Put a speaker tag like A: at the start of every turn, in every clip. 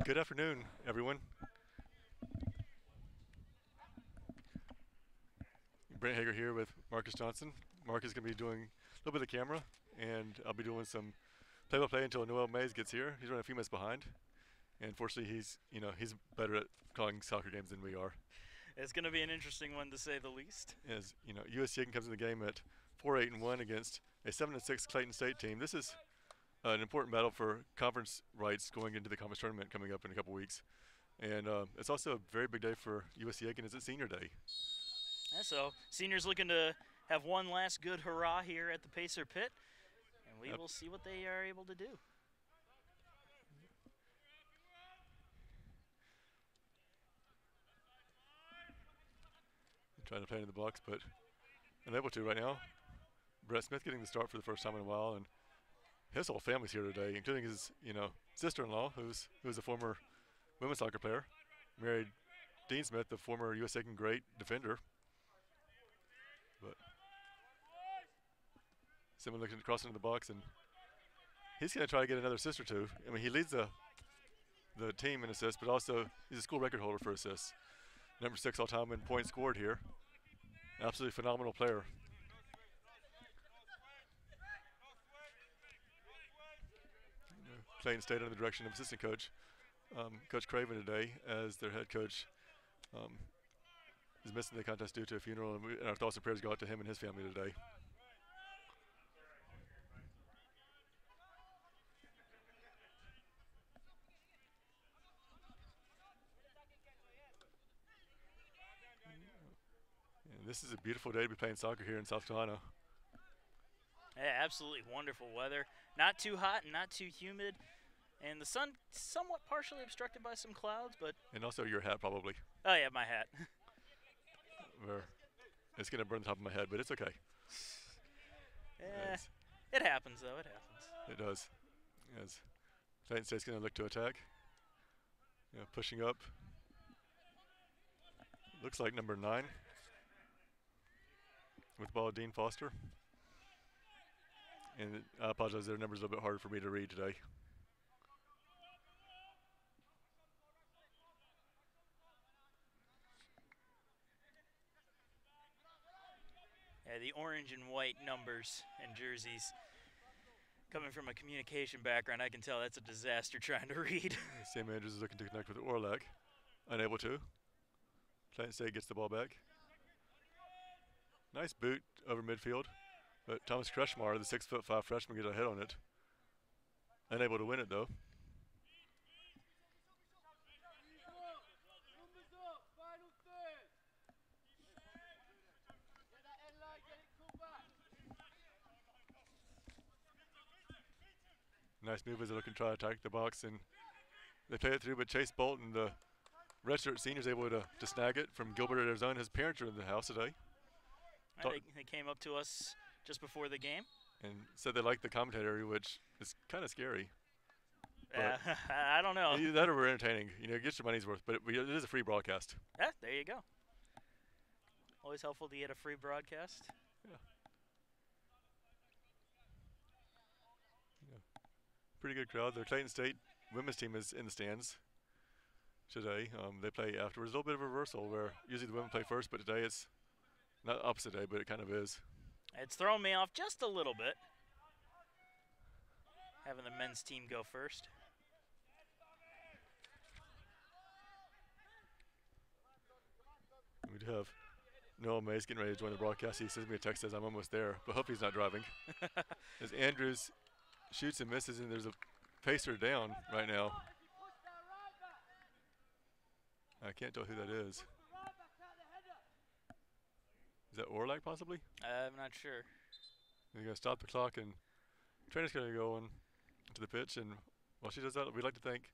A: Good afternoon, everyone. Brent Hager here with Marcus Johnson. Mark is going to be doing a little bit of camera, and I'll be doing some play-by-play until Noel Mays gets here. He's running a few minutes behind, and fortunately, he's better at calling soccer games than we are.
B: It's going to be an interesting one to say the least.
A: As you know, USC Aiken comes in the game at 4-8-1 against a 7-6 Clayton State team. This is an important battle for conference rights going into the conference tournament coming up in a couple weeks. And it's also a very big day for USC Aiken. It's senior day.
B: Yeah, so seniors looking to have one last good hurrah here at the Pacer Pit, and we will see what they are able to do.
A: Trying to play into the box, but unable to right now. Brett Smith getting the start for the first time in a while, and his whole family's here today, including his sister-in-law, who's a former women's soccer player, married Dean Smith, the former U.S. Aiken great defender. But someone looking to cross into the box, and he's going to try to get another assist or two. I mean, he leads the team in assists, but also he's a school record holder for assists. Number 6 all-time in points scored here. Absolutely phenomenal player. Clayton State under the direction of assistant coach, Coach Craven today, as their head coach is missing the contest due to a funeral, and our thoughts and prayers go out to him and his family today. And this is a beautiful day to be playing soccer here in South Carolina.
B: Yeah, absolutely wonderful weather. Not too hot and not too humid. And the sun somewhat partially obstructed by some clouds, but...
A: And also your hat, probably.
B: Oh, yeah, my hat.
A: It's going to burn the top of my head, but it's okay.
B: Yeah, it happens, though. It happens.
A: It does. As Clayton State's going to look to attack. Pushing up. Looks like number 9. With the ball, Dean Foster. And I apologize, their number's a little bit harder for me to read today.
B: Yeah, the orange and white numbers and jerseys. Coming from a communication background, I can tell that's a disaster trying to read.
A: Sam Andrews is looking to connect with Orlak. Unable to. Clayton State gets the ball back. Nice boot over midfield. But Thomas Krushmar, the 6'5" freshman, gets a head on it. Unable to win it, though. Nice move as they look and try to attack the box, and they play it through, but Chase Bolton, the redshirt senior, is able to snag it from Gilbert, Arizona. His parents are in the house today.
B: They came up to us just before the game.
A: And said they liked the commentary, which is kind of scary.
B: I don't know.
A: That or we're entertaining. Get your money's worth, but it is a free broadcast.
B: Yeah, there you go. Always helpful to get a free broadcast.
A: Yeah. Pretty good crowd. The Clayton State women's team is in the stands today. They play afterwards. A little bit of a reversal where usually the women play first, but today it's not opposite day, but it kind of is.
B: It's thrown me off just a little bit, having the men's team go first.
A: We do have Noel Mays getting ready to join the broadcast. He sends me a text, says I'm almost there, but hope he's not driving. As Andrews shoots and misses, and there's a pacer down right now. I can't tell who that is. Is that Orlak possibly?
B: I'm not sure.
A: They're going to stop the clock, and trainer's going to go on to the pitch. And while she does that, we'd like to thank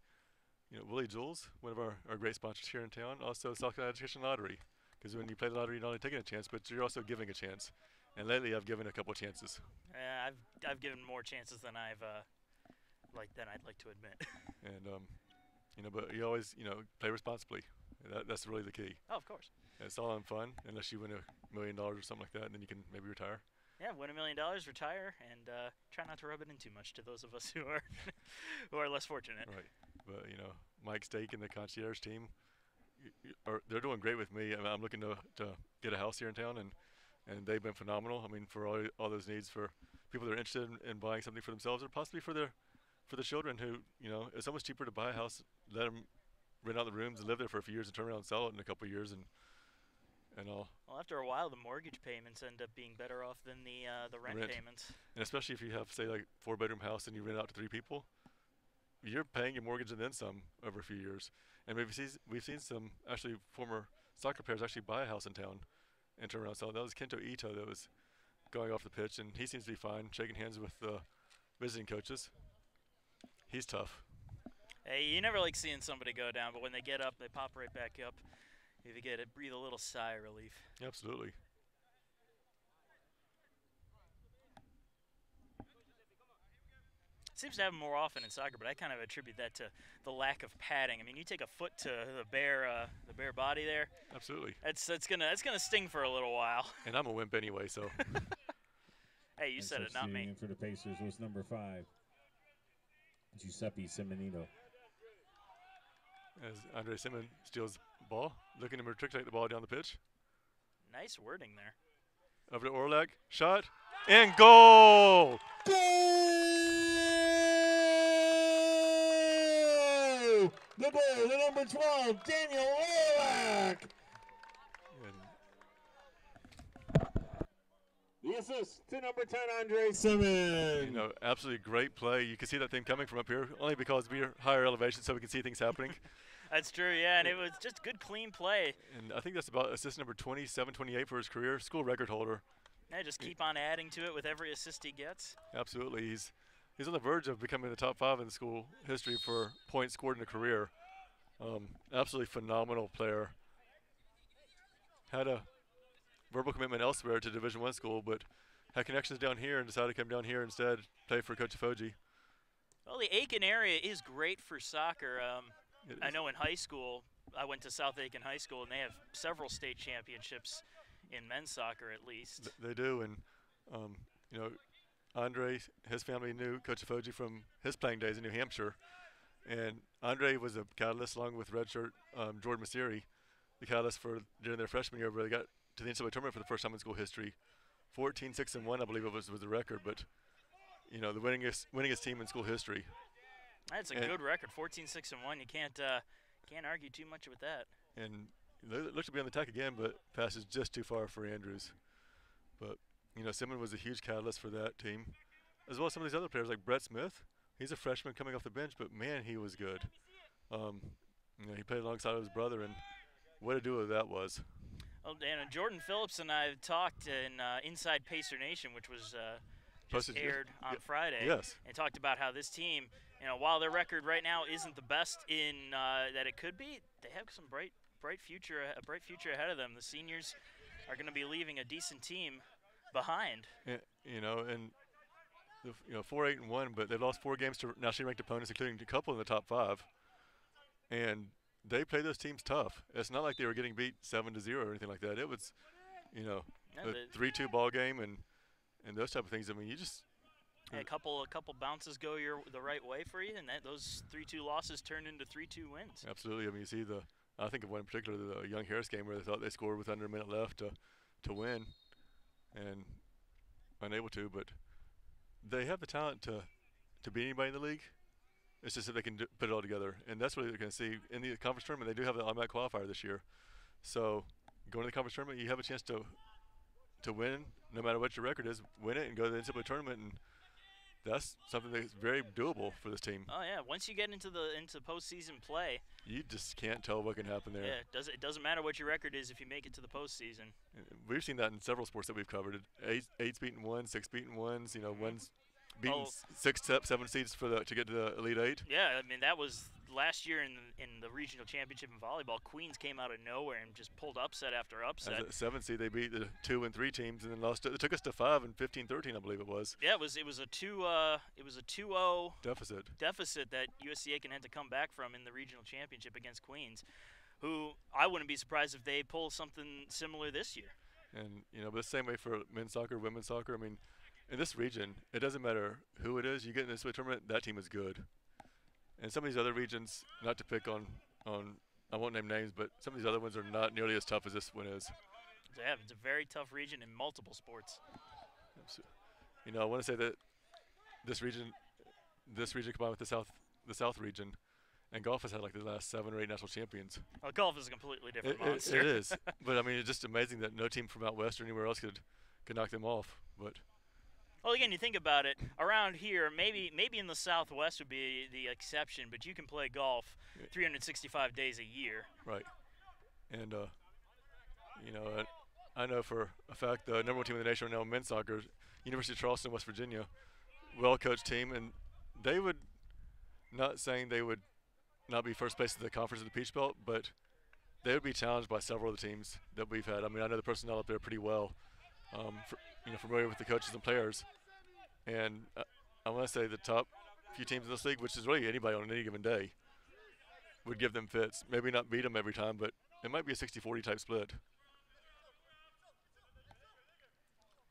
A: Willie Jules, one of our great sponsors here in town. Also, South Carolina Education Lottery, because when you play the lottery, you're not only taking a chance, but you're also giving a chance. And lately, I've given a couple of chances.
B: Yeah, I've given more chances than I'd like to admit.
A: And but you always play responsibly. That's really the key.
B: Oh, of course.
A: And it's all in fun, unless you win $1 million or something like that, and then you can maybe retire.
B: Yeah, win $1 million, retire, and try not to rub it in too much to those of us who are who are less fortunate.
A: Right, but Mike Stake and the concierge team, they're doing great with me. I mean, I'm looking to get a house here in town, and they've been phenomenal. I mean, for all those needs for people that are interested in buying something for themselves or possibly for the children who, it's almost cheaper to buy a house, let them rent out the rooms and live there for a few years and turn around and sell it in a couple of years and all.
B: Well, after a while, the mortgage payments end up being better off than the rent payments.
A: And especially if you have, say, like 4-bedroom house and you rent it out to 3 people, you're paying your mortgage and then some over a few years. And we've seen some actually former soccer players actually buy a house in town and turn around and sell it. That was Kento Ito that was going off the pitch, and he seems to be fine, shaking hands with the visiting coaches. He's tough.
B: Hey, you never like seeing somebody go down, but when they get up, they pop right back up. If you get it, breathe a little sigh of relief.
A: Absolutely.
B: Seems to happen more often in soccer, but I kind of attribute that to the lack of padding. I mean, you take a foot to the bare body there.
A: Absolutely.
B: That's gonna sting for a little while.
A: And I'm a wimp anyway, so.
B: Hey, you said it, not me.
C: In for the Pacers was number 5, Giuseppe Semenino.
A: As Andre Simon steals the ball, looking to matriculate the ball down the pitch.
B: Nice wording there.
A: Over to Orlak, shot, and goal!
C: Goal! The goal, the number 12, Daniel Orlak! The assist to number 10, Andre Simon.
A: Absolutely great play. You can see that thing coming from up here, only because we're higher elevation, so we can see things happening.
B: That's true, yeah, and it was just good, clean play.
A: And I think that's about assist number 27, 28 for his career, school record holder.
B: Yeah, just keep on adding to it with every assist he gets.
A: Absolutely. He's on the verge of becoming the top 5 in the school history for points scored in a career. Absolutely phenomenal player. Had a verbal commitment elsewhere to Division I school, but had connections down here and decided to come down here instead, play for Coach Afoji.
B: Well, the Aiken area is great for soccer. I know in high school, I went to South Aiken High School, and they have several state championships in men's soccer at least.
A: They do, and Andre, his family knew Coach Afoji from his playing days in New Hampshire, and Andre was a catalyst along with redshirt Jordan Masiri, the catalyst for during their freshman year where they got to the NCAA tournament for the first time in school history. 14-6-1, I believe it was the record, but the winningest team in school history.
B: That's a good record, 14-6-1. You can't argue too much with that.
A: And they look to be on the attack again, but passes just too far for Andrews. But Simon was a huge catalyst for that team, as well as some of these other players like Brett Smith. He's a freshman coming off the bench, but man, he was good. He played alongside his brother, and what a duo that was.
B: Well, and Jordan Phillips and I have talked in Inside Pacer Nation, which was just aired on Friday.
A: Yes.
B: And talked about how this team, while their record right now isn't the best in that it could be, they have some bright future ahead of them. The seniors are going to be leaving a decent team behind.
A: And 4-8-1, but they've lost 4 games to nationally ranked opponents, including a couple in the top 5. And they play those teams tough. It's not like they were getting beat 7-0 or anything like that. It was, a 3-2 ball game and those type of things. I mean, you just
B: a couple bounces go the right way for you, and those 3-2 losses turn into 3-2 wins.
A: Absolutely. I mean, you see I think of one in particular, the Young Harris game where they thought they scored with under a minute left to win, and unable to. But they have the talent to beat anybody in the league. It's just that they can put it all together, and that's what they're going to see in the conference tournament. They do have the automatic qualifier this year, so going to the conference tournament, you have a chance to win, no matter what your record is. Win it and go to the NCAA tournament, and that's something that's very doable for this team.
B: Oh yeah, once you get into postseason play,
A: you just can't tell what can happen there.
B: Yeah, it doesn't matter what your record is if you make it to the postseason.
A: We've seen that in several sports that we've covered. Eight's beating one, 6 beating ones. One's beating 6, 7 seeds to get to the Elite 8.
B: Yeah, I mean that was last year in the regional championship in volleyball. Queens came out of nowhere and just pulled upset after upset.
A: As a 7 seed, they beat the 2 and 3 teams and then lost. It took us to 5 and 15-13, I believe it was.
B: Yeah, it was a 2-0 deficit that USC Aiken had to come back from in the regional championship against Queens, who I wouldn't be surprised if they pull something similar this year.
A: And but the same way for men's soccer, women's soccer. I mean, in this region, it doesn't matter who it is. You get in this tournament, that team is good. And some of these other regions, not to pick on I won't name names, but some of these other ones are not nearly as tough as this one is.
B: Yeah, it's a very tough region in multiple sports.
A: So, I want to say that this region combined with the South region, and golf has had like the last 7 or 8 national champions.
B: Well, golf is a completely different
A: It
B: monster.
A: is, but I mean, it's just amazing that no team from out west or anywhere else could knock them off. But
B: Well, again, you think about it, around here, maybe in the Southwest would be the exception, but you can play golf 365 days a year.
A: right, and I know for a fact the number 1 team in the nation right now in men's soccer, University of Charleston, West Virginia, well-coached team, and they would not saying they would not be first place in the conference of the Peach Belt, but they would be challenged by several of the teams that we've had. I mean, I know the personnel up there pretty well. Familiar with the coaches and players, and I want to say the top few teams in this league, which is really anybody on any given day, would give them fits. Maybe not beat them every time, but it might be a 60-40 type split.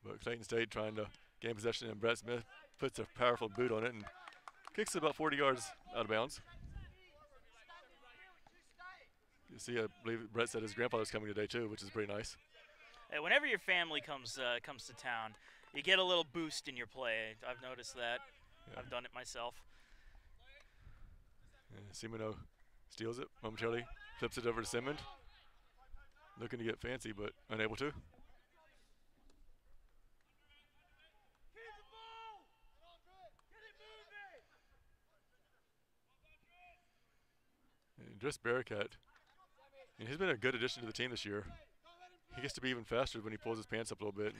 A: But Clayton State trying to gain possession, and Brett Smith puts a powerful boot on it and kicks it about 40 yards out of bounds. You see, I believe Brett said his grandfather's coming today too, which is pretty nice.
B: Hey, whenever your family comes to town, you get a little boost in your play. I've noticed that.
A: Yeah.
B: I've done it myself.
A: And Simino steals it momentarily, flips it over to Simmond. Looking to get fancy, but unable to. And Driss Bearcat, he's been a good addition to the team this year. He gets to be even faster when he pulls his pants up a little bit,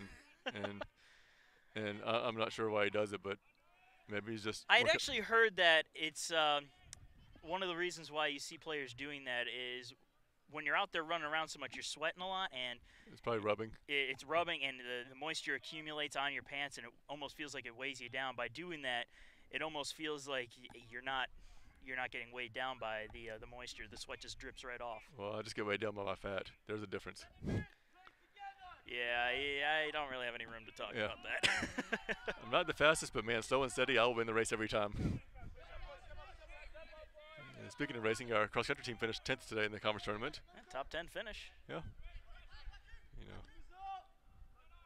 A: and I'm not sure why he does it, but maybe he's just.
B: I'd actually heard that it's one of the reasons why you see players doing that is when you're out there running around so much, you're sweating a lot, and
A: it's probably rubbing.
B: It's rubbing, and the moisture accumulates on your pants, and it almost feels like it weighs you down. By doing that, it almost feels like you're not getting weighed down by the moisture. The sweat just drips right off.
A: Well, I just get weighed down by my fat. There's a difference.
B: Yeah, I don't really have any room to talk about that.
A: I'm not the fastest, but man, slow and steady, I will win the race every time. And speaking of racing, our cross-country team finished 10th today in the conference tournament.
B: Yeah, top 10 finish.
A: Yeah.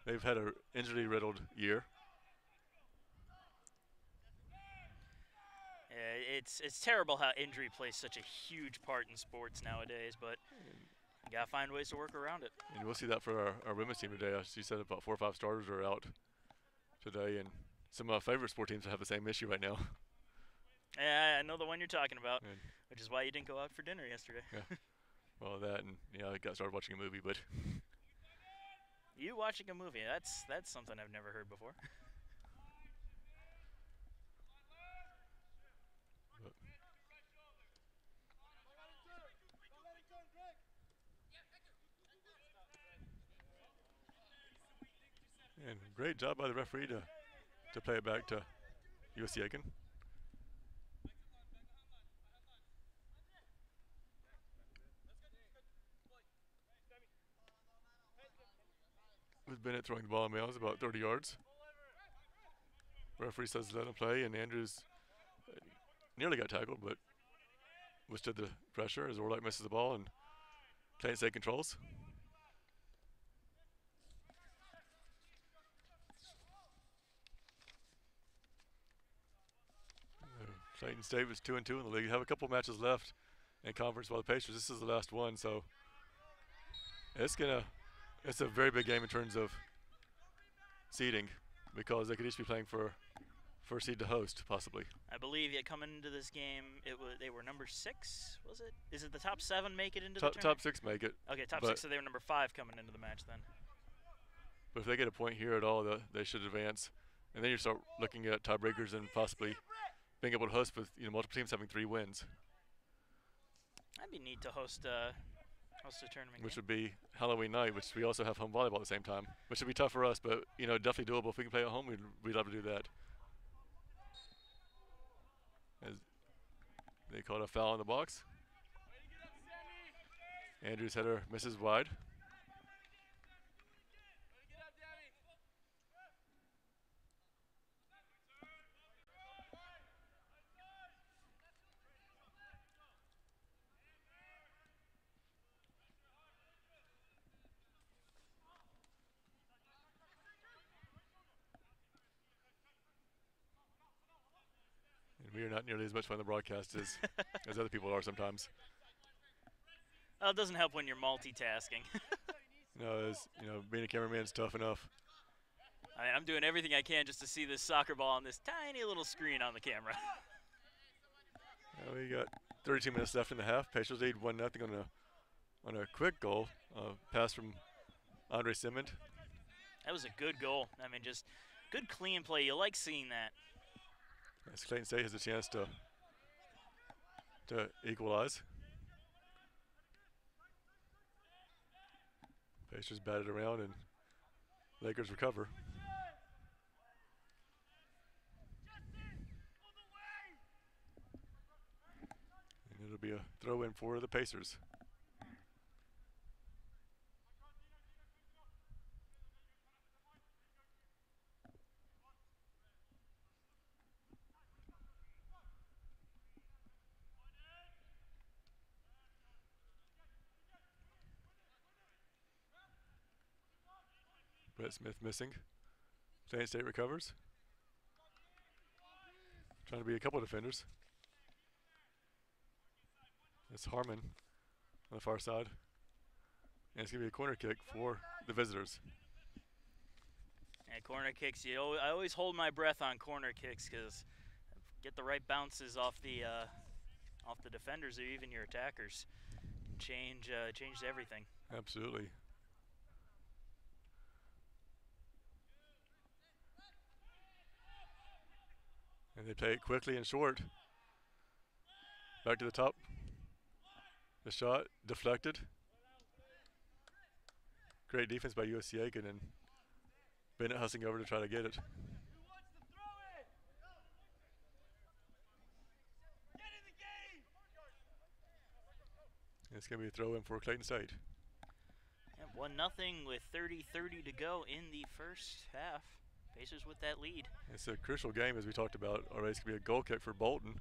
A: They've had an injury-riddled year.
B: Yeah, it's terrible how injury plays such a huge part in sports nowadays, but you gotta find ways to work around it.
A: And we'll see that for our women's team today. She said about 4 or 5 starters are out today, and some of our favorite sport teams have the same issue right now.
B: Yeah, I know the one you're talking about, which is why you didn't go out for dinner yesterday.
A: Yeah. Well, that, and I got started watching a movie, but.
B: You watching a movie? That's something I've never heard before. And
A: great job by the referee to play it back to USC Aiken. With Bennett throwing the ball in bounds about 30 yards. Referee says let him play, and Andrews nearly got tackled, but withstood the pressure as Orlight misses the ball, and Clayton State controls. Clayton State was 2-2 in the league. Have a couple matches left in conference while the Pacers. This is the last one, so it's a very big game in terms of seeding, because they could each be playing for first seed to host, possibly.
B: I believe coming into this game, they were number 6. Was it? Is it the top 7 make it into the tournament?
A: Top 6 make it.
B: Okay, top 6. So they were number 5 coming into the match then.
A: But if they get a point here at all, they should advance, and then you start looking at tiebreakers and possibly being able to host with multiple teams having 3 wins.
B: That'd be neat to host a tournament.
A: Which would be Halloween night, which we also have home volleyball at the same time, which would be tough for us, but definitely doable. If we can play at home, we'd love to do that. As they called a foul in the box. Andrews' header misses wide. We are not nearly as much fun to broadcast as other people are sometimes.
B: Well, it doesn't help when you're multitasking.
A: Being a cameraman is tough enough.
B: I mean, I'm doing everything I can just to see this soccer ball on this tiny little screen on the camera.
A: We got 32 minutes left in the half. Pacers lead 1-0 on a quick goal. Pass from Andre Simmond.
B: That was a good goal. I mean, just good clean play. You like seeing that.
A: As Clayton State has a chance to equalize. Pacers batted around and Lakers recover. And it'll be a throw in for the Pacers. Brett Smith missing. Clayton State recovers. Trying to be a couple of defenders. It's Harmon on the far side. And it's going to be a corner kick for the visitors.
B: And corner kicks, I always hold my breath on corner kicks because get the right bounces off the defenders or even your attackers. Change everything.
A: Absolutely. And they play it quickly and short. Back to the top. The shot deflected. Great defense by USC Aiken, and Bennett hustling over to try to get it. And it's going to be a throw in for Clayton State.
B: And 1-0 with 30:30 to go in the first half. Pacers with that lead.
A: It's a crucial game, as we talked about already. It's going to be a goal kick for Bolton.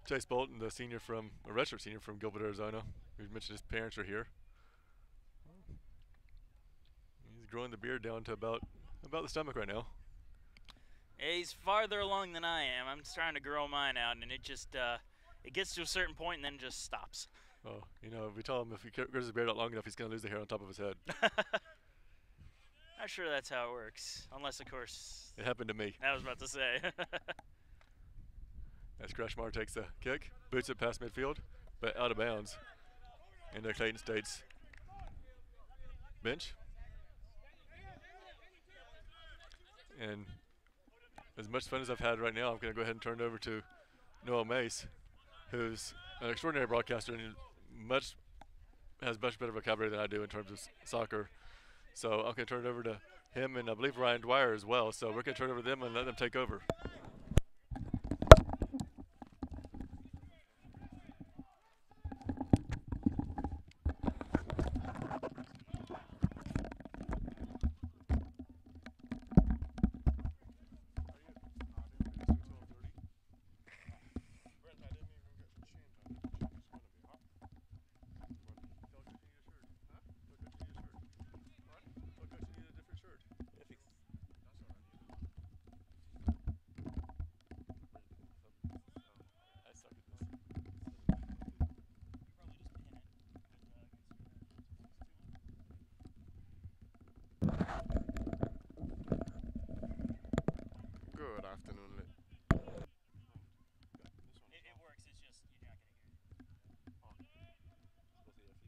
A: Chase Bolton, the redshirt senior from Gilbert, Arizona. We mentioned his parents are here. He's growing the beard down to about the stomach right now.
B: Yeah, he's farther along than I am. I'm just trying to grow mine out, and it just it gets to a certain point and then just stops.
A: Oh, if we tell him if he grows his beard out long enough, he's going to lose the hair on top of his head.
B: Not sure that's how it works, unless, of course.
A: It happened to me.
B: I was about to say.
A: As Crashmar takes the kick, boots it past midfield, but out of bounds into Clayton State's bench. And as much fun as I've had right now, I'm going to go ahead and turn it over to Noah Mace, who's an extraordinary broadcaster and has much better vocabulary than I do in terms of soccer. So I'm going to turn it over to him and I believe Ryan Dwyer as well. So we're going to turn it over to them and let them take over.
D: Good afternoon.
B: It works, it's just you're not going to hear it.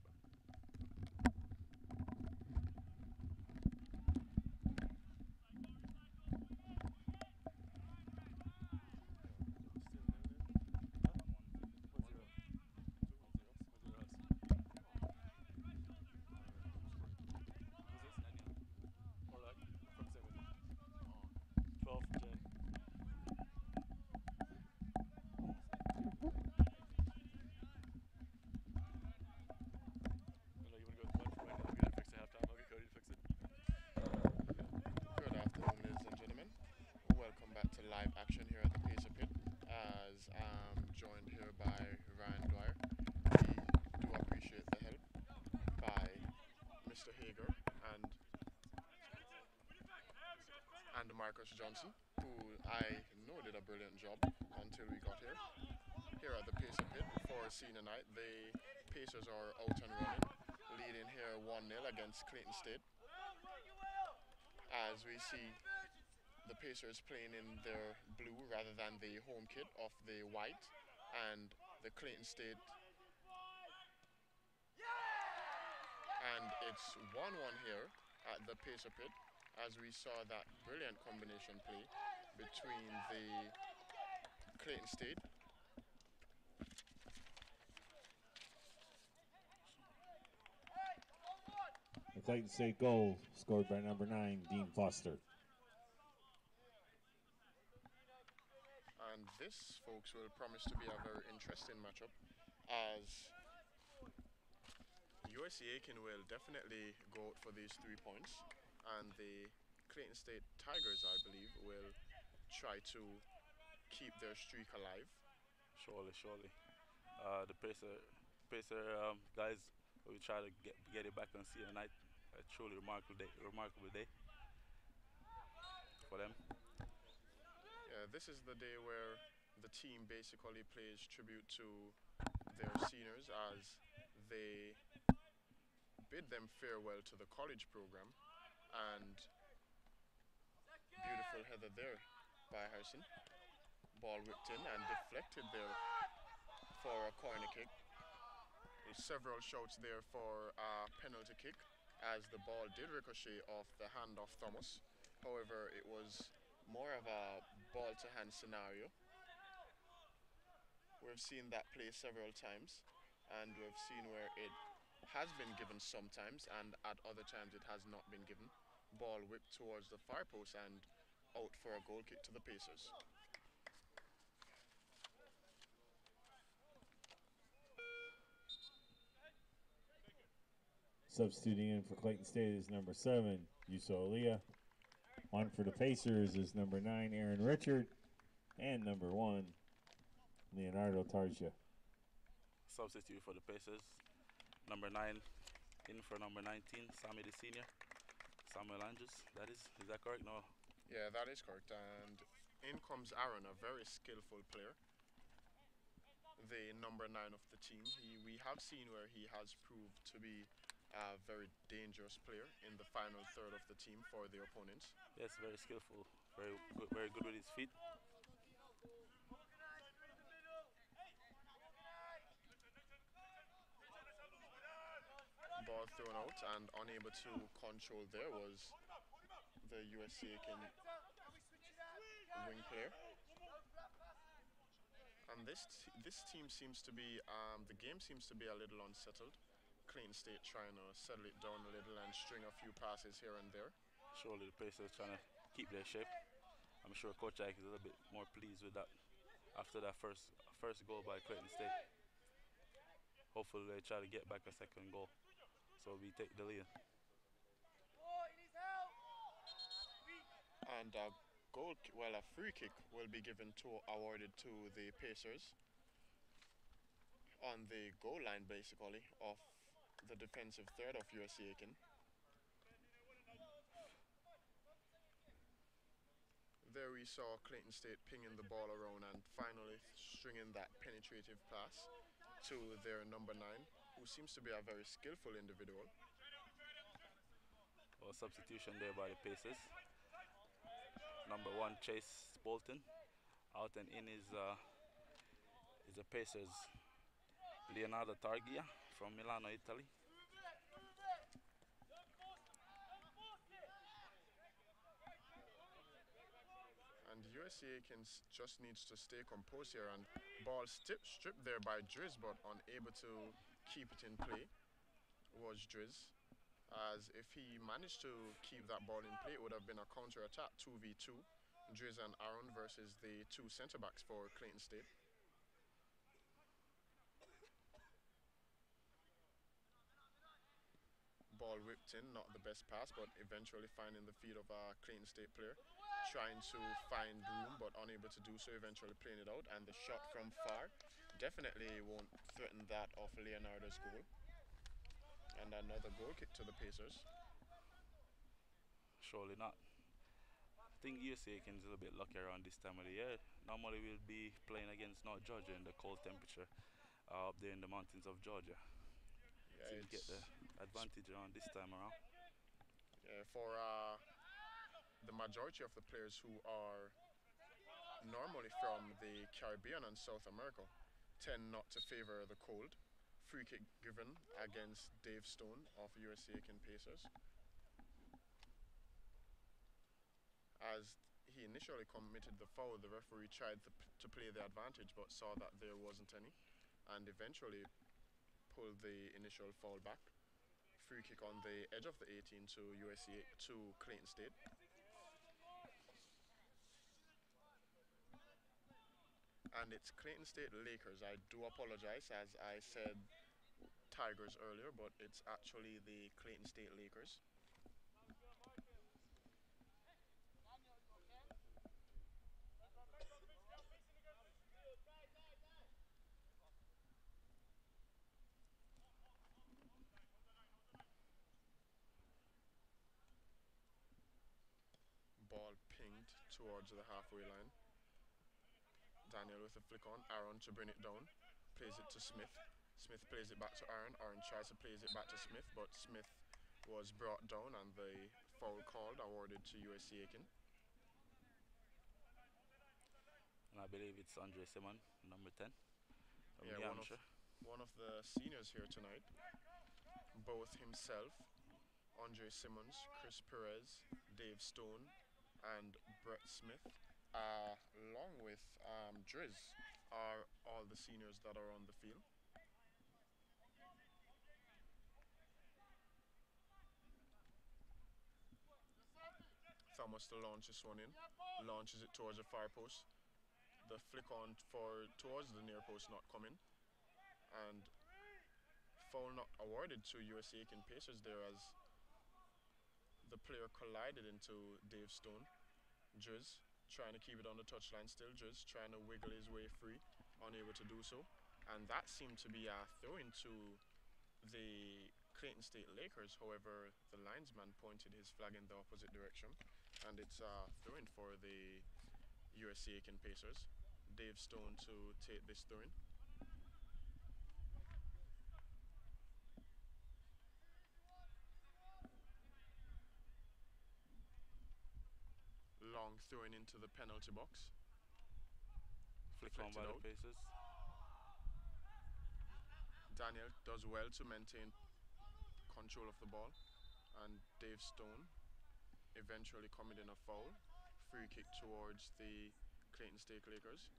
D: Good afternoon, ladies and gentlemen. Welcome back to live action here at the Pacer Pit. As I'm joined here by Ryan Dwyer. We do appreciate the help by Mr. Hager and Marcus Johnson, who who I know did a brilliant job until we got here. Here at the Pacer Pit for senior night, the Pacers are out and running, leading here 1-0 against Clayton State. As we see the Pacers playing in their blue rather than the home kit of the white, and the Clayton State, and it's 1-1 here at the Pacer Pit, as we saw that brilliant combination play between the Clayton State
C: The Clayton State goal scored by number 9, Dean Foster.
D: and this, folks, will promise to be a very interesting matchup, as USC Aiken will definitely go out for these 3 points, and the Clayton State Tigers, I believe, will try to keep their streak alive.
E: Surely. The Pacer guys will try to get it back on senior night. A truly remarkable day for them.
D: Yeah, this is the day where the team basically pays tribute to their seniors as they bid them farewell to the college program. And beautiful header there by Harrison. Ball whipped in and deflected there for a corner kick. Several shouts there for a penalty kick, as the ball did ricochet off the hand of Thomas. However, it was more of a ball-to-hand scenario. We've seen that play several times, and we've seen where it has been given sometimes, and at other times it has not been given. Ball whipped towards the far post and out for a goal kick to the Pacers.
C: Substituting in for Clayton State is number 7, Yuso Aliyah. On for the Pacers is number 9, Aaron Richard. And number 1, Leonardo Tarja.
E: Substitute for the Pacers, number 9 in for number 19, Sammy the senior. Samuel Andrews, is that correct? No.
D: Yeah, that is correct. And in comes Aaron, a very skillful player. The number 9 of the team. We have seen where he has proved to be a very dangerous player in the final third of the team for the opponents.
E: Yes, very skillful, very good with his feet.
D: Ball thrown out and unable to control there was the USC Aiken wing player. And this team seems to be, the game seems to be a little unsettled. Clayton State trying to settle it down a little and string a few passes here and there.
E: Surely the Pacers trying to keep their shape. I'm sure Coach Ike is a little bit more pleased with that after that first goal by Clayton State. Hopefully they try to get back a second goal, so we take the lead.
D: And a free kick will be awarded to the Pacers on the goal line, basically, of the defensive third of USC Aiken. There we saw Clayton State pinging the ball around and finally stringing that penetrative pass to their number 9, who seems to be a very skillful individual.
E: Well, substitution there by the Pacers. Number 1, Chase Bolton. Out and in is the Pacers, Leonardo Targia from Milano, Italy.
D: And USC Aiken just needs to stay composed here, and ball stripped there by Driz, but unable to keep it in play was Driz. As if he managed to keep that ball in play, it would have been a counter-attack, 2v2. Driz and Aaron versus the 2 centre-backs for Clayton State. Ball whipped in, not the best pass, but eventually finding the feet of a Clayton State player. Trying to find room, but unable to do so, eventually playing it out. And the shot from far definitely won't threaten that of Leonardo's goal. And another goal kick to the Pacers.
E: Surely not. think USC Aiken is a little bit lucky around this time of the year. Normally we'll be playing against North Georgia in the cold temperature up there in the mountains of Georgia.
D: Yeah,
E: Seem to get the advantage around this time around.
D: yeah, for the majority of the players who are normally from the Caribbean and South America tend not to favor the cold. Free kick given against Dave Stone of USC Aiken Pacers. As he initially committed the foul, the referee tried to play the advantage but saw that there wasn't any and eventually pulled the initial foul back. Free kick on the edge of the 18 to USC to Clayton State. And it's Clayton State Lakers. I do apologize as I said Tigers earlier, but it's actually the Clayton State Lakers. Ball pinged towards the halfway line. Daniel with a flick on. Aaron to bring it down. Plays it to Smith. Smith plays it back to Aaron. Aaron tries to plays it back to Smith, but Smith was brought down and the foul called awarded to USC Aiken.
E: And I believe it's Andre Simon, number 10 from New
D: Yeah,
E: Hampshire.
D: one of the seniors here tonight. Both himself, Andre Simmons, Chris Perez, Dave Stone, and Brett Smith, along with Driz, are all the seniors that are on the field. Thomas to launch this one in, launches it towards the far post. The flick on for towards the near post not coming, and foul not awarded to USC Aiken Pacers there as the player collided into Dave Stone. Driz trying to keep it on the touchline still. Driz trying to wiggle his way free, unable to do so. And that seemed to be a throw-in to the Clayton State Lakers. However, the linesman pointed his flag in the opposite direction, and it's a throw-in for the USC Aiken Pacers. Dave Stone to take this throw-in. Long throwing into the penalty box.
E: Flick on by
D: Deflected
E: the
D: out.
E: Pacers.
D: Daniel does well to maintain control of the ball, and Dave Stone eventually committing a foul. Free kick towards the Clayton State Lakers.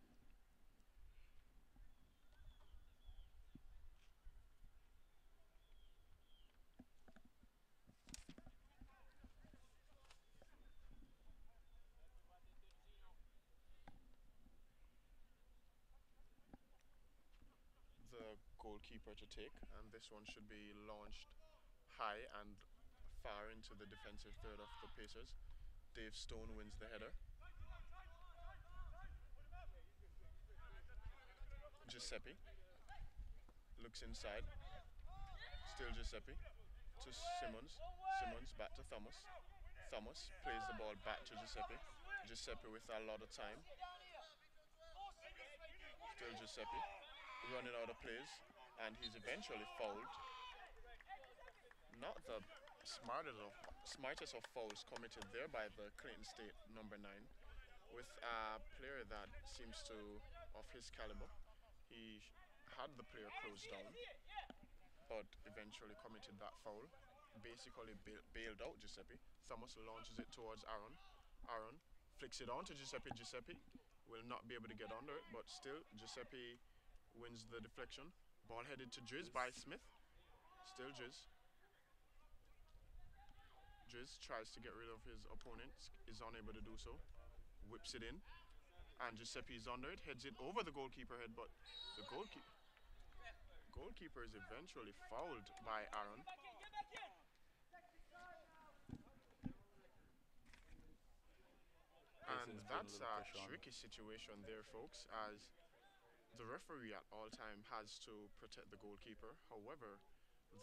D: The goalkeeper to take, and this one should be launched high and far into the defensive third of the Pacers. Dave Stone wins the header. Giuseppe looks inside. Still Giuseppe to Simmons. Simmons back to Thomas. Thomas plays the ball back to Giuseppe. Giuseppe with a lot of time. Still Giuseppe running out of plays, and he's eventually fouled. Not the smartest of fouls committed there by the Clayton State number 9, with a player that seems to, of his caliber, he had the player closed down, but eventually committed that foul. Basically bailed out Giuseppe. Thomas launches it towards Aaron. Aaron flicks it on to Giuseppe. Giuseppe will not be able to get under it, but still Giuseppe wins the deflection. Ball headed to Driz by Smith. Still Driz. Driz tries to get rid of his opponent, is unable to do so. Whips it in, and Giuseppe is under it, heads it over the goalkeeper head, but the goalkeeper is eventually fouled by Aaron. And that's a tricky situation there, folks, as the referee at all time has to protect the goalkeeper. However,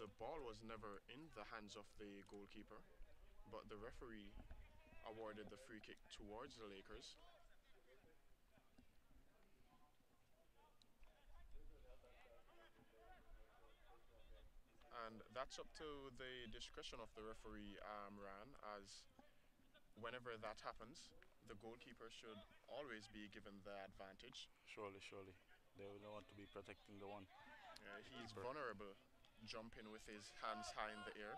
D: the ball was never in the hands of the goalkeeper, but the referee awarded the free kick towards the Lakers. And that's up to the discretion of the referee, Ran, as whenever that happens, the goalkeeper should always be given the advantage.
E: Surely, surely. They will want to be protecting the one.
D: He's
E: Keeper.
D: vulnerable jumping with his hands high in the air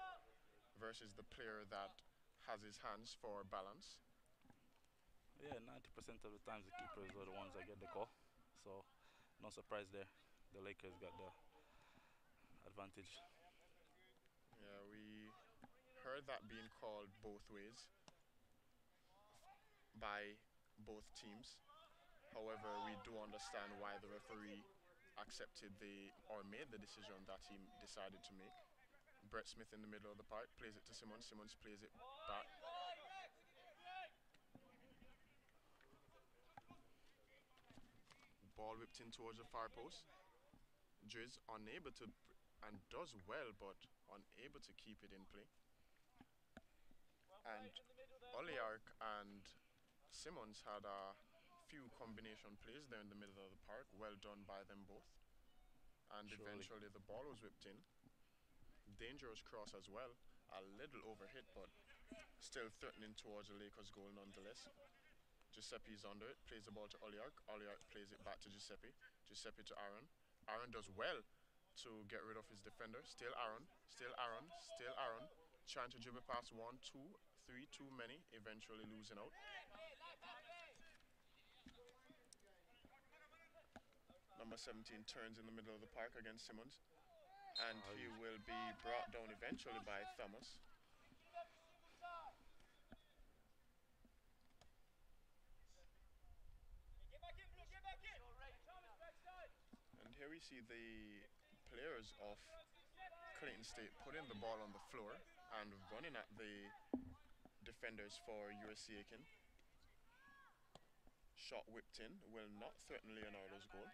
D: versus the player that has his hands for balance.
E: Yeah, 90% of the times the keepers are the ones that get the call. So, no surprise there. The Lakers got the advantage.
D: Yeah, we heard that being called both ways by both teams. However, we do understand why the referee accepted the or made the decision that he decided to make. Brett Smith in the middle of the park plays it to Simmons. Simmons plays it back. Ball whipped in towards the far post. Driz unable to and does well, but unable to keep it in play. And Oliark and Simmons had a few combination plays there in the middle of the park. Well done by them both. And
E: Surely.
D: eventually the ball was whipped in. Dangerous cross as well. A little overhit, but still threatening towards the Lakers' goal nonetheless. Giuseppe's under it, plays the ball to Oliark. Oliark plays it back to Giuseppe. Giuseppe to Aaron. Aaron does well to get rid of his defender. Still Aaron, still Aaron, still Aaron. Trying to dribble past 1, 2, 3, too many, eventually losing out. Number 17 turns in the middle of the park against Simmons. And he will be brought down eventually by Thomas. And here we see the players of Clayton State putting the ball on the floor and running at the defenders for USC Aiken. Shot whipped in, will not threaten Leonardo's goal.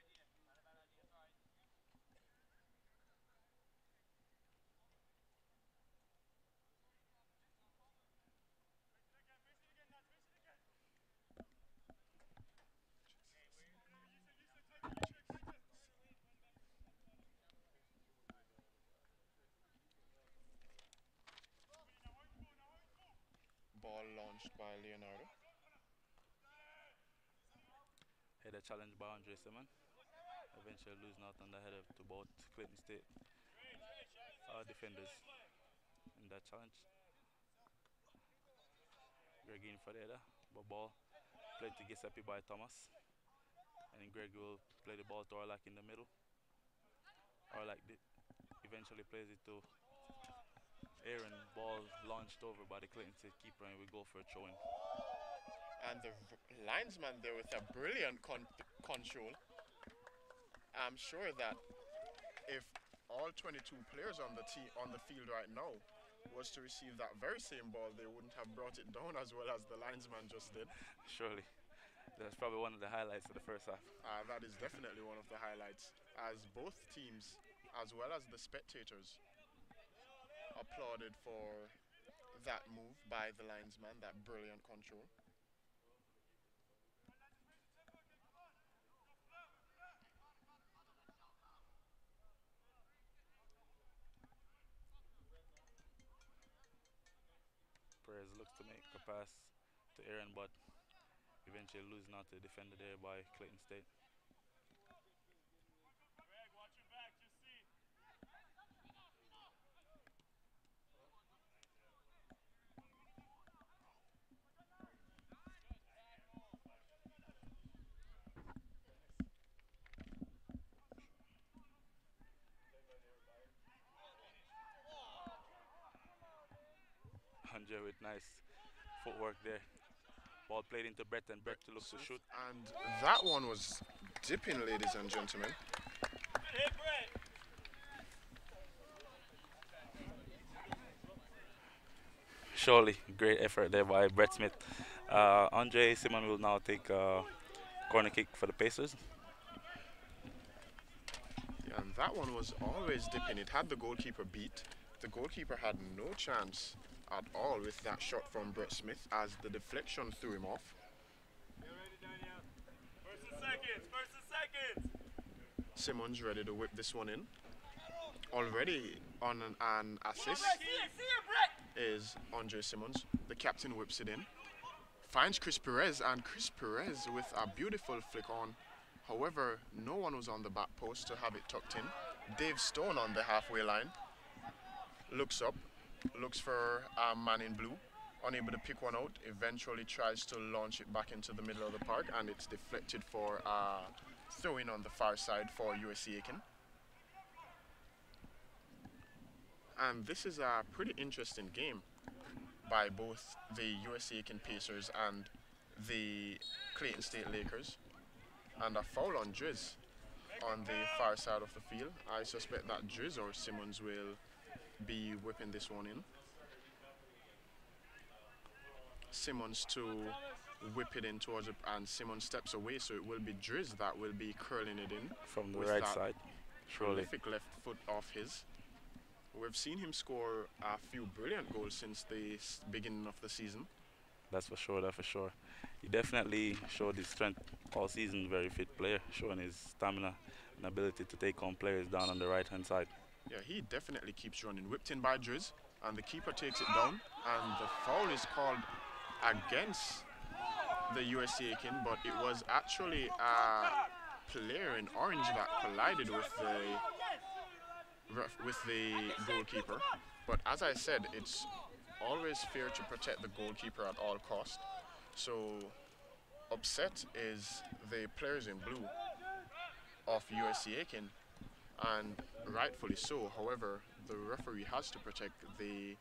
D: Ball launched by Leonardo.
E: Header challenge by Andre Simmons. Eventually losing out on the header to both Clayton State defenders in that challenge. Greg in for the header, but ball played to Giuseppe by Thomas. And then Greg will play the ball to Orlak in the middle. Orlak eventually plays it to Aaron. Ball launched over by the Clayton State keeper, and we go for a throw-in.
D: And the linesman there with a brilliant control. I'm sure that if all 22 players on the field right now was to receive that very same ball, they wouldn't have brought it down as well as the linesman just did.
E: Surely. That's probably one of the highlights of the first half.
D: That is definitely one of the highlights, as both teams, as well as the spectators, applauded for that move by the linesman, that brilliant control.
E: Perez looks to make a pass to Aaron, but eventually losing out to the defender there by Clayton State. Andre with nice footwork there. Ball played into Brett, and Brett looks to shoot.
D: And that one was dipping, ladies and gentlemen.
E: Surely, great effort there by Brett Smith. Andre Simon will now take a corner kick for the Pacers.
D: Yeah, and that one was always dipping. It had the goalkeeper beat. The goalkeeper had no chance at all with that shot from Brett Smith as the deflection threw him off. Simmons ready to whip this one in. Already on an assist is Andre Simmons. The captain whips it in. Finds Chris Perez, and Chris Perez with a beautiful flick on. However, no one was on the back post to have it tucked in. Dave Stone on the halfway line. Looks up, looks for a man in blue. Unable to pick one out. Eventually tries to launch it back into the middle of the park, and it's deflected for a throw-in on the far side for USC Aiken. And this is a pretty interesting game by both the USC Aiken Pacers and the Clayton State Lakers. And a foul on Driz on the far side of the field. I suspect that Driz or Simmons will be whipping this one in. Simmons to whip it in towards it, and Simmons steps away, so it will be Driz that will be curling it in
E: From the
D: with
E: right
D: that
E: side, surely.
D: prolific left foot of his. We've seen him score a few brilliant goals since the beginning of the season.
E: That's for sure, that's for sure. He definitely showed his strength all season, very fit player, showing his stamina and ability to take on players down on the right-hand side.
D: Yeah, he definitely keeps running. Whipped in by Driz, and the keeper takes it down, and the foul is called against the USC Aiken, but it was actually a player in orange that collided with the goalkeeper. But as I said, it's always fair to protect the goalkeeper at all costs. So upset is the players in blue of USC Aiken, and rightfully so. However, the referee has to protect the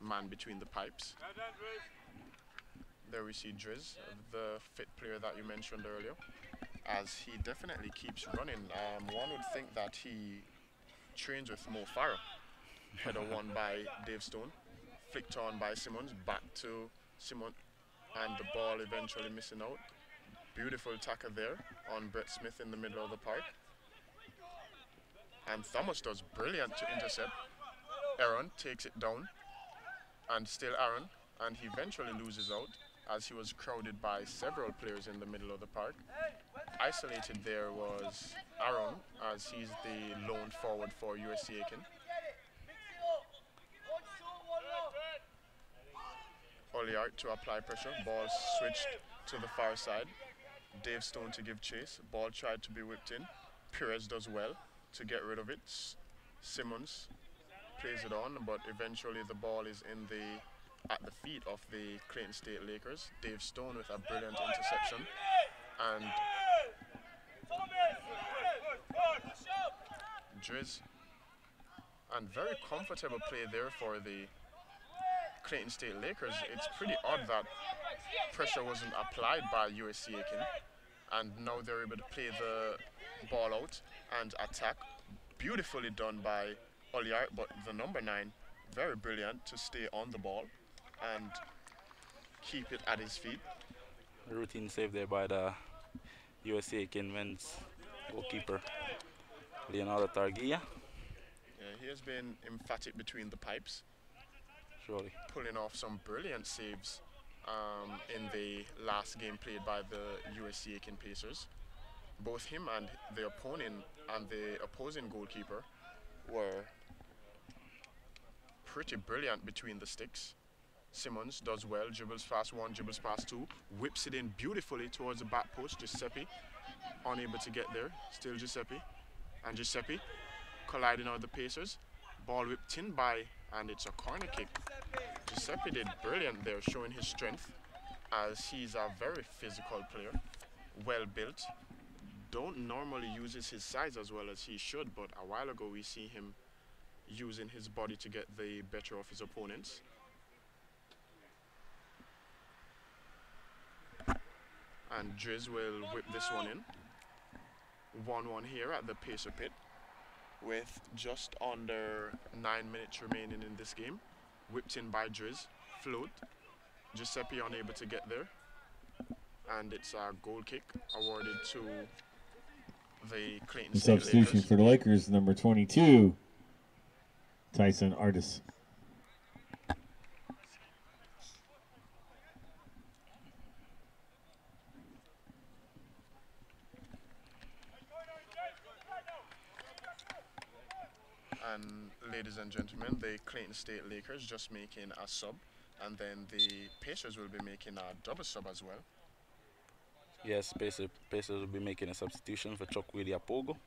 D: man between the pipes. There we see Driz, the fit player that you mentioned earlier, as he definitely keeps running. One would think that he trains with Mo Farah. Header won by Dave Stone, flicked on by Simmons, back to Simmons, and the ball eventually missing out. Beautiful tackle there on Brett Smith in the middle of the park. And Thomas does brilliant to intercept. Aaron takes it down, and still Aaron, and he eventually loses out as he was crowded by several players in the middle of the park. Isolated there was Aaron, as he's the lone forward for USC Aiken. Oliart to apply pressure, ball switched to the far side. Dave Stone to give chase, ball tried to be whipped in. Perez does well to get rid of it. Simmons plays it on, but eventually the ball is at the feet of the Clayton State Lakers. Dave Stone with a brilliant interception, and Driz, and very comfortable play there for the Clayton State Lakers. It's pretty odd that pressure wasn't applied by USC Aiken, and now they're able to play the ball out and attack. Beautifully done by Oliart, but the number 9, very brilliant to stay on the ball and keep it at his feet.
E: A routine save there by the USC Aiken men's goalkeeper, Leonardo Targia.
D: Yeah, he has been emphatic between the pipes,
E: Surely.
D: pulling off some brilliant saves in the last game played by the USC Aiken Pacers. Both him and the opponent and the opposing goalkeeper were pretty brilliant between the sticks. Simmons does well, dribbles past 1, dribbles past 2, whips it in beautifully towards the back post. Giuseppe unable to get there, still Giuseppe, and Giuseppe colliding out the Pacers. Ball whipped in by, and it's a corner kick. Giuseppe did brilliant there, showing his strength, as he's a very physical player, well built. Don't normally uses his size as well as he should, but a while ago we see him using his body to get the better of his opponents. And Driz will whip this one in. 1-1 here at the Pacer Pit, with just under 9 minutes remaining in this game. Whipped in by Driz, float. Giuseppe unable to get there, and it's a goal kick awarded to the Clayton
C: The
D: State
C: substitution
D: Lakers.
C: for the Lakers, number 22, Tyson Artis.
D: ladies and gentlemen, the Clayton State Lakers just making a sub, and then the Pacers will be making a double sub as well.
E: Yes, Pacers will be making a substitution for Chuck Willie Apogo.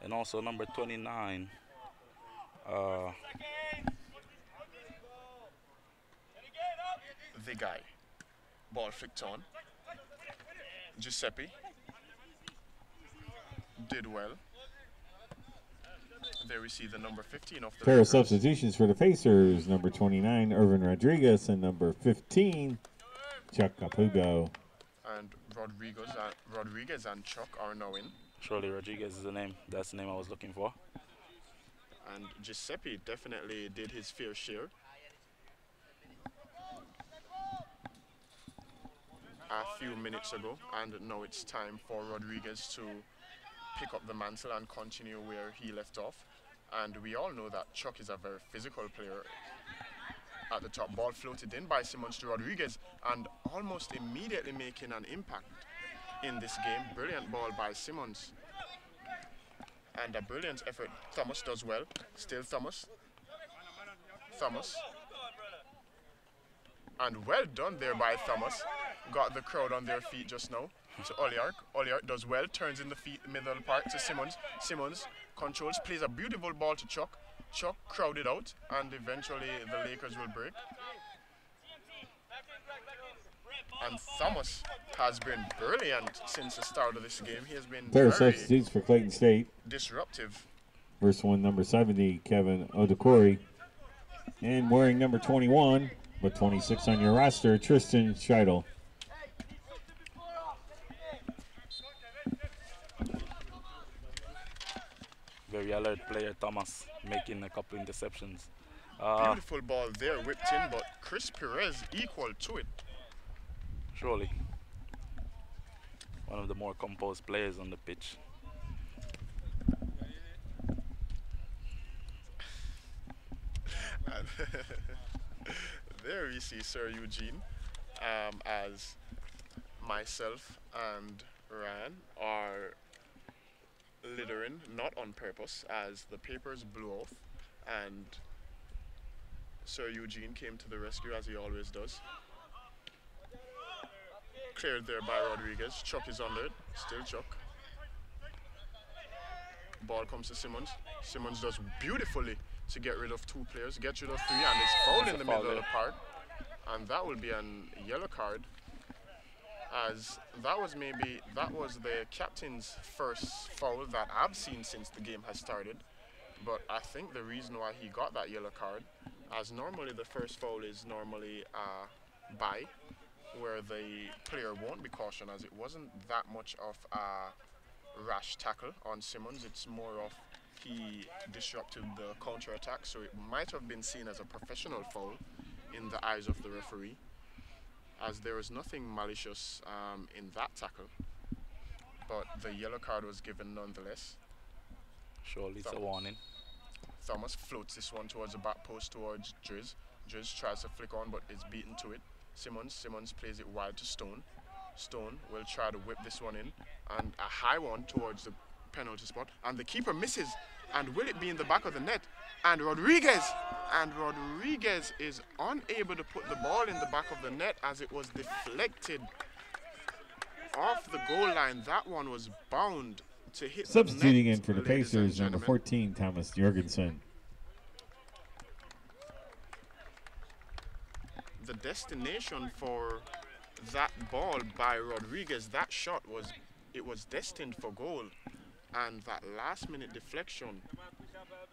E: And also number 29,
D: The guy. Ball flicked on. Giuseppe did well. There we see the number 15 of the
C: Pair of
D: Lakers.
C: substitutions for the Pacers. Number 29, Irvin Rodriguez, and number 15, Chuck Capugo.
D: And Rodriguez and Chuck are now in.
E: surely Rodriguez is the name. That's the name I was looking for.
D: And Giuseppe definitely did his fair share. A few minutes ago, and now it's time for Rodriguez to pick up the mantle and continue where he left off. And we all know that Chuck is a very physical player. At the top, ball floated in by Simmons to Rodriguez, and almost immediately making an impact in this game. Brilliant ball by Simmons. And a brilliant effort. Thomas does well. Still Thomas. And well done there by Thomas. Got the crowd on their feet just now. To Oliark. Oliark does well. Turns in the middle part to Simmons. Simmons controls. Plays a beautiful ball to Chuck. Chuck crowded out. And eventually the Lakers will break. And Thomas has been brilliant since the start of this game. He has been
C: Pair of
D: very
C: substitutes for Clayton State.
D: disruptive.
C: First one, number 70, Kevin Odekori. And wearing number 21, but 26 on your roster, Tristan Scheidel.
E: Very alert player, Thomas, making a couple interceptions.
D: Beautiful ball there, whipped in, but Chris Perez equal to it.
E: Surely. One of the more composed players on the pitch.
D: And there we see Sir Eugene, as myself and Ryan are littering, not on purpose, as the papers blew off, and Sir Eugene came to the rescue as he always does. Cleared there by Rodriguez. Chuck is under it. Still Chuck. Ball comes to Simmons. Simmons does beautifully to get rid of two players. Gets rid of three, and is fouled in the middle of the park. And that will be a yellow card, as that was the captain's first foul that I've seen since the game has started. But I think the reason why he got that yellow card, as normally the first foul is normally a bye, where the player won't be cautioned, as it wasn't that much of a rash tackle on Simmons. It's more of he disrupted the counter-attack, so it might have been seen as a professional foul in the eyes of the referee, as there was nothing malicious in that tackle. But the yellow card was given nonetheless.
E: Surely it's a warning.
D: Thomas floats this one towards the back post towards Driz. Driz tries to flick on, but is beaten to it. Simmons plays it wide to Stone. Stone will try to whip this one in, and a high one towards the penalty spot, and the keeper misses. And will it be in the back of the net? And Rodriguez is unable to put the ball in the back of the net, as it was deflected off the goal line. That one was bound to hit
C: Substituting
D: the net,
C: in for the
D: ladies and
C: Pacers, number
D: gentlemen.
C: 14, Thomas Jorgensen.
D: The destination for that ball by Rodriguez, that shot was destined for goal, and that last minute deflection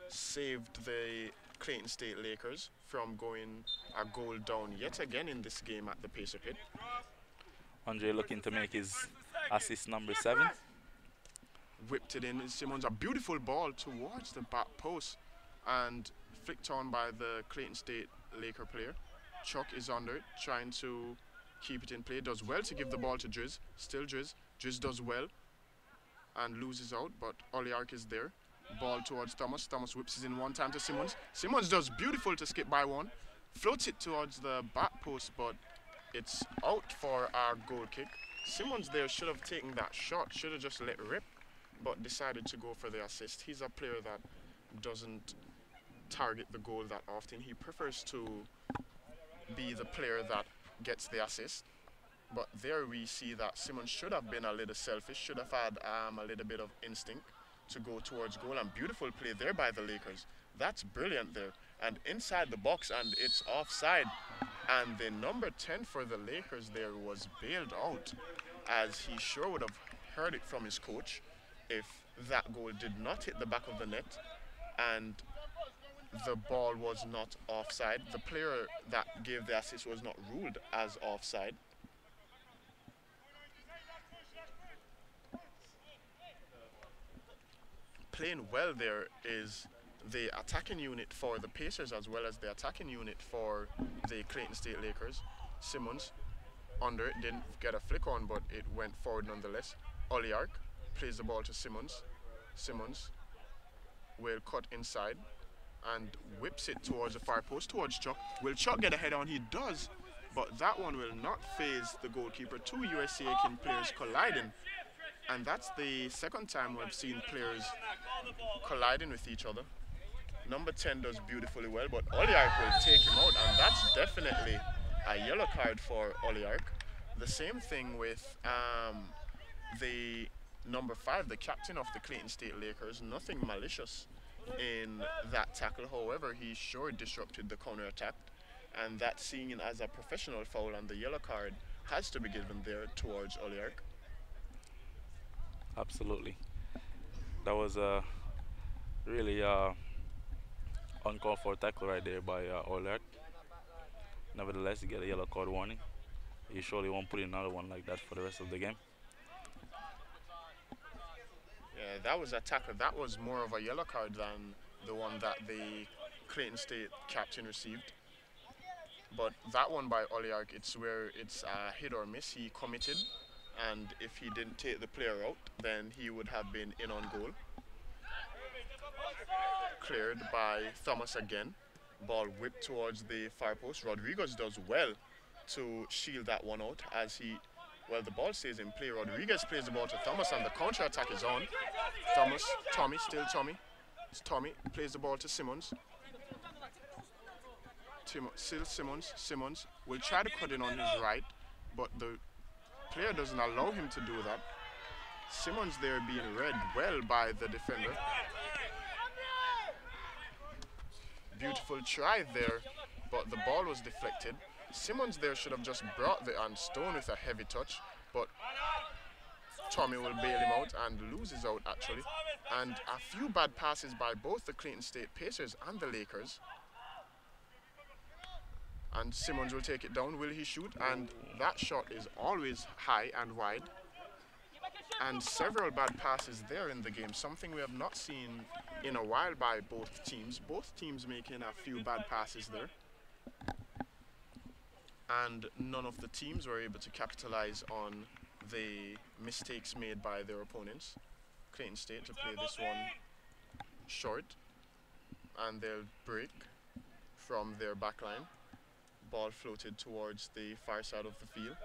D: saved the Clayton State Lakers from going a goal down yet again in this game at the Pacer Pit.
E: Andre looking to make his assist number 7.
D: Whipped it in. Simmons, a beautiful ball towards the back post, and flicked on by the Clayton State Laker player. Chuck is under it, trying to keep it in play. Does well to give the ball to Driz. Still Driz. Driz does well and loses out, but Oliark is there. Ball towards Thomas. Thomas whips it in one time to Simmons. Simmons does beautiful to skip by one. Floats it towards the back post, but it's out for our goal kick. Simmons there should have taken that shot, should have just let rip, but decided to go for the assist. He's a player that doesn't target the goal that often. He prefers to be the player that gets the assist. But there we see that Simmons should have been a little selfish, should have had a little bit of instinct to go towards goal. And beautiful play there by the Lakers. That's brilliant there. And inside the box, and it's offside. And the number 10 for the Lakers there was bailed out, as he sure would have heard it from his coach if that goal did not hit the back of the net and the ball was not offside. The player that gave the assist was not ruled as offside. Playing well there is the attacking unit for the Pacers as well as the attacking unit for the Clayton State Lakers. Simmons under it, didn't get a flick on, but it went forward nonetheless. Oliark plays the ball to Simmons. Simmons will cut inside and whips it towards the far post, towards Chuck. Will Chuck get a head on? He does, but that one will not phase the goalkeeper. Two USC Aiken players colliding, and that's the second time we've seen players colliding with each other. Number 10 does beautifully well, but Oliark will take him out, and that's definitely a yellow card for Oliark. The same thing with the number 5, the captain of the Clayton State Lakers. Nothing malicious in that tackle. However, he sure disrupted the counter-attack, and that's seen as a professional foul, and the yellow card has to be given there towards Oliark.
E: Absolutely. That was a really uncalled for tackle right there by Oliark. Nevertheless, he get a yellow card warning. He surely won't put in another one like that for the rest of the game.
D: Yeah, that was a tackle. That was more of a yellow card than the one that the Clayton State captain received. But that one by Oliark, it's where it's a hit or miss. He committed, and if he didn't take the player out, then he would have been in on goal. Cleared by Thomas again. Ball whipped towards the far post. Rodriguez does well to shield that one out as he, well, the ball stays in play. Rodriguez plays the ball to Thomas, and the counter attack is on. Tommy, still Tommy. It's Tommy, plays the ball to Simmons. Still Simmons will try to cut in on his right, but the player doesn't allow him to do that. Simmons there being read well by the defender. Beautiful try there, but the ball was deflected. Simmons there should have just brought the on Stone with a heavy touch, but Tommy will bail him out and loses out actually. And a few bad passes by both the Clayton State Pacers and the Lakers. And Simmons will take it down. Will he shoot? And that shot is always high and wide. And several bad passes there in the game, something we have not seen in a while by both teams. Both teams making a few bad passes there. And none of the teams were able to capitalize on the mistakes made by their opponents. Clayton State to play this one short, and they'll break from their back line. Ball floated towards the far side of the field.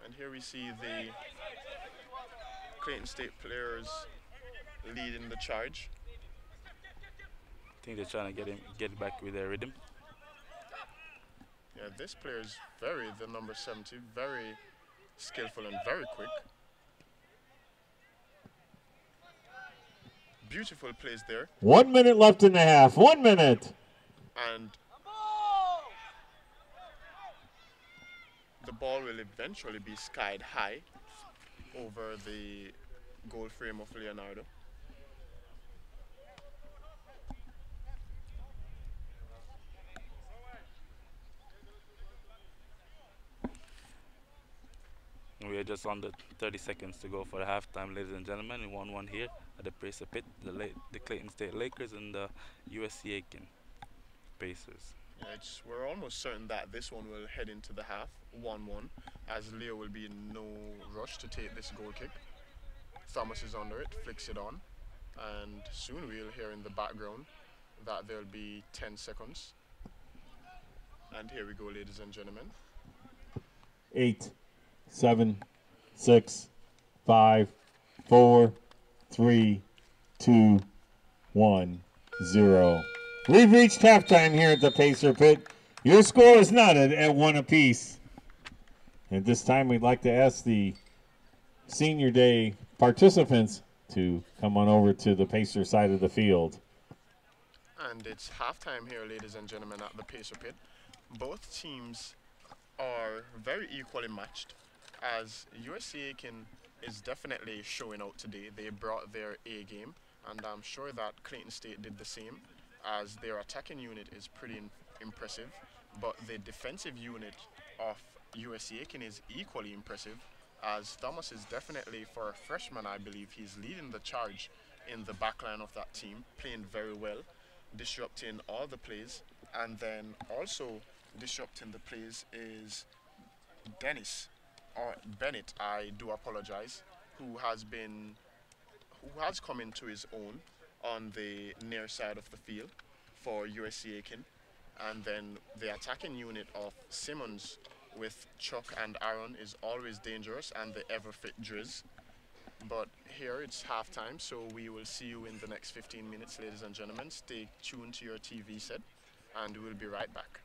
D: And here we see the Clayton State players leading the charge.
E: I think they're trying to get back with their rhythm.
D: Yeah, this player is the number 70, very skillful and very quick. Beautiful plays there.
C: 1 minute left in the half. 1 minute.
D: And the ball will eventually be skied high over the goal frame of Leonardo.
E: We are just under 30 seconds to go for the halftime, ladies and gentlemen. 1-1 here at the Pacer Pit, the Clayton State Lakers and the USC Aiken Pacers.
D: Yeah, we're almost certain that this one will head into the half, 1-1, as Leo will be in no rush to take this goal kick. Thomas is under it, flicks it on, and soon we'll hear in the background that there'll be 10 seconds. And here we go, ladies and gentlemen.
C: 8, 7, 6, 5, 4, 3, 2, 1, 0. We've reached halftime here at the Pacer Pit. Your score is knotted at 1 apiece. At this time, we'd like to ask the Senior Day participants to come on over to the Pacer side of the field.
D: And it's halftime here, ladies and gentlemen, at the Pacer Pit. Both teams are very equally matched, as USC Aiken is definitely showing out today. They brought their A game, and I'm sure that Clayton State did the same, as their attacking unit is pretty impressive, but the defensive unit of USC Aiken is equally impressive, as Thomas is definitely, for a freshman, I believe, he's leading the charge in the backline of that team, playing very well, disrupting all the plays, and then also disrupting the plays is Bennett, I do apologize, who has come into his own on the near side of the field for USC Aiken. And then the attacking unit of Simmons with Chuck and Aaron is always dangerous, and the ever-fit Driz. But here it's halftime, so we will see you in the next 15 minutes, ladies and gentlemen. Stay tuned to your TV set, and we'll be right back.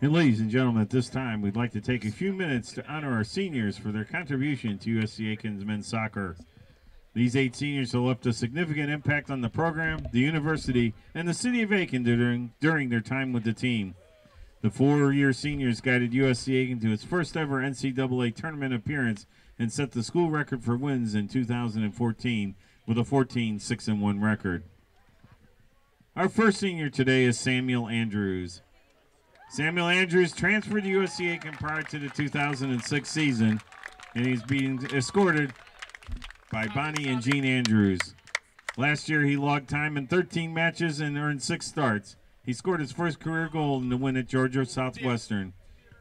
C: And ladies and gentlemen, at this time, we'd like to take a few minutes to honor our seniors for their contribution to USC Aiken's men's soccer. These 8 seniors have left a significant impact on the program, the university, and the city of Aiken during their time with the team. The 4-year seniors guided USC Aiken to its first ever NCAA tournament appearance and set the school record for wins in 2014 with a 14-6-1 record. Our first senior today is Samuel Andrews. Samuel Andrews transferred to USC Aiken prior to the 2006 season, and he's being escorted by Bonnie and Gene Andrews. Last year, he logged time in 13 matches and earned 6 starts. He scored his first career goal in the win at Georgia Southwestern.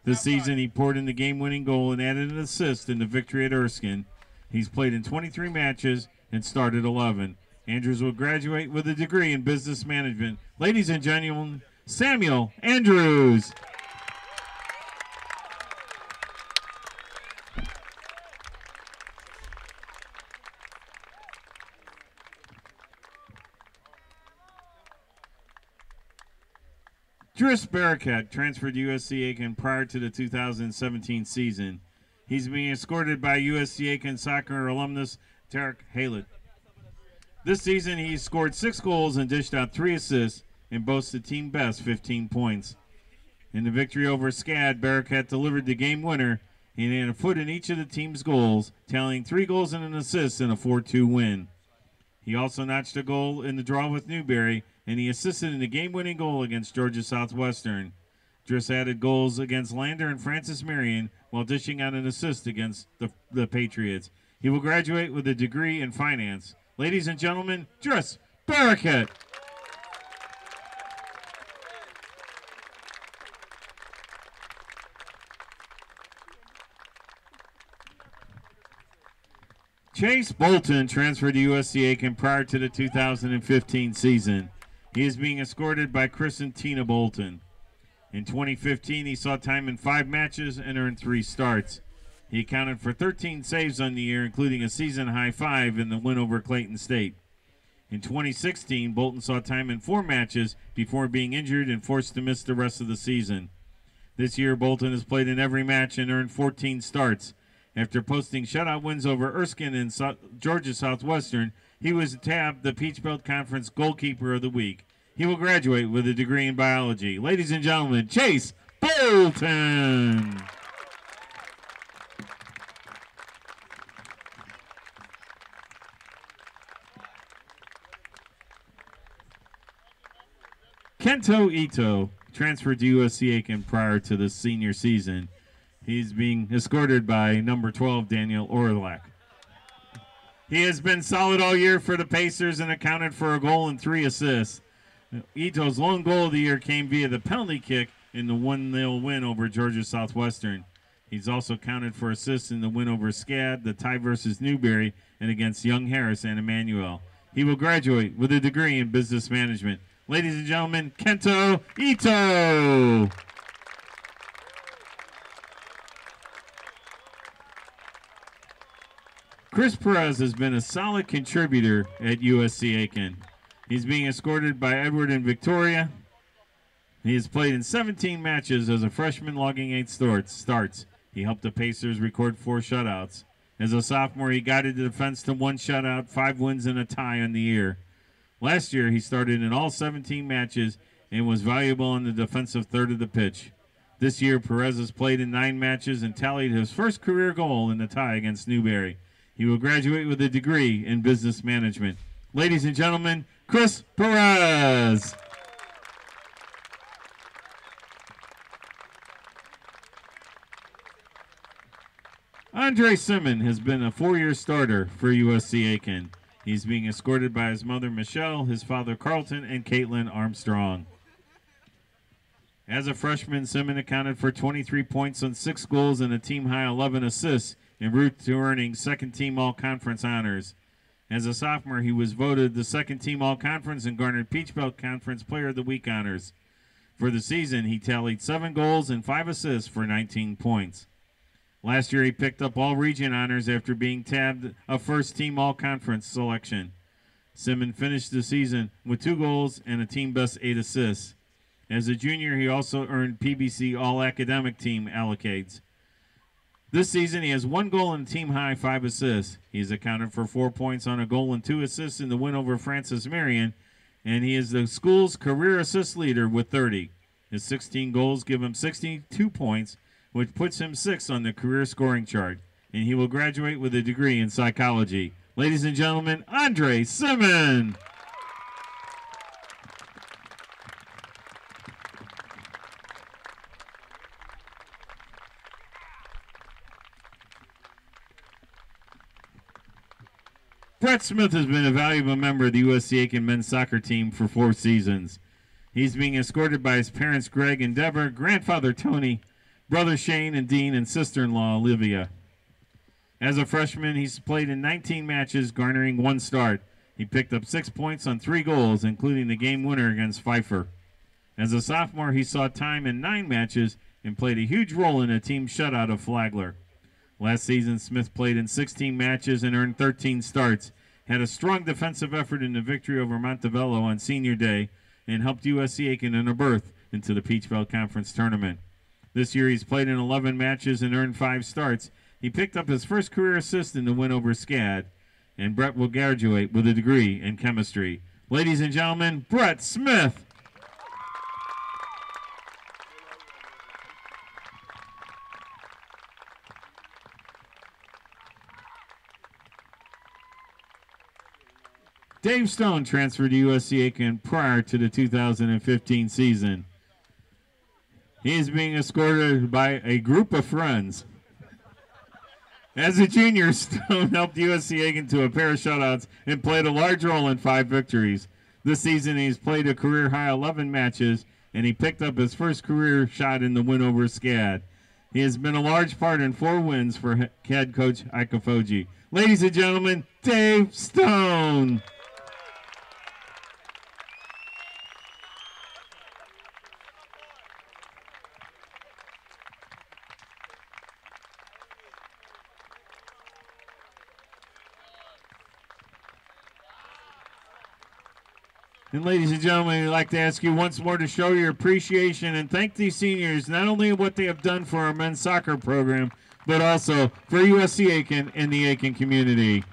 C: This season, he poured in the game-winning goal and added an assist in the victory at Erskine. He's played in 23 matches and started 11. Andrews will graduate with a degree in business management. Ladies and gentlemen, Samuel Andrews. Driss Barakat transferred to USC Aiken prior to the 2017 season. He's being escorted by USC Aiken soccer alumnus Tarek Halid. This season, he scored 6 goals and dished out 3 assists and boasts a team best 15 points. In the victory over SCAD, Barakat delivered the game winner and had a foot in each of the team's goals, tallying 3 goals and an assist in a 4-2 win. He also notched a goal in the draw with Newberry and he assisted in the game-winning goal against Georgia Southwestern. Driss added goals against Lander and Francis Marion while dishing out an assist against the Patriots. He will graduate with a degree in finance. Ladies and gentlemen, Driss Barraket. Chase Bolton transferred to USC Aiken prior to the 2015 season. He is being escorted by Chris and Tina Bolton. In 2015, he saw time in 5 matches and earned 3 starts. He accounted for 13 saves on the year, including a season-high 5 in the win over Clayton State. In 2016, Bolton saw time in 4 matches before being injured and forced to miss the rest of the season. This year, Bolton has played in every match and earned 14 starts. After posting shutout wins over Erskine and Georgia Southwestern, he was tabbed the Peach Belt Conference Goalkeeper of the Week. He will graduate with a degree in biology. Ladies and gentlemen, Chase Bolton. Kento Ito transferred to USC Aiken prior to the senior season. He's being escorted by number 12, Daniel Orlak. He has been solid all year for the Pacers and accounted for a goal and 3 assists. Ito's lone goal of the year came via the penalty kick in the 1-0 win over Georgia Southwestern. He's also counted for assists in the win over SCAD, the tie versus Newberry, and against Young Harris and Emmanuel. He will graduate with a degree in business management. Ladies and gentlemen, Kento Ito. Chris Perez has been a solid contributor at USC Aiken. He's being escorted by Edward and Victoria. He has played in 17 matches as a freshman, logging 8 starts. He helped the Pacers record 4 shutouts. As a sophomore, he guided the defense to 1 shutout, 5 wins, and a tie on the year. Last year, he started in all 17 matches and was valuable on the defensive third of the pitch. This year, Perez has played in 9 matches and tallied his first career goal in the tie against Newberry. He will graduate with a degree in business management. Ladies and gentlemen, Chris Perez. Andre Simon has been a 4-year starter for USC Aiken. He's being escorted by his mother, Michelle, his father, Carlton, and Caitlin Armstrong. As a freshman, Simon accounted for 23 points on 6 goals and a team-high 11 assists en route to earning second-team All-Conference honors. As a sophomore, he was voted the second-team All-Conference and garnered Peach Belt Conference Player of the Week honors. For the season, he tallied 7 goals and 5 assists for 19 points. Last year, he picked up all-region honors after being tabbed a first-team All-Conference selection. Simon finished the season with 2 goals and a team-best 8 assists. As a junior, he also earned PBC All-Academic Team allocates. This season, he has 1 goal and a team-high 5 assists. He's accounted for 4 points on a goal and 2 assists in the win over Francis Marion, and he is the school's career assist leader with 30. His 16 goals give him 62 points, which puts him 6th on the career scoring chart, and he will graduate with a degree in psychology. Ladies and gentlemen, Andre Simon. Brett Smith has been a valuable member of the USC Aiken men's soccer team for 4 seasons. He's being escorted by his parents, Greg and Deborah, grandfather, Tony, brother Shane and Dean, and sister-in-law, Olivia. As a freshman, he's played in 19 matches, garnering 1 start. He picked up 6 points on 3 goals, including the game winner against Pfeiffer. As a sophomore, he saw time in 9 matches and played a huge role in a team shutout of Flagler. Last season, Smith played in 16 matches and earned 13 starts, had a strong defensive effort in the victory over Montevello on senior day, and helped USC Aiken in a berth into the Peach Belt Conference tournament. This year, he's played in 11 matches and earned 5 starts. He picked up his first career assist in the win over SCAD, and Brett will graduate with a degree in chemistry. Ladies and gentlemen, Brett Smith. Dave Stone transferred to USC Aiken prior to the 2015 season. He is being escorted by a group of friends. As a junior, Stone helped USC Aiken to a pair of shutouts and played a large role in 5 victories. This season, he's played a career-high 11 matches, and he picked up his first career shot in the win over SCAD. He has been a large part in 4 wins for head coach Ikafoji. Ladies and gentlemen, Dave Stone. And ladies and gentlemen, I'd like to ask you once more to show your appreciation and thank these seniors, not only what they have done for our men's soccer program, but also for USC Aiken and the Aiken community.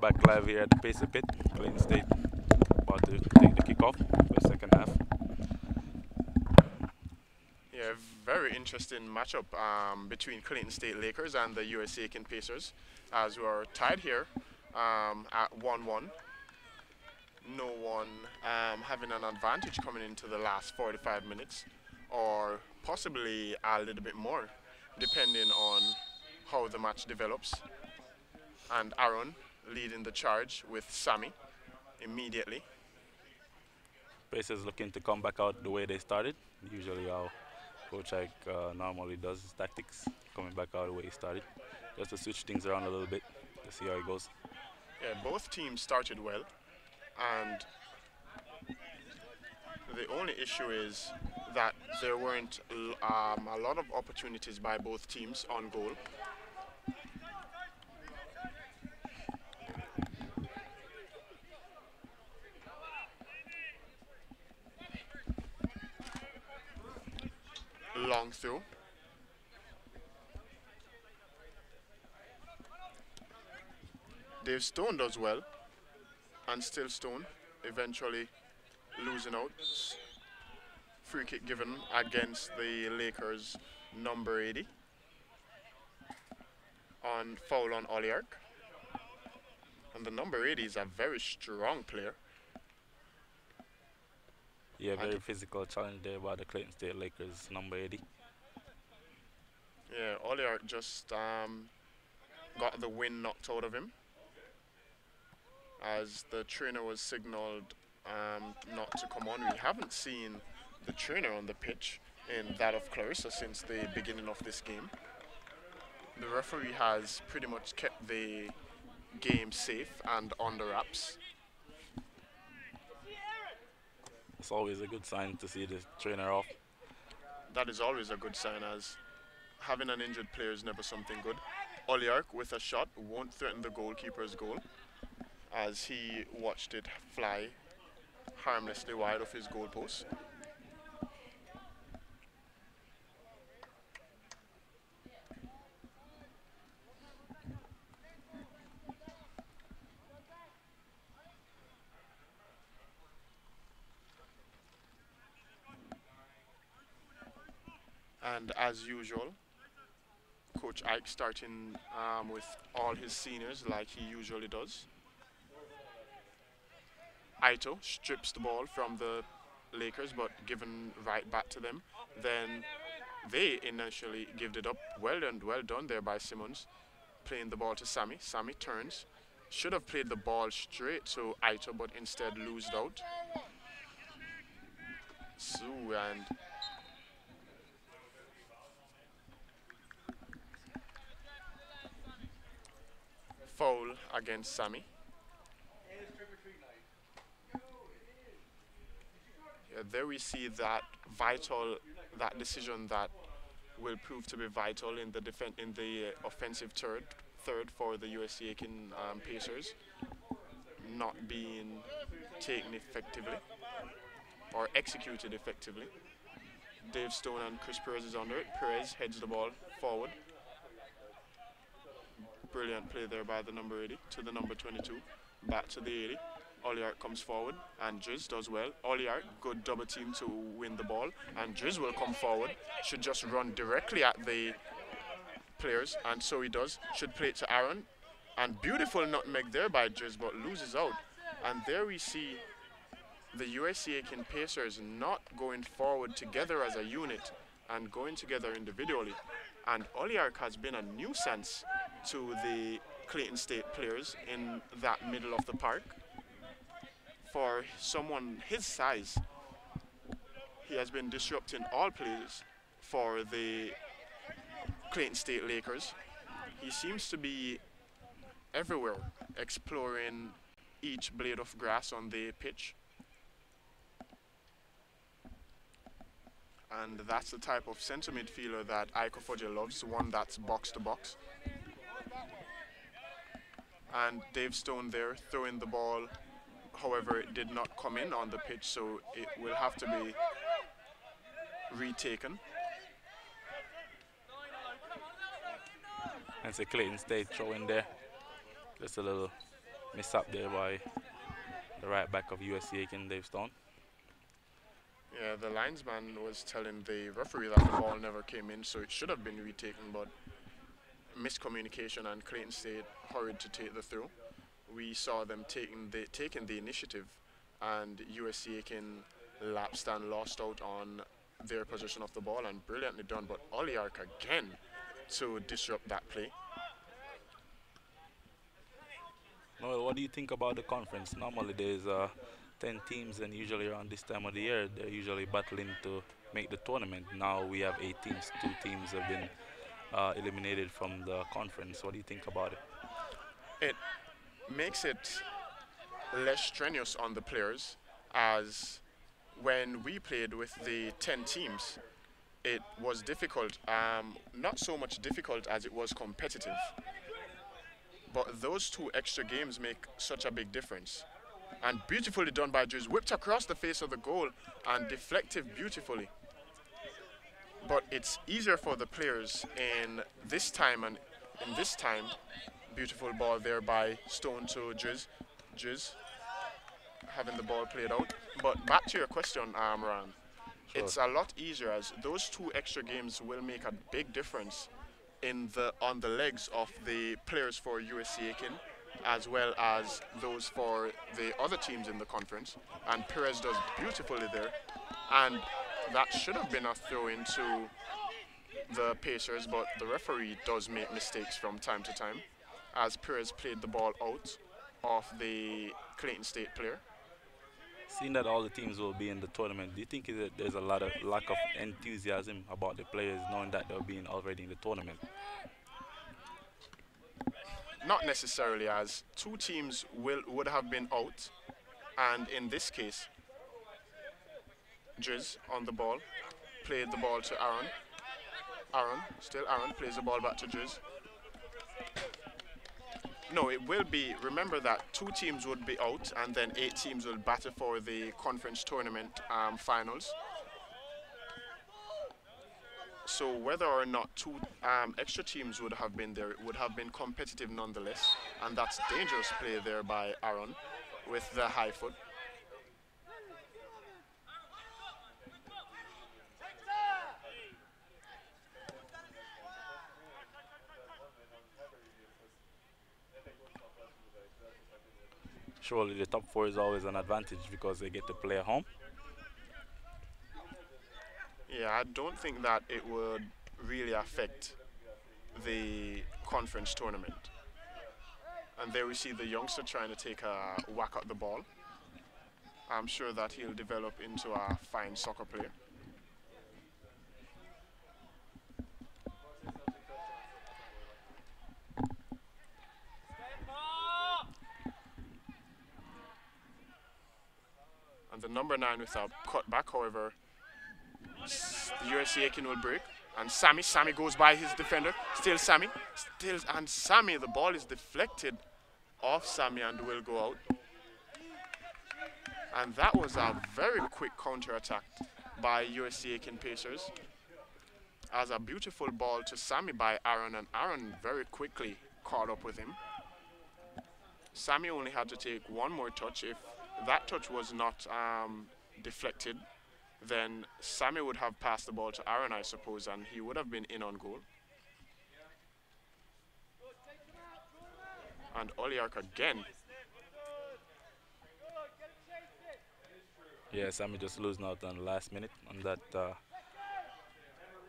E: Back live here at the Pacer Pit. Clayton State about to take the kickoff for the second half.
D: Yeah, very interesting matchup between Clayton State Lakers and the USC Aiken Pacers, as we are tied here at 1-1. No one having an advantage coming into the last 45 minutes, or possibly a little bit more, depending on how the match develops. And Aaron leading the charge with Sammy immediately.
E: Pacers looking to come back out the way they started. Usually how Coach Ike normally does his tactics, coming back out the way he started. Just to switch things around a little bit to see how it goes.
D: Yeah, both teams started well, and the only issue is that there weren't a lot of opportunities by both teams on goal. Long through. Dave Stone does well, and still Stone eventually losing out. Free kick given against the Lakers number 80 on foul on Oliark. And the number 80 is a very strong player.
E: Yeah, very physical challenge there by the Clayton State Lakers, number 80.
D: Yeah, Oliark just got the wind knocked out of him as the trainer was signaled not to come on. We haven't seen the trainer on the pitch in that of Clarissa since the beginning of this game. The referee has pretty much kept the game safe and under wraps.
E: It's always a good sign to see the trainer off.
D: That is always a good sign, as having an injured player is never something good. Oliark with a shot won't threaten the goalkeeper's goal, as he watched it fly harmlessly wide of his goalpost. And as usual, Coach Ike starting with all his seniors like he usually does. Aito strips the ball from the Lakers, but given right back to them. Then they initially give it up. Well done there by Simmons, playing the ball to Sammy. Sammy turns. Should have played the ball straight to Aito, but instead loosed out. Sue and foul against Sammy. Yeah, there we see that decision that will prove to be vital in the offensive third for the USC Aiken Pacers, not being taken effectively or executed effectively. Dave Stone and Chris Perez is under it. Perez heads the ball forward. Brilliant play there by the number 80 to the number 22. Back to the 80. Oliark comes forward, and Driz does well. Oliark, good double team to win the ball, and Driz will come forward. Should just run directly at the players, and so he does. Should play it to Aaron, and beautiful nutmeg there by Driz, but loses out. And there we see the USC Aiken Pacers not going forward together as a unit and going together individually. And Oliark has been a nuisance to the Clayton State players in that middle of the park. For someone his size, he has been disrupting all plays for the Clayton State Lakers. He seems to be everywhere, exploring each blade of grass on the pitch. And that's the type of center midfielder that Ikofoje loves, one that's box to box. And Dave Stone there throwing the ball. However, it did not come in on the pitch, so it will have to be retaken.
E: And it's a Clayton State throw in there. Just a little mishap there by the right back of USC Aiken, Dave Stone.
D: Yeah, the linesman was telling the referee that the ball never came in, so it should have been retaken, but miscommunication, and Clayton State hurried to take the throw. We saw them taking the initiative, and USC Aiken lapsed and lost out on their possession of the ball, and brilliantly done, but Oliark again to disrupt that play.
E: Noel, what do you think about the conference? Normally there's 10 teams, and usually around this time of the year they're usually battling to make the tournament. Now we have 8 teams. 2 teams have been eliminated from the conference. What do you think about it?
D: It makes it less strenuous on the players, as when we played with the 10 teams, it was difficult, not so much difficult as it was competitive. But those 2 extra games make such a big difference. And beautifully done by Drews, whipped across the face of the goal and deflected beautifully. But it's easier for the players in this time, and in this time, beautiful ball there by Stone to Drews, having the ball played out. But back to your question, Ran.
E: Sure.
D: It's a lot easier, as those 2 extra games will make a big difference on the legs of the players for USC Aiken, as well as those for the other teams in the conference. And Perez does beautifully there, and that should have been a throw into the Pacers, but the referee does make mistakes from time to time, as Perez played the ball out of the Clayton State player.
E: Seeing that all the teams will be in the tournament, do you think that there's a lot of lack of enthusiasm about the players knowing that they'll be already in the tournament?
D: Not necessarily, as 2 teams would have been out, and in this case, Driz on the ball, played the ball to Aaron. Aaron plays the ball back to Driz. No, it will be, remember that 2 teams would be out, and then 8 teams will battle for the conference tournament finals. So whether or not 2 extra teams would have been there, it would have been competitive nonetheless, and that's dangerous play there by Aaron with the high foot.
E: Surely the top 4 is always an advantage because they get to play at home.
D: Yeah, I don't think that it would really affect the conference tournament. And there we see the youngster trying to take a whack at the ball. I'm sure that he'll develop into a fine soccer player. And the number 9 with a cutback, however, the USC Aiken will break. And Sammy goes by his defender. Still Sammy. And Sammy, the ball is deflected off Sammy and will go out. And that was a very quick counter-attack by USC Aiken Pacers. As a beautiful ball to Sammy by Aaron, and Aaron very quickly caught up with him. Sammy only had to take one more touch. If that touch was not deflected, then Sammy would have passed the ball to Aaron, I suppose, and he would have been in on goal. And Oliark again.
E: Yeah, Sammy just losing out on the last minute on that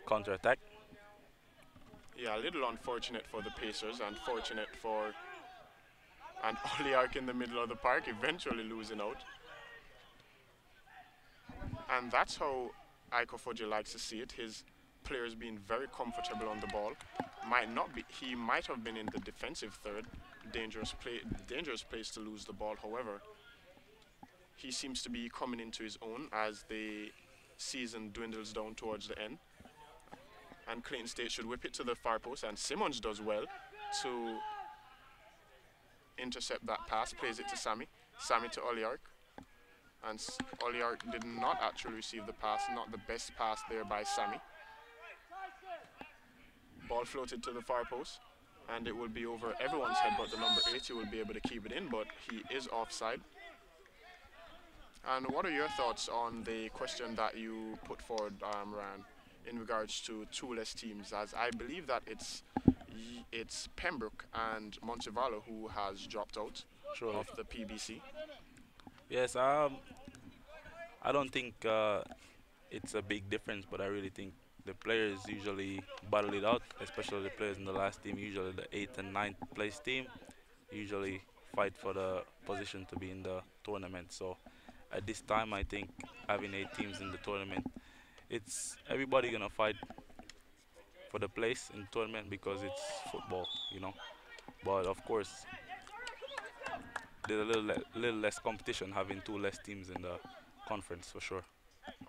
E: counter-attack.
D: Yeah, a little unfortunate for the Pacers, and fortunate for and Oliark in the middle of the park, eventually losing out. And that's how Iko Fudge likes to see it. His players being very comfortable on the ball. He might have been in the defensive third. Dangerous place to lose the ball. However, he seems to be coming into his own as the season dwindles down towards the end. And Clayton State should whip it to the far post, and Simmons does well to intercept that pass, plays it to Sammy. Sammy to Oliark. And Oliark did not actually receive the pass, not the best pass there by Sammy. Ball floated to the far post. and it will be over everyone's head, but the number 80 will be able to keep it in, but he is offside. And what are your thoughts on the question that you put forward, Ryan, in regards to two less teams? As I believe that it's Pembroke and Montevallo who has dropped out
E: Surely.
D: of the PBC.
E: Yes, I don't think it's a big difference, but I really think the players usually battle it out, especially the players in the last team. Usually the 8th and 9th place team usually fight for the position to be in the tournament. So at this time, I think having 8 teams in the tournament, it's everybody gonna fight for the place in the tournament because it's football, you know. But of course, there's a little less competition having 2 less teams in the conference for sure.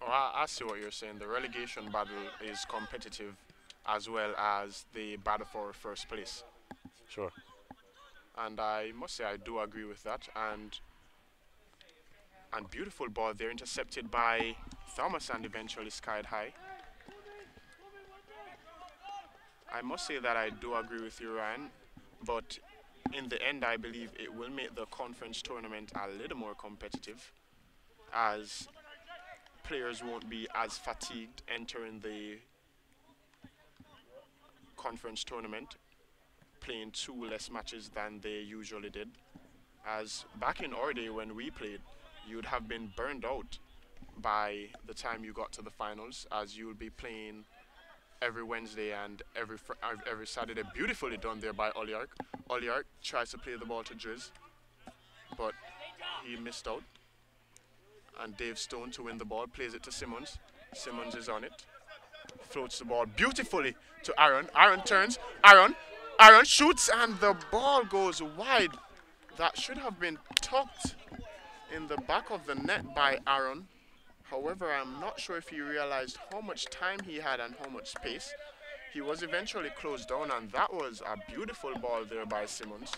D: Oh, I see what you're saying. The relegation battle is competitive as well as the battle for first place.
E: Sure.
D: And I must say I do agree with that. And beautiful ball there, intercepted by Thomas and eventually skied high. I must say that I do agree with you, Ryan, but in the end I believe it will make the conference tournament a little more competitive, as players won't be as fatigued entering the conference tournament, playing 2 less matches than they usually did. As back in our day when we played, you'd have been burned out by the time you got to the finals, as you'll be playing every Wednesday and every Saturday. Beautifully done there by Oliark. Oliark tries to play the ball to Driz, but he missed out. And Dave Stone to win the ball, plays it to Simmons. Simmons is on it. Floats the ball beautifully to Aaron. Aaron turns. Aaron shoots, and the ball goes wide. That should have been tucked in the back of the net by Aaron. However, I'm not sure if he realized how much time he had and how much space. He was eventually closed down, and that was a beautiful ball there by Simmons.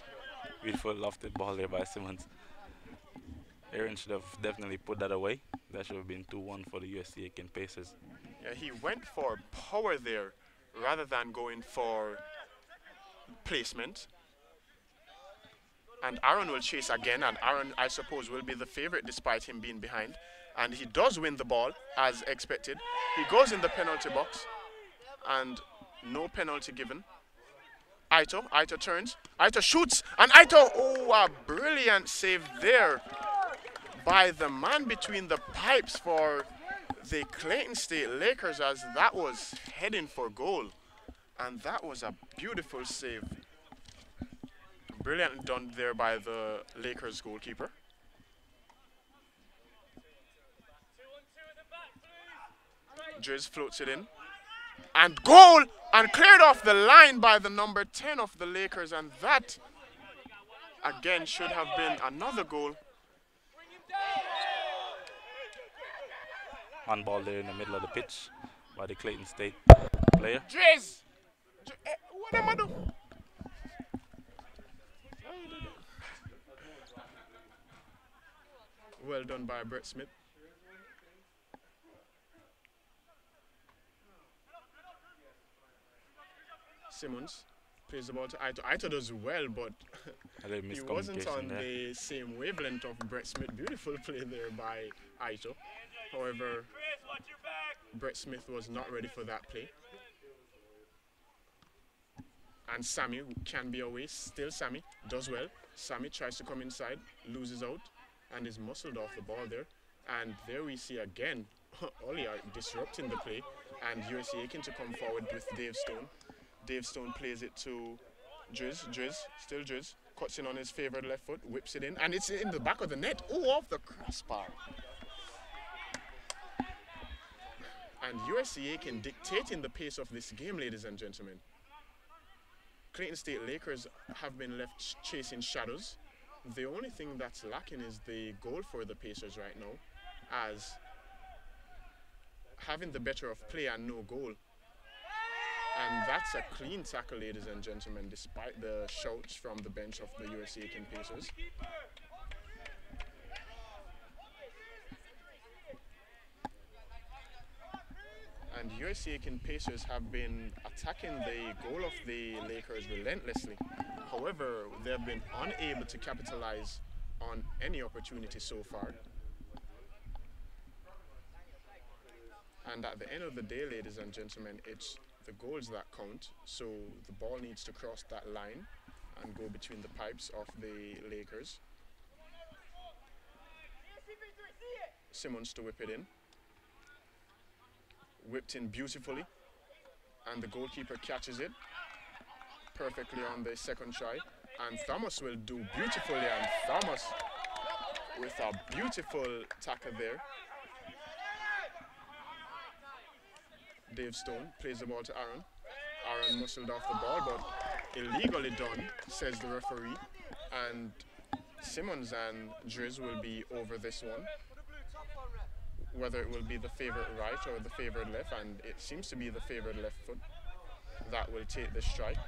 E: Beautiful lofted ball there by Simmons. Aaron should have definitely put that away. That should have been 2-1 for the USC Aiken Pacers.
D: Yeah, he went for power there rather than going for placement. And Aaron will chase again, and Aaron, I suppose, will be the favorite despite him being behind. And he does win the ball, as expected. He goes in the penalty box, and no penalty given. Aito turns, Aito shoots, and Aito, oh, a brilliant save there by the man between the pipes for the Clayton State Lakers, as that was heading for goal. And that was a beautiful save. Brilliantly done there by the Lakers goalkeeper. Driz floats it in. And goal! And cleared off the line by the number 10 of the Lakers. And that, again, should have been another goal.
E: Handball there in the middle of the pitch by the Clayton State player.
D: Driz! What am I doing? Well done by Brett Smith. Simmons plays the ball to Aito. Aito does well, but he wasn't on the same wavelength of Brett Smith. Beautiful play there by Aito. However, Brett Smith was not ready for that play. And Sammy can be away. Still Sammy does well. Sammy tries to come inside, loses out, and is muscled off the ball there. And there we see again Oliar disrupting the play, and USC Aiken to come forward with Dave Stone. Dave Stone plays it to Driz, still Driz, cuts in on his favored left foot, whips it in, and it's in the back of the net. Oh, off the crossbar. And USC Aiken dictating the pace of this game, ladies and gentlemen. Clayton State Lakers have been left chasing shadows. The only thing that's lacking is the goal for the Pacers right now, as having the better of play and no goal. And that's a clean tackle, ladies and gentlemen, despite the shouts from the bench of the USC Aiken Pacers. And USC Aiken Pacers have been attacking the goal of the Lakers relentlessly. However, they have been unable to capitalize on any opportunity so far. And at the end of the day, ladies and gentlemen, it's the goals that count. So the ball needs to cross that line and go between the pipes of the Lakers. Simmons to whip it in. Whipped in beautifully. And the goalkeeper catches it perfectly on the second try. And Thomas will do beautifully. And Thomas with a beautiful tackle there. Dave Stone plays the ball to Aaron. Aaron muscled off the ball, but illegally done, says the referee. And Simmons and Driz will be over this one. Whether it will be the favored right or the favored left, and it seems to be the favored left foot that will take the strike.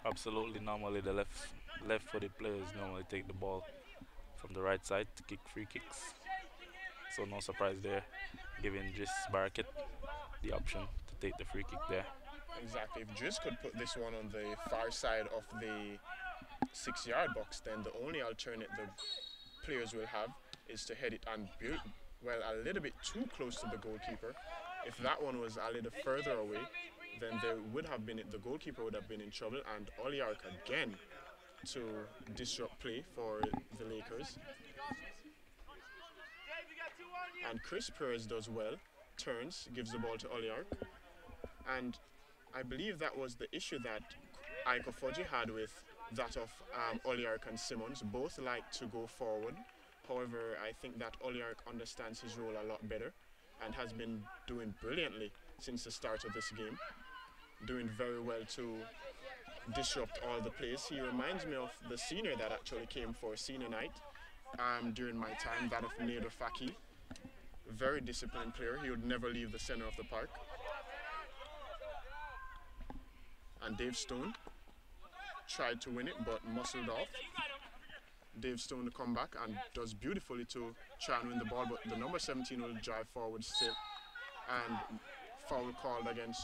E: Absolutely, normally the left-footed players normally take the ball from the right side to kick free kicks. So no surprise there, giving Driz Barkett the option to take the free kick there.
D: Exactly. If Driz could put this one on the far side of the 6-yard box, then the only alternate the players will have is to head it and build, well, a little bit too close to the goalkeeper. If that one was a little further away, then there would have been, the goalkeeper would have been in trouble, and Oliark again to disrupt play for the Lakers. And Chris Perez does well, turns, gives the ball to Oliark. And I believe that was the issue that Aiko Foji had with that of Oliark and Simmons. Both like to go forward. However, I think that Oliark understands his role a lot better and has been doing brilliantly since the start of this game. Doing very well to disrupt all the plays. He reminds me of the senior that actually came for senior night during my time, that of Nader Faki. Very disciplined player. He would never leave the center of the park. And Dave Stone tried to win it but muscled off. Dave Stone to come back and does beautifully to try and win the ball, but the number 17 will drive forward still. And foul called against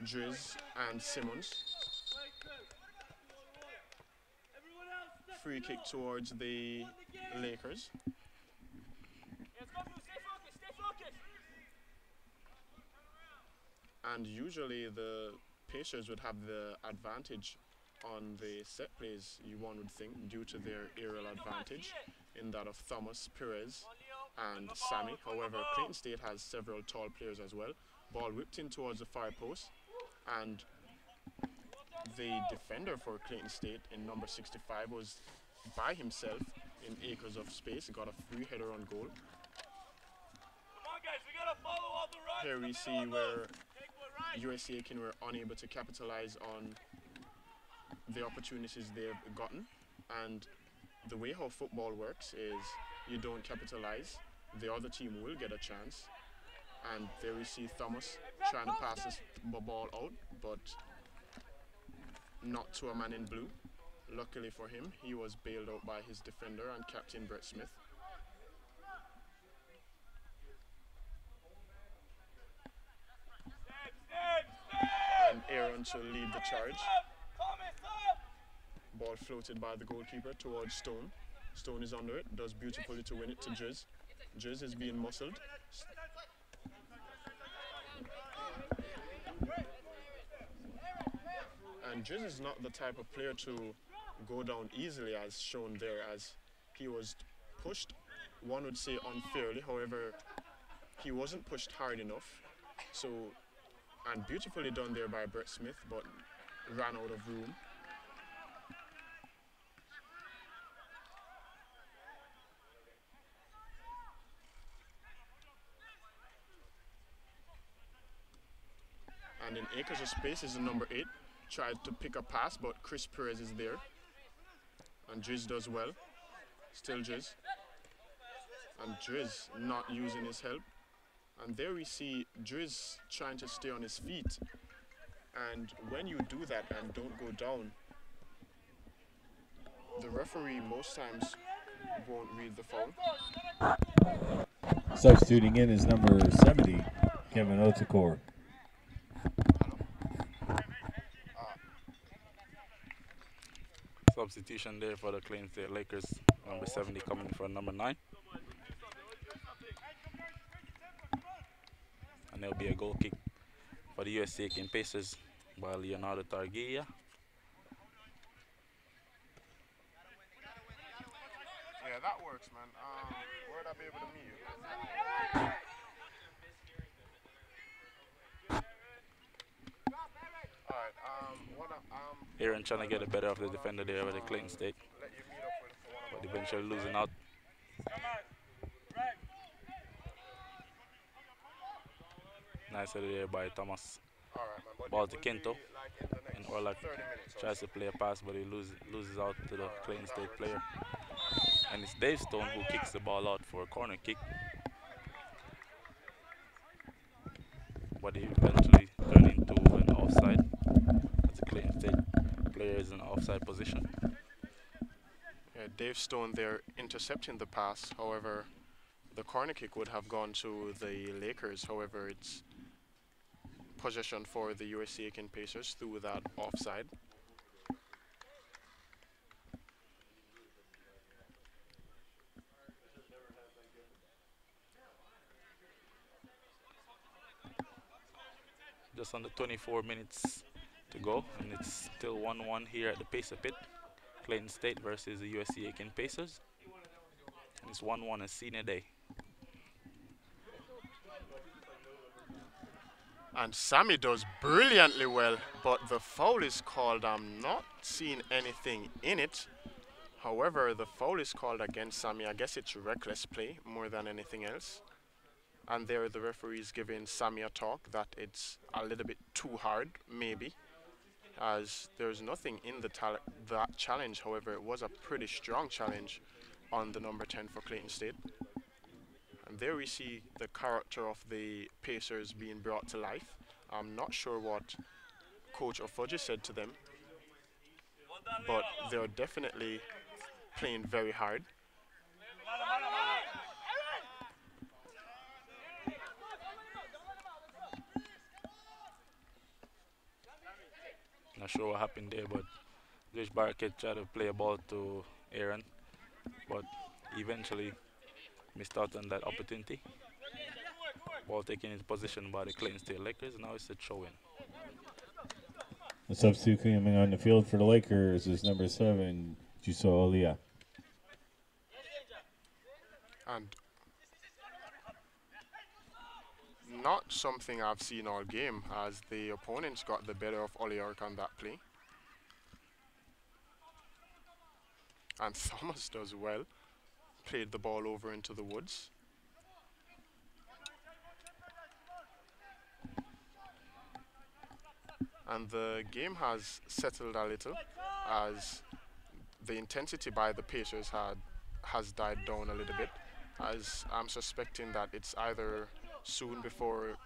D: Driz and Simmons. Free kick towards the Lakers. And usually the Pacers would have the advantage on the set plays, one would think, due to their aerial advantage in that of Thomas, Perez and Sammy. However, Clayton State has several tall players as well. Ball whipped in towards the far post, and the defender for Clayton State in number 65 was by himself in acres of space. He got a free header on goal. Here we see where USC Aiken were unable to capitalize on the opportunities they've gotten, and the way how football works is you don't capitalize, the other team will get a chance. And there we see Thomas trying to pass this ball out, but not to a man in blue. Luckily for him, he was bailed out by his defender and captain Brett Smith. And Aaron to lead the charge. Ball floated by the goalkeeper towards Stone. Stone is under it, does beautifully to win it to Driz. Driz is being muscled. And Driz is not the type of player to go down easily, as shown there, as he was pushed, one would say unfairly. However, he wasn't pushed hard enough. So, and beautifully done there by Brett Smith, but ran out of room. And in acres of space is the number 8. Tried to pick a pass, but Chris Perez is there. And Driz does well. Still Driz. And Driz not using his help. And there we see Driz trying to stay on his feet. And when you do that and don't go down, the referee most times won't read the foul.
C: Substituting in is number 70, Kevin Otakor.
E: Substitution there for the Clayton State Lakers. Number 70 coming for number 9. And there'll be a goal kick for the USC Aiken Pacers by Leonardo Targuilla.
D: Yeah, that works, man. Where'd I be able to meet you? Alright,
E: Aaron trying to get the better of the defender there with the Clayton State,
D: let you meet up with for one
E: but eventually losing out. Nice header there by Thomas.
D: Alright, man. But
E: Ball
D: it
E: to
D: will
E: Kento.
D: be, like, in the
E: And
D: next
E: Orlak
D: 30 minutes or
E: tries
D: so.
E: to play a pass, but he loses out to the Clayton State player. And it's Dave Stone who kicks the ball out for a corner kick. But he eventually turned into an offside. As the Clayton State player is in an offside position.
D: Yeah, Dave Stone there intercepting the pass. However, the corner kick would have gone to the Lakers. However, it's possession for the USC Aiken Pacers through that offside.
E: Just under 24 minutes to go, and it's still 1-1 here at the Pacer Pit. Clayton State versus the USC Aiken Pacers. And it's 1-1 a senior day.
D: And Sammy does brilliantly well, but the foul is called. I'm not seeing anything in it. However, the foul is called against Sammy. I guess it's reckless play more than anything else. And there the referee is giving Sammy a talk that it's a little bit too hard, maybe, as there's nothing in that challenge. However, it was a pretty strong challenge on the number 10 for Clayton State. And there we see the character of the Pacers being brought to life. I'm not sure what Coach Ofoji said to them, but they're definitely playing very hard.
E: Not sure what happened there, but Josh Barkett tried to play a ball to Aaron, but eventually missed out on that opportunity. Ball taken into position by the Clayton State Lakers. Now it's a throw-in.
C: The substitute coming on the field for the Lakers is number 7, Juso Olia.
D: And not something I've seen all game, as the opponents got the better of Oliark on that play. And Thomas does well. Played the ball over into the woods. And the game has settled a little, as the intensity by the Pacers has died down a little bit, as I'm suspecting that it's either soon before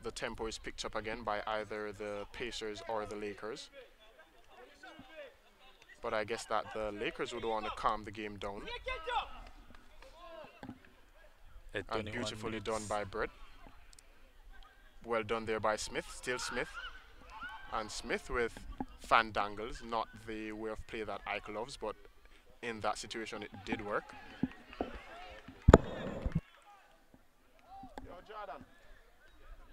D: the tempo is picked up again by either the Pacers or the Lakers. But I guess that the Lakers would want to calm the game down. And beautifully done by Brett. Well done there by Smith, still Smith. And Smith with fandangles, not the way of play that Ike loves, but in that situation it did work. Yo, Jordan,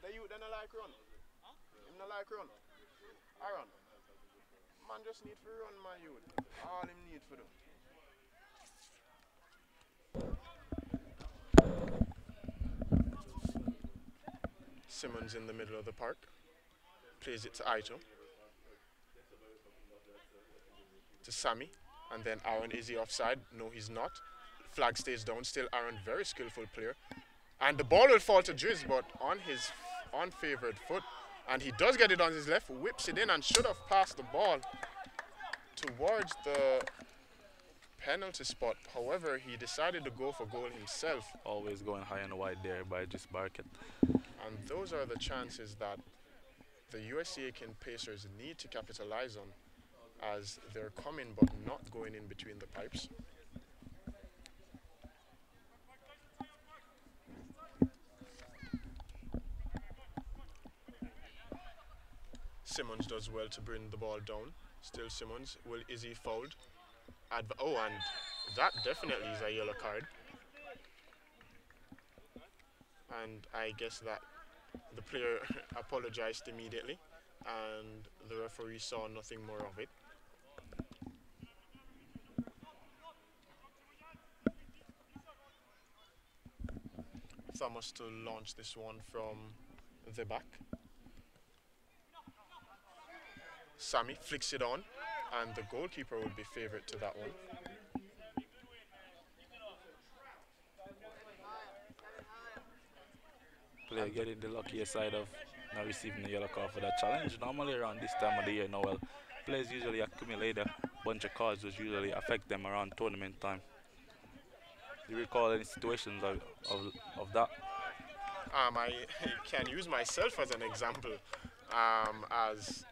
D: the youth don't like run. Him not like run. Aaron, man just need to run, my youth. All him need to do. Simmons in the middle of the park. Plays it to Aito. To Sammy. And then Aaron, is he offside? No, he's not. Flag stays down. Still Aaron, very skillful player. And the ball will fall to Driz, but on his unfavored foot. And he does get it on his left, whips it in, and should have passed the ball towards the penalty spot. However, he decided to go for goal himself.
E: Always going high and wide there by just Barkett.
D: And those are the chances that the USC Aiken Pacers need to capitalize on, as they're coming but not going in between the pipes. Simmons does well to bring the ball down. Still Simmons. Is he fouled? And that definitely is a yellow card. And I guess that the player apologized immediately, and the referee saw nothing more of it. Thomas to launch this one from the back. Sammy flicks it on, and the goalkeeper will be favourite to that one.
E: Player getting the luckier side of not receiving the yellow card for that challenge. Normally around this time of the year, well, players usually accumulate a bunch of cards which usually affect them around tournament time. Do you recall any situations of that?
D: I can use myself as an example, as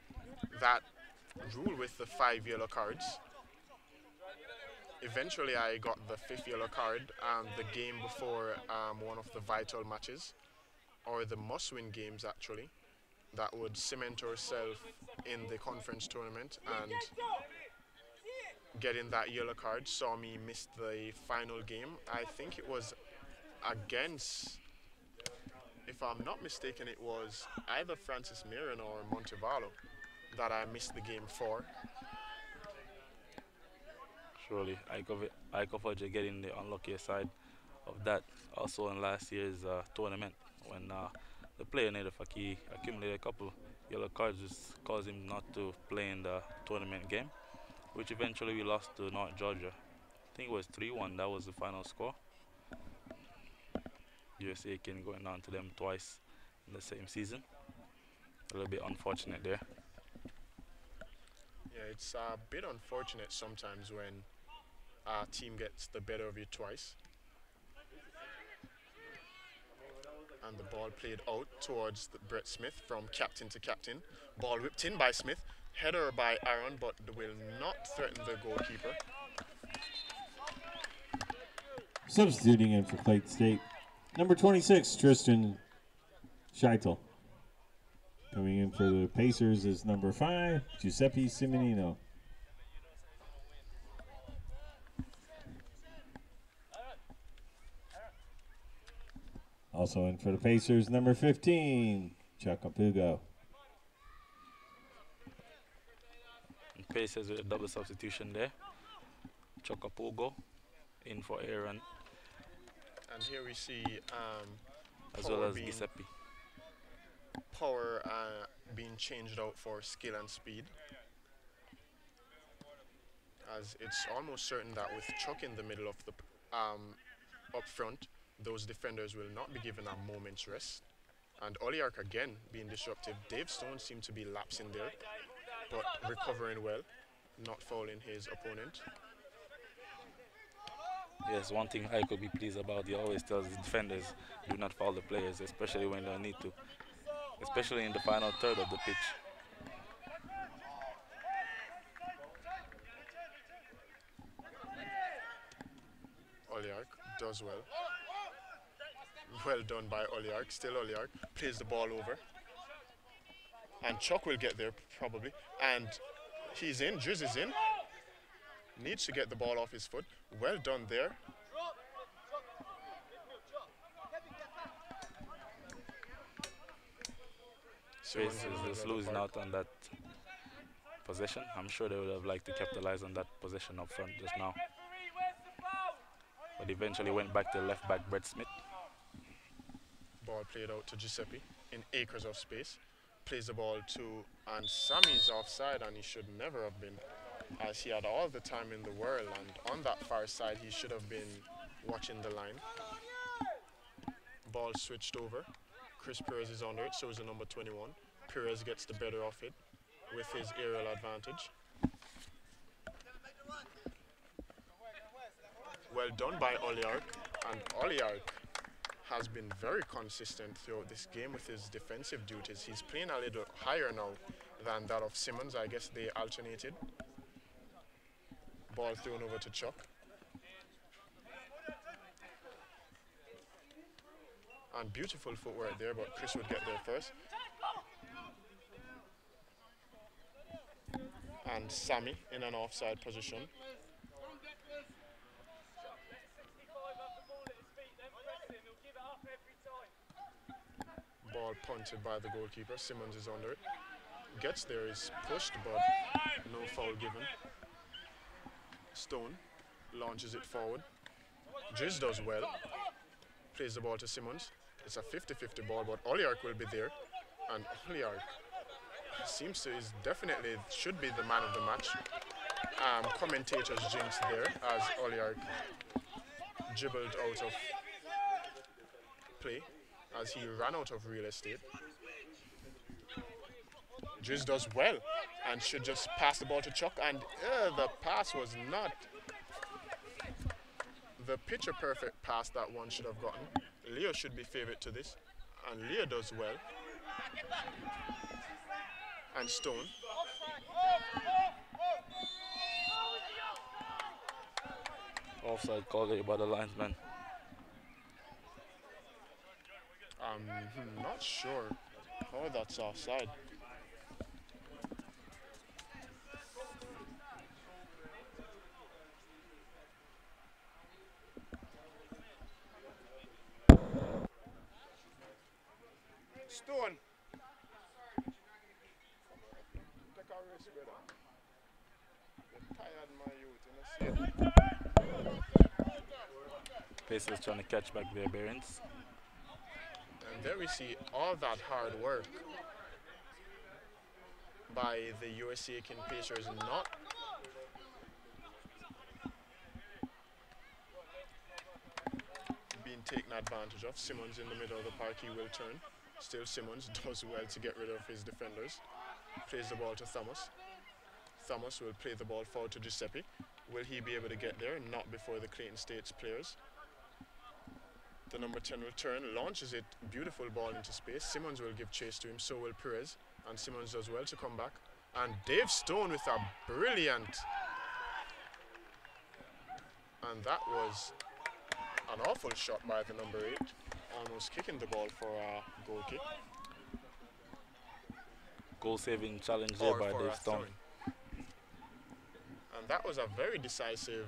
D: that rule with the 5 yellow cards. Eventually, I got the 5th yellow card the game before one of the vital matches, or the must-win games actually, that would cement ourselves in the conference tournament, and getting that yellow card saw me miss the final game. I think it was against, if I'm not mistaken, it was either Francis Mirren or Montevallo that I missed the game for.
E: Surely, I covered you getting the unlucky side of that. Also in last year's tournament, when the player Nader Faki accumulated a couple yellow cards, which caused him not to play in the tournament game, which eventually we lost to North Georgia. I think it was 3-1. That was the final score. USC Aiken going down to them twice in the same season. A little bit unfortunate there.
D: Yeah, it's a bit unfortunate sometimes when a team gets the better of you twice. And the ball played out towards Brett Smith from captain to captain. Ball whipped in by Smith. Header by Aaron, but will not threaten the goalkeeper.
C: Substituting in for Clayton State, number 26, Tristan Scheitel. Coming in for the Pacers is number 5, Giuseppe Simonino. Also in for the Pacers, number 15, Chuck Apugo.
E: Pacers with a double substitution there. Chocapugo in for Aaron.
D: And here we see
E: as well as Giuseppe.
D: Power being changed out for skill and speed. As it's almost certain that with Chuck in the middle of the up front, those defenders will not be given a moment's rest. And Oliark again being disruptive. Dave Stone seemed to be lapsing there, but recovering well, not fouling his opponent.
E: Yes, one thing I could be pleased about, he always tells his defenders, do not foul the players, especially when they need to, especially in the final third of the pitch.
D: Oliark does well. Well done by Oliark. Still Oliark plays the ball over. And Chuck will get there probably. And he's in. Driz is in. Needs to get the ball off his foot. Well done there.
E: Pacers just losing out on that possession. I'm sure they would have liked to capitalize on that possession up front just now. But eventually went back to left back Brett Smith.
D: Ball played out to Giuseppe in acres of space. Plays the ball to, and Sammy's offside, and he should never have been, as he had all the time in the world, and on that far side he should have been watching the line. Ball switched over. Chris Perez is under it, so is the number 21. Perez gets the better of it with his aerial advantage. Well done by Oliark, and Oliark has been very consistent throughout this game with his defensive duties. He's playing a little higher now than that of Simmons. I guess they alternated. Ball thrown over to Chuck. And beautiful footwork there, but Chris would get there first. and Sammy in an offside position. Ball punted by the goalkeeper. Simmons is under it. Gets there, is pushed, but no foul given. Stone launches it forward. Driz does well. Plays the ball to Simmons. It's a 50-50 ball, but Oliark will be there. And Oliark seems to should be the man of the match. Commentators jinxed there as Oliark dribbled out of play as he ran out of real estate. Driz does well and should just pass the ball to Chuck, and the pass was not the picture perfect pass that one should have gotten. Leo should be favorite to this, and Leo does well. And Stone.
E: Offside called there by the linesman.
D: I'm not sure how that's offside. Stone. Take a risk, brother. You're tired, my youth, you know,
E: Pacers trying to catch back their bearings.
D: and there we see all that hard work by the USC Aiken Pacers not being taken advantage of. Simmons in the middle of the park, he will turn. Still Simmons does well to get rid of his defenders. Plays the ball to Thomas. Thomas will play the ball forward to Giuseppe. Will he be able to get there? Not before the Clayton State's players. The number 10 will turn, launches it, beautiful ball into space. Simmons will give chase to him, so will Perez. And Simmons does well to come back. And Dave Stone with a brilliant. And that was an awful shot by the number 8. Almost kicking the ball for a goal kick.
E: Goal-saving challenge there by Dave Stone.
D: And that was a very decisive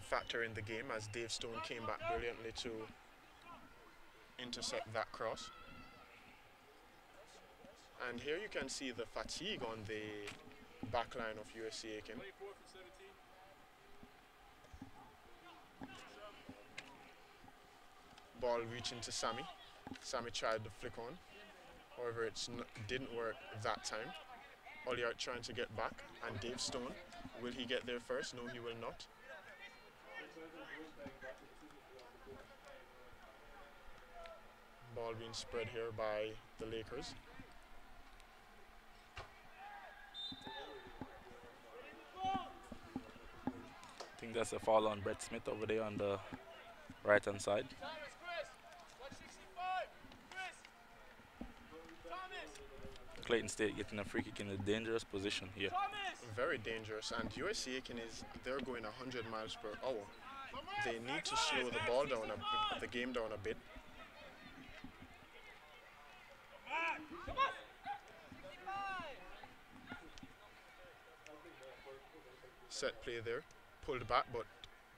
D: factor in the game as Dave Stone came back brilliantly to intercept that cross. And here you can see the fatigue on the back line of USC Aiken. Ball reaching to Sammy. Sammy tried to flick on. However, it didn't work that time. Oliart trying to get back, and Dave Stone, will he get there first? No, he will not. Ball being spread here by the Lakers.
E: I think that's a foul on Brett Smith over there on the right-hand side. Clayton State getting a free kick in a dangerous position here.
D: Very dangerous, and USC Aiken they're going 100 miles per hour. They need to slow the ball down, the game down a bit. Set play there, pulled back, but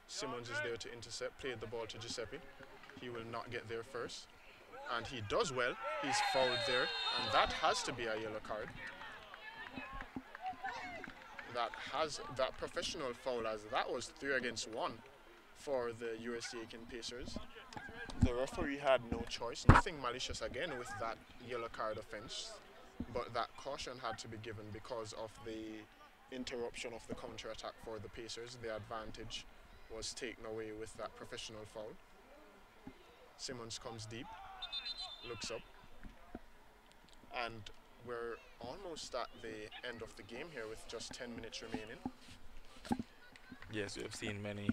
D: Simmons is there to intercept, played the ball to Giuseppe. He will not get there first. And he does well. He's fouled there, and that has to be a yellow card. That professional foul, as that was 3 against 1 for the USC Aiken Pacers. The referee had no choice. Nothing malicious again with that yellow card offense, but that caution had to be given because of the interruption of the counter-attack for the Pacers. The advantage was taken away with that professional foul. Simmons comes deep. Looks up, and we're almost at the end of the game here with just 10 minutes remaining.
E: Yes, we have seen many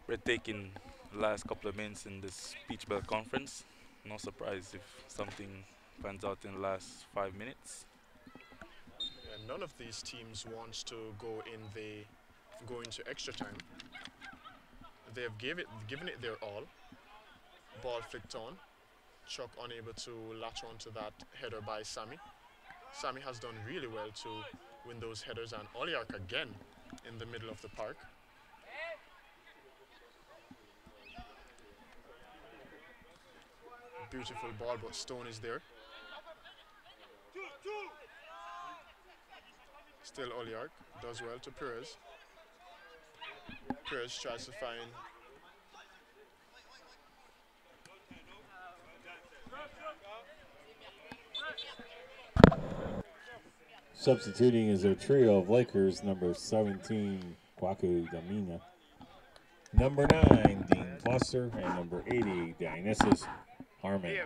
E: red-taking last couple of minutes in this Peach Belt Conference. No surprise if something pans out in the last 5 minutes.
D: Yeah, none of these teams wants to go into extra time. They have given it their all. Ball flicked on. Chuck unable to latch onto that header by Sammy. Sammy has done really well to win those headers, and Oliark again in the middle of the park. Beautiful ball, but Stone is there. Still Oliark does well to Perez. Perez tries to find
C: Substituting is a trio of Lakers, number 17, Kwaku Damina, number 9, Dean Foster, and number 80, Dionysus Harmon.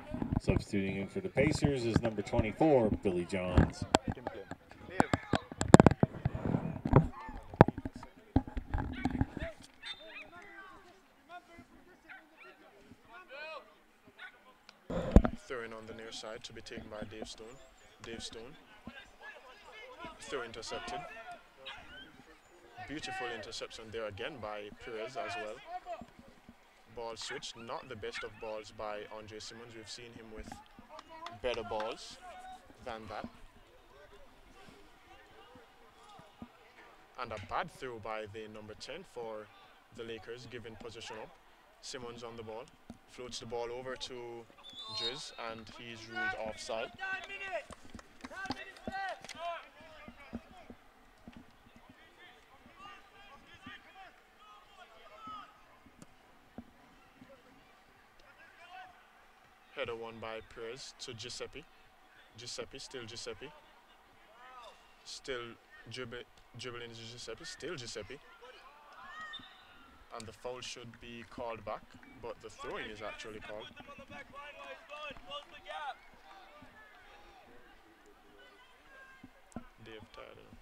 C: Substituting in for the Pacers is number 24, Billy Johns.
D: throwing on the near side to be taken by Dave Stone. Dave Stone. Throw intercepted. Beautiful interception there again by Perez as well. Ball switch, not the best of balls by Andre Simmons. We've seen him with better balls than that. And a bad throw by the number 10 for the Lakers, giving possession up. Simmons on the ball, floats the ball over to Driz, and he's ruled offside. Header won by Perez to Giuseppe. Still Giuseppe. Still dribbling into Giuseppe, still Giuseppe. And the foul should be called back, but the throwing is actually called. Dave tired enough.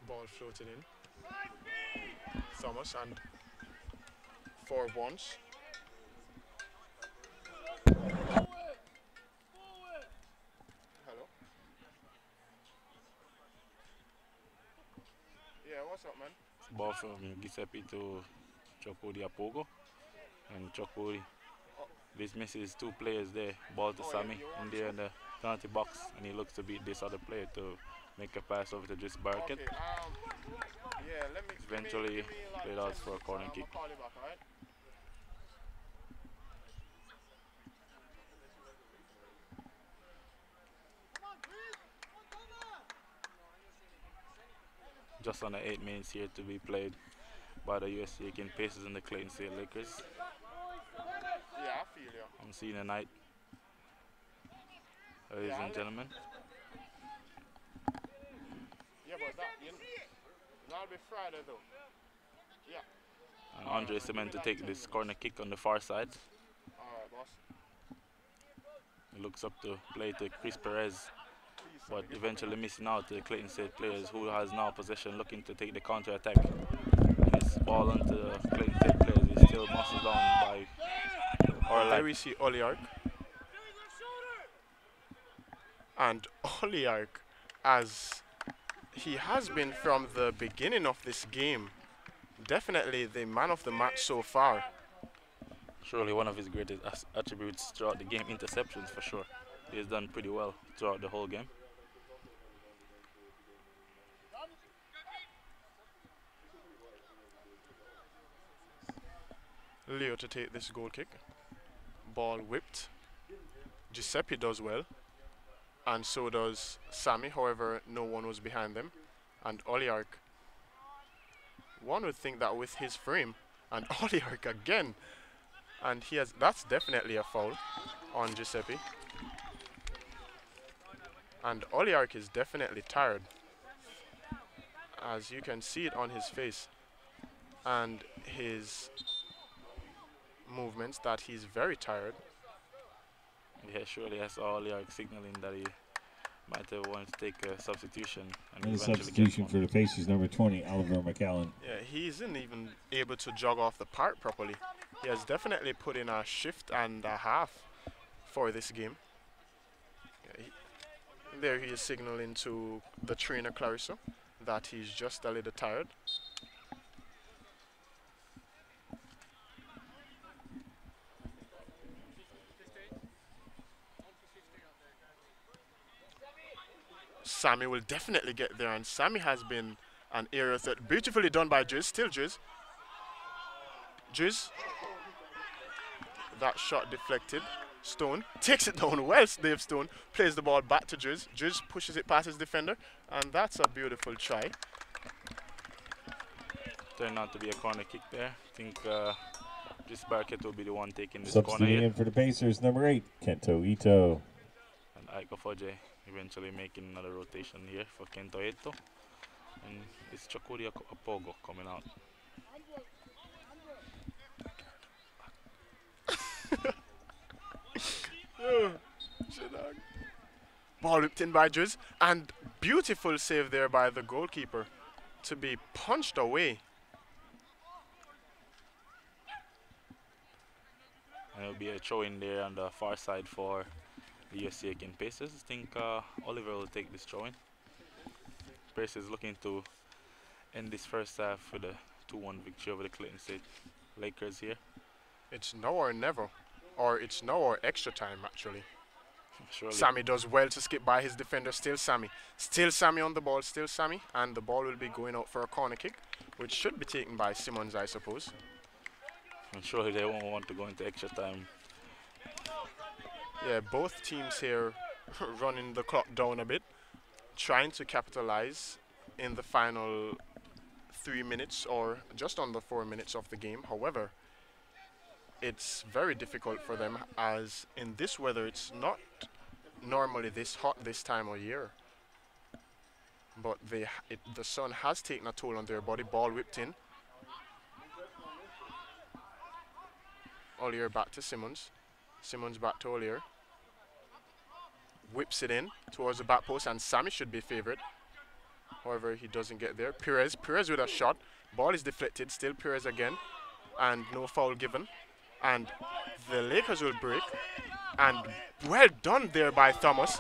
D: Ball floated in. Thomas and 4 once. Hello. Yeah, what's up, man?
E: Ball from Giuseppe to Chokudi Apogo. And Chokudi misses 2 players there. Ball to Sammy in there in the penalty box. And he looks to beat this other player to make a pass over to Driss Barkett.
D: Okay, yeah,
E: Eventually played out for a corner kick.
D: I'll call you back, alright?
E: Just under 8 minutes here to be played by the USC Aiken Pacers and the Clayton State Lakers
D: Yeah, I feel you.
E: on senior night. Ladies and gentlemen,
D: Yeah, but that'll be Friday though. Yeah.
E: and Andre Cement to take this corner kick on the far side.
D: Alright, boss.
E: He looks up to play to Chris Perez, but eventually missing out to the Clayton State players, who has now possession, looking to take the counter attack. And this ball onto the Clayton State players is still muscled down by
D: There we see Oliark. And Oliark, as he has been from the beginning of this game, definitely the man of the match so far.
E: Surely one of his greatest attributes throughout the game, interceptions for sure. He has done pretty well throughout the whole game.
D: Leo to take this goal kick. Ball whipped. Giuseppe does well. And so does Sammy. However, no one was behind them. And Oliark. One would think that with his frame. And Oliark again. And that's definitely a foul on Giuseppe. And Oliark is definitely tired, as you can see it on his face and his movements, that he's very tired.
E: Yeah, surely that's all Oliark signaling that he might have wanted to take a substitution. And
C: And a
E: eventually
C: substitution
E: gets
C: for
E: one.
C: the Pacers, number 20, Oliver McAllen.
D: Yeah, he isn't even able to jog off the park properly. He has definitely put in a shift and a half for this game. Yeah, there he is signaling to the trainer Clarissa that he's just a little tired. Sammy will definitely get there, and Sammy has been an area threat. Beautifully done by Driz. Still Driz. Driz. That shot deflected. Stone takes it down well. Dave Stone plays the ball back to Driz. Driz pushes it past his defender, and that's a beautiful try.
E: Turned out to be a corner kick there. I think this Barkett will be the one taking this corner
C: Substituting
E: here.
C: in for the Pacers, number 8, Kento Ito.
E: And Aiko Foje eventually making another rotation here for Kento Ito. And it's Chakuri Apogo coming out.
D: Ball whipped in by Driz, and beautiful save there by the goalkeeper to be punched away.
E: And it'll be a throw in there on the far side for the USC Aiken Pacers. I think Oliver will take this throw in. Pacers looking to end this first half with a 2-1 victory over the Clayton State Lakers here.
D: It's now or never, or it's now or extra time actually.
E: Surely.
D: Sammy does well to skip by his defender. Still Sammy on the ball. Still Sammy, and the ball will be going out for a corner kick, which should be taken by Simmons, I suppose.
E: And surely they won't want to go into extra time.
D: Yeah, both teams here running the clock down a bit, trying to capitalize in the final 3 minutes or just under 4 minutes of the game. However, it's very difficult for them, as in this weather it's not normally this hot this time of year. But the sun has taken a toll on their body. Ball whipped in. Ollier back to Simmons. Simmons back to Ollier. Whips it in towards the back post, and Sammy should be favourite. However, he doesn't get there. Perez with a shot. Ball is deflected. Still Perez again. And no foul given. And the Lakers will break. And well done there by Thomas.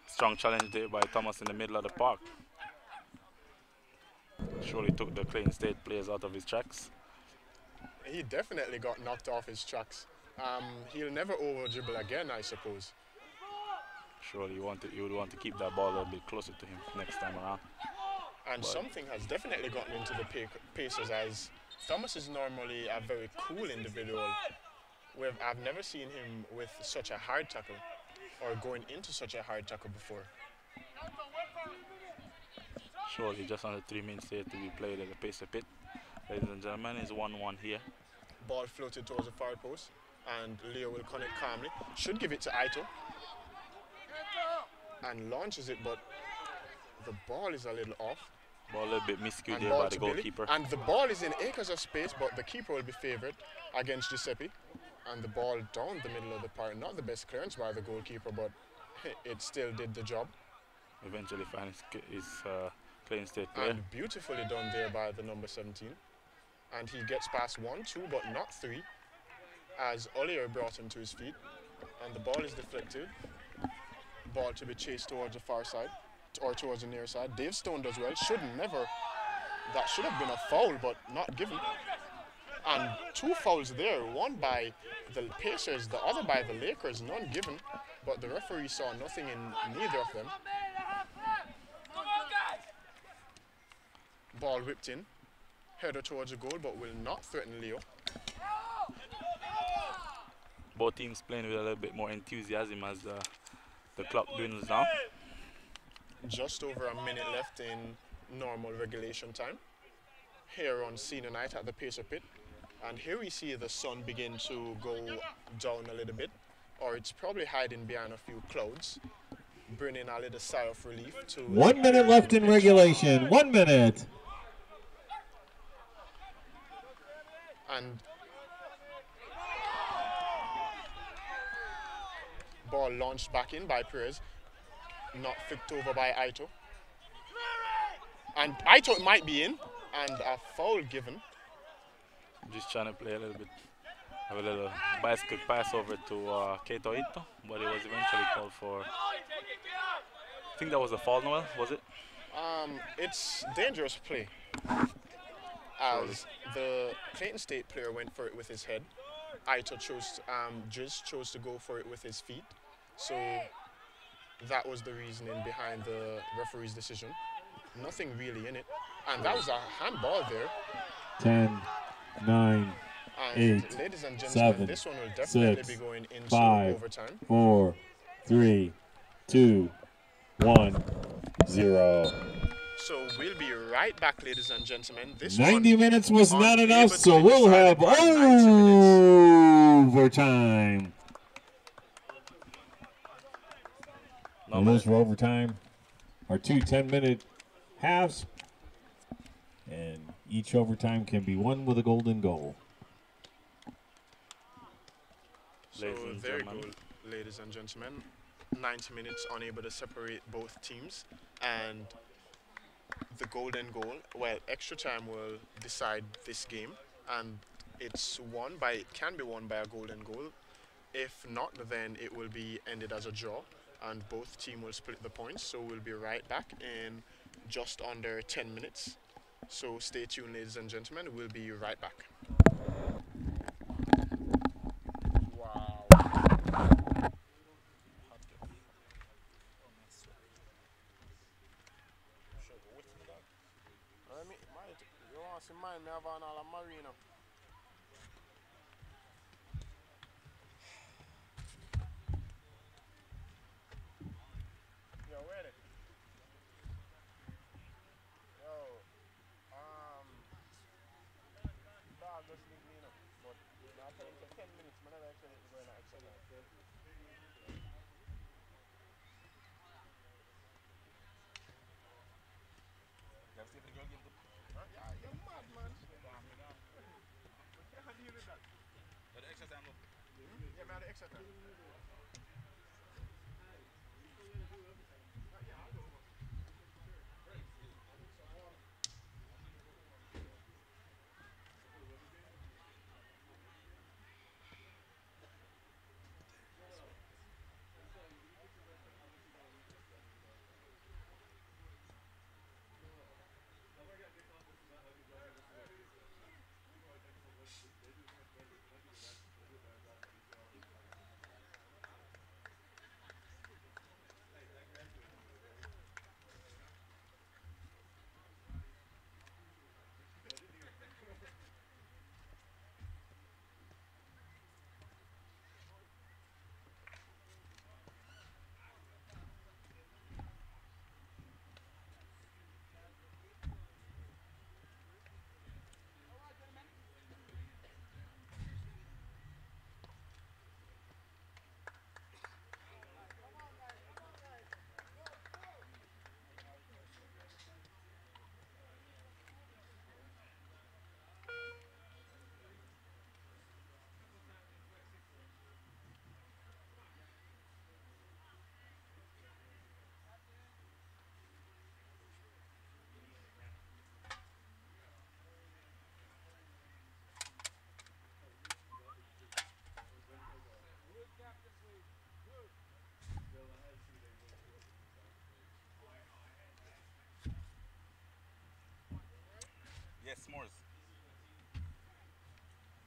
E: Strong challenge there by Thomas in the middle of the park. Surely took the Clayton State players out of his tracks.
D: He definitely got knocked off his tracks. He'll never over dribble again, I suppose.
E: Surely you would want to keep that ball a little bit closer to him next time around.
D: And something has definitely gotten into the Pacers, as Thomas is normally a very cool individual. I've never seen him with such a hard tackle or going into such a hard tackle before.
E: Surely just under 3 minutes here to be played at the Pacer pit. Ladies and gentlemen, it's 1-1 here.
D: Ball floated towards the far post, and Leo will connect calmly. Should give it to Aito. And launches it, but the ball is a little off.
E: Ball a little bit miscued
D: And
E: there
D: ball
E: by the
D: to Billy.
E: goalkeeper.
D: And the ball is in acres of space, but the keeper will be favoured against Giuseppe. And the ball down the middle of the park. Not the best clearance by the goalkeeper, but it still did the job.
E: Eventually finds his Clayton State player.
D: And beautifully done there by the number 17. And he gets past 1, 2, but not 3, as Ollier brought him to his feet. And the ball is deflected. Ball to be chased towards the far side, or towards the near side. Dave Stone does well. That should have been a foul, but not given. And 2 fouls there, one by the Pacers, the other by the Lakers, none given. But the referee saw nothing in neither of them. Ball whipped in. Header towards the goal, but will not threaten Leo.
E: Both teams playing with a little bit more enthusiasm as the clock dwindles down.
D: Just over a minute left in normal regulation time here on senior night at the Pacer pit. And here we see the sun begin to go down a little bit, or it's probably hiding behind a few clouds, bringing a little sigh of relief to
C: 1 minute left in regulation. 1 minute.
D: And ball launched back in by Perez, not flicked over by Aito. And Aito might be in, and a foul given.
E: Just trying to play a little bit, have a little bicycle pass over to Keito Ito, but it was eventually called for. I think that was a foul, Noel, was it?
D: It's dangerous play, as the Clayton State player went for it with his head, Jiz chose to go for it with his feet. So that was the reasoning behind the referee's decision. Nothing really in it. And that was a handball there.
C: 10, 9,
D: And
C: 8,
D: ladies and gentlemen,
C: 7,
D: this one will definitely
C: 6,
D: be going into
C: 5,
D: overtime.
C: 4, 3, 2, 1, 0.
D: So we'll be right back, ladies and gentlemen. This
C: 90
D: one
C: minutes was not
D: unable
C: enough,
D: to
C: so
D: be
C: we'll
D: decided
C: have
D: by 90 minutes.
C: overtime.
E: No,
C: The rules
E: man.
C: for overtime are 2 10-minute halves, and each overtime can be won with a golden goal.
D: So
E: Ladies and
D: there you
E: gentlemen.
D: go, ladies and gentlemen. 90 minutes unable to separate both teams, and the golden goal, well, extra time will decide this game, and it can be won by a golden goal. If not, then it will be ended as a draw, and both team will split the points. So we'll be right back in just under 10 minutes. So stay tuned, ladies and gentlemen. We'll be right back. Wow. You want to mind me of all marina? Yo, where they? Yo, dog just leave me now. But I tell him say 10 minutes, man, I tell him to go in an extra time. Huh? Yeah, you're mad, man. We can't deal with that. Yeah, man, the extra time.
E: Yes, s'mores.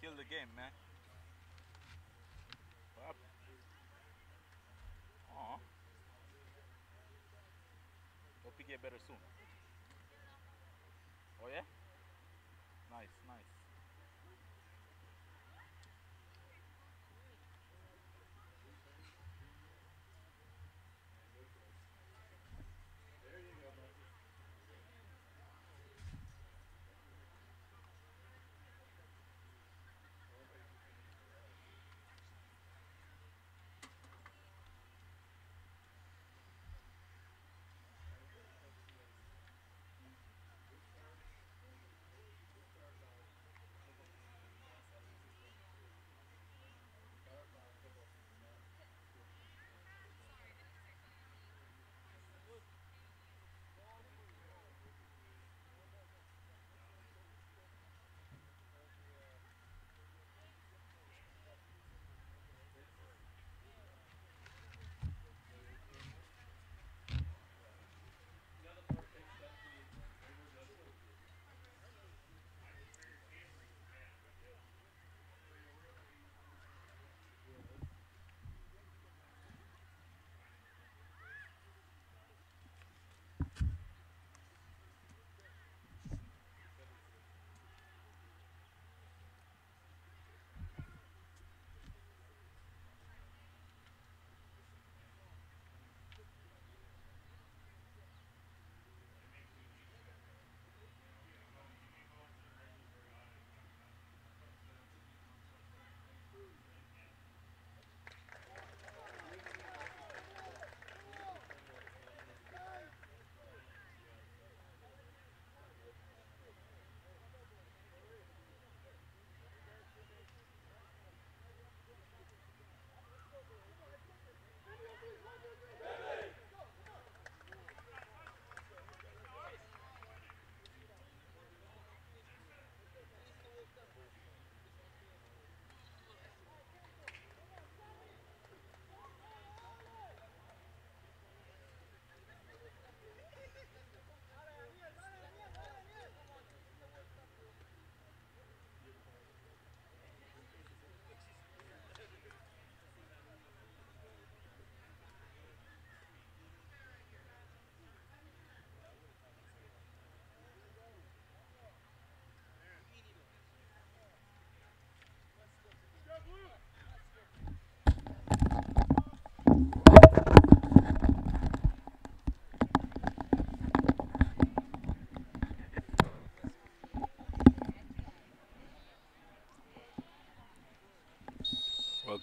E: Kill the game, man. What? Aw. Hope you get better soon. Oh, yeah? Nice, nice.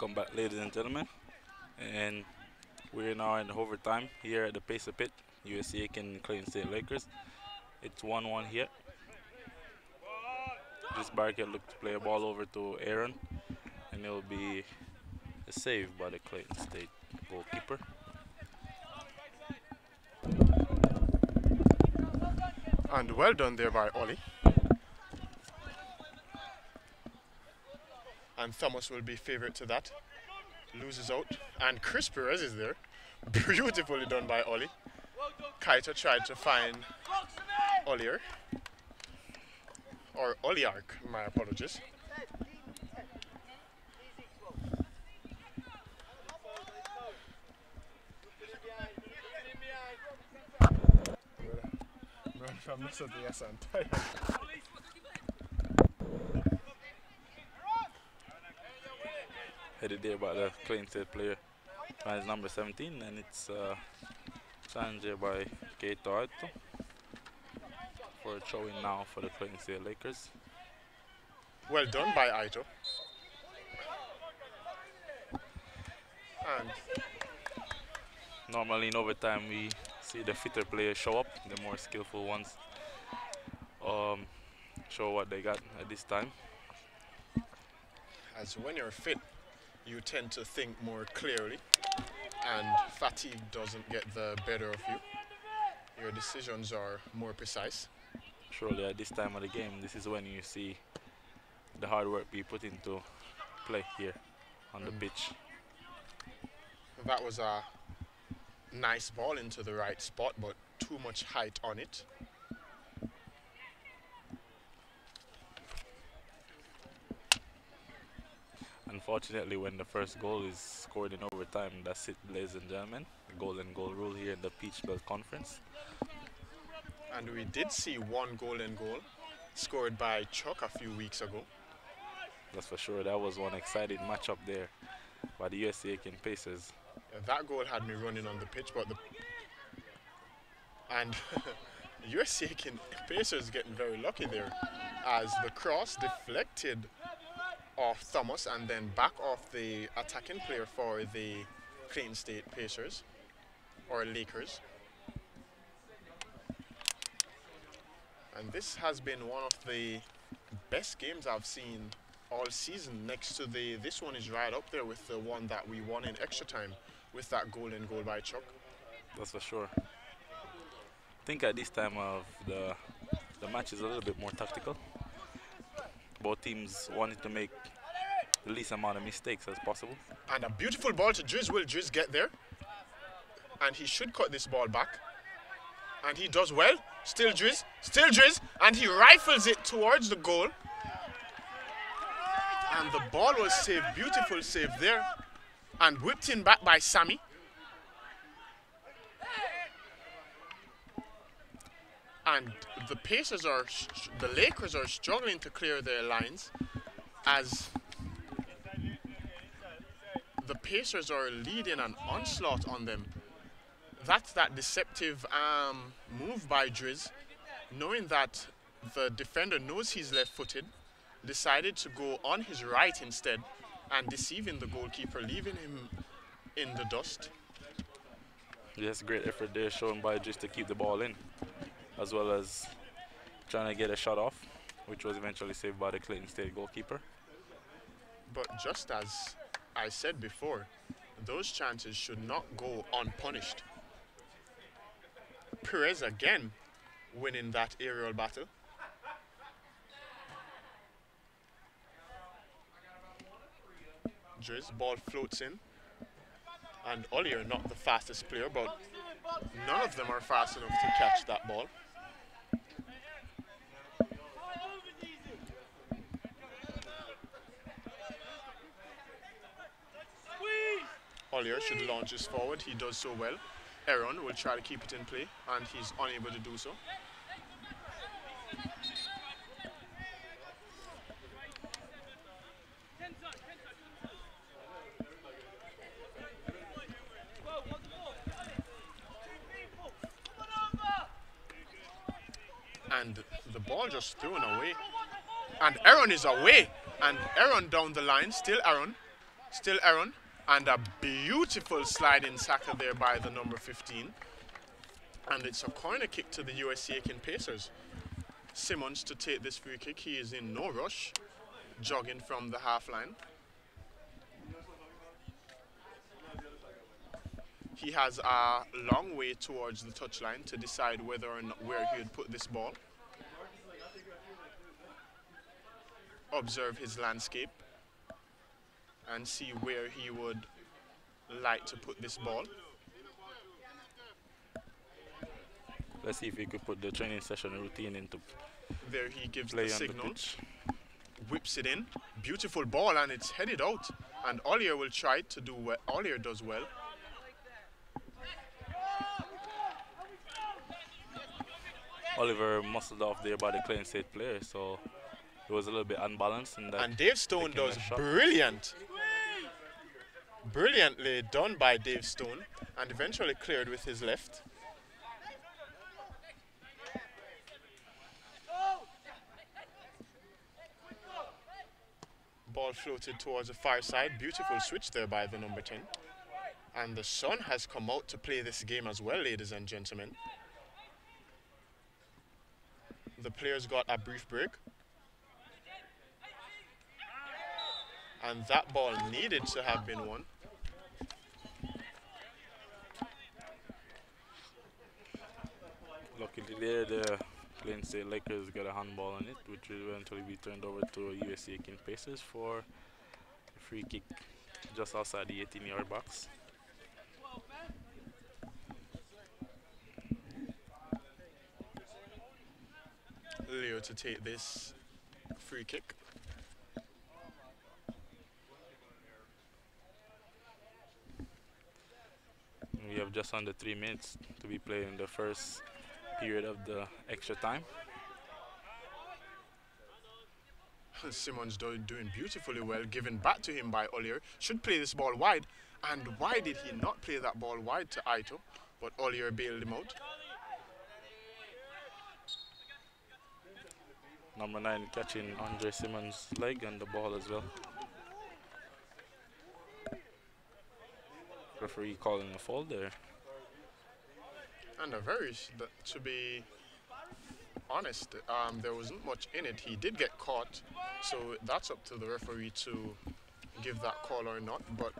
E: Welcome back, ladies and gentlemen. And we're now in overtime here at the Pacer Pit, USC Aiken Clayton State Lakers. It's 1-1 here. This Barricade looked to play a ball over to Aaron, and it will be a save by the Clayton State goalkeeper.
D: And well done there by Ollie. And Thomas will be favourite to that. Loses out. And Chris Perez is there. Beautifully done by Ollie. Kaito tried to find Ollier. Or Oliark, my apologies. I'm not the yes and
E: Headed there by the Clayton State player, finds number 17, and it's challenged there by Keito Aito for a throw-in now for the Clayton State Lakers.
D: Well done by Aito. And
E: Normally in overtime we see the fitter players show up, the more skillful ones show what they got at this time.
D: as when you're fit, you tend to think more clearly, and fatigue doesn't get the better of you. Your decisions are more precise.
E: Surely at this time of the game, this is when you see the hard work be put into play here on the pitch.
D: That was a nice ball into the right spot, but too much height on it.
E: Unfortunately, when the first goal is scored in overtime, that's it, ladies and gentlemen. The golden goal rule here in the Peach Belt Conference.
D: And we did see one golden goal scored by Chuck a few weeks ago.
E: That's for sure. That was one exciting matchup there by the USC Aiken Pacers.
D: That goal had me running on the pitch, but and USC Aiken Pacers getting very lucky there, as the cross deflected off Thomas and then back off the attacking player for the Clayton State Pacers, or Lakers. And this has been one of the best games I've seen all season. Next to this one is right up there with the one that we won in extra time with that golden goal by Chuck.
E: That's for sure. I think at this time of the match is a little bit more tactical. Both teams wanted to make the least amount of mistakes as possible.
D: And a beautiful ball to Driz. Will Driz get there? And he should cut this ball back. And he does well. Still Driz, and he rifles it towards the goal. And the ball was saved, beautiful save there. And whipped in back by Sammy. And the Pacers the Lakers are struggling to clear their lines, as the Pacers are leading an onslaught on them. That's that deceptive move by Driz, knowing that the defender knows he's left-footed, decided to go on his right instead, and deceiving the goalkeeper, leaving him in the dust.
E: Yes, great effort there shown by Driz to keep the ball in, as well as trying to get a shot off, which was eventually saved by the Clayton State goalkeeper.
D: But just as I said before, those chances should not go unpunished. Perez again winning that aerial battle. Driz, ball floats in. And Ollier, not the fastest player, but none of them are fast enough to catch that ball. Ollier should launch this forward. He does so well. Aaron will try to keep it in play, and he's unable to do so. And the ball just thrown away. And Aaron is away. And Aaron down the line, still Aaron. Still Aaron, and a beautiful sliding tackle there by the number 15. And it's a corner kick to the USC Aiken Pacers. Simmons to take this free kick. He is in no rush, jogging from the half line. He has a long way towards the touchline to decide whether or not where he would put this ball. Observe his landscape and see where he would like to put this ball.
E: Let's see if we could put the training session routine into
D: There he gives
E: play
D: the
E: on
D: signal.
E: the pitch.
D: Whips it in. Beautiful ball, and it's headed out. And Ollier will try to do what Ollier does well.
E: Oliver muscled off there by the Clayton State player, so it was a little bit unbalanced.
D: And Dave Stone
E: taking
D: does
E: that shot.
D: brilliant. Brilliantly done by Dave Stone, and eventually cleared with his left. Ball floated towards the far side. Beautiful switch there by the number 10. And the sun has come out to play this game as well, ladies and gentlemen. The players got a brief break. And that ball needed to have been won.
E: Luckily there, the Clayton State Lakers got a handball on it, which will eventually be turned over to USC Aiken Pacers for a free kick just outside the 18-yard box.
D: Leo to take this free kick.
E: We have just under 3 minutes to be playing the first period of the extra time.
D: Simmons doing beautifully well, given back to him by Ollier. Should play this ball wide. And why did he not play that ball wide to Aito? But Ollier bailed him out.
E: Number 9 catching Andre Simmons' leg and the ball as well. Referee calling a foul there.
D: And to be honest, there wasn't much in it. He did get caught, so that's up to the referee to give that call or not. But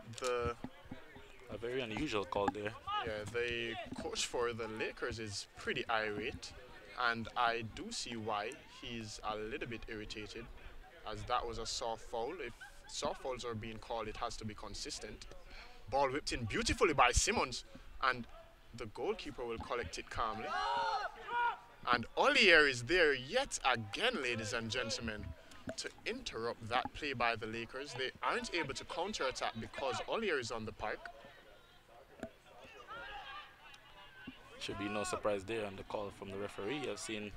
E: A very unusual call there.
D: the coach for the Lakers is pretty irate, and I do see why. He's a little bit irritated, as that was a soft foul. If soft fouls are being called, it has to be consistent. Ball whipped in beautifully by Simmons, and the goalkeeper will collect it calmly. And Ollier is there yet again, ladies and gentlemen, to interrupt that play by the Lakers. They aren't able to counter-attack because Ollier is on the park.
E: Should be no surprise there on the call from the referee. I've seen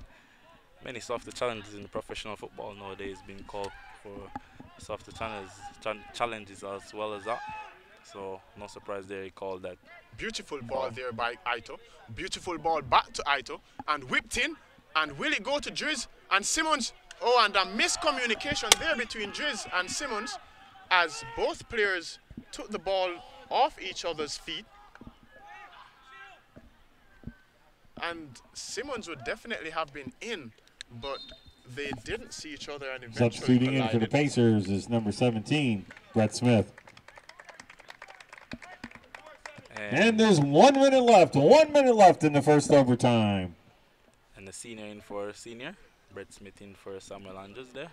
E: many softer challenges in professional football nowadays being called for softer challenges as well as that. So no surprise there, he called that.
D: Beautiful ball there by Aito. Beautiful ball back to Aito and whipped in. And will it go to Driz and Simmons? Oh, and a miscommunication there between Driz and Simmons as both players took the ball off each other's feet. And Simmons would definitely have been in, but they didn't see each other and eventually
C: Substituting in for the
D: collided.
C: Pacers is number 17, Brett Smith. And there's 1 minute left. 1 minute left in the first overtime.
E: And the senior in for senior. Brett Smith in for Samuel Andrews there.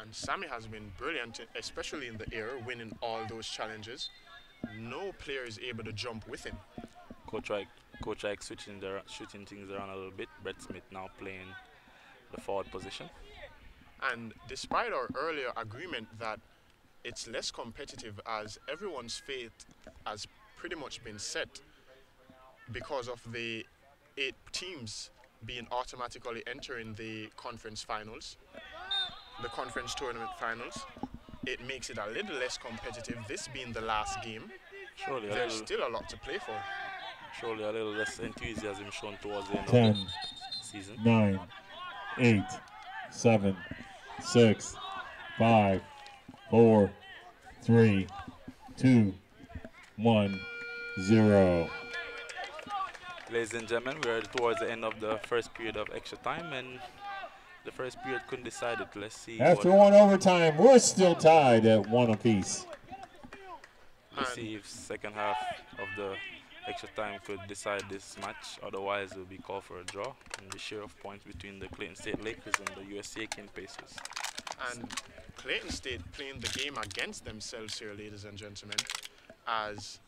D: And Sammy has been brilliant, especially in the air, winning all those challenges. No player is able to jump with him.
E: Coach Ike switching things around a little bit. Brett Smith now playing the forward position.
D: And despite our earlier agreement that it's less competitive, as everyone's fate has pretty much been set because of the 8 teams being automatically entering the conference finals, the conference tournament finals, it makes it a little less competitive, this being the last game.
E: Surely
D: There's still a lot to play for.
E: Surely a little less enthusiasm shown towards the end
C: 10,
E: of the season.
C: 9, 8, 7, 6, 5, 4, 3, 2, 1, 0.
E: Ladies and gentlemen, we are towards the end of the first period of extra time, and the first period couldn't decide it. Let's see.
C: After one overtime, we're still tied at 1 apiece.
E: Let's see if second half of the extra time could decide this match. Otherwise, it will be called for a draw and the share of points between the Clayton State Lakers and the USC Aiken Pacers.
D: And Clayton State playing the game against themselves here, ladies and gentlemen, as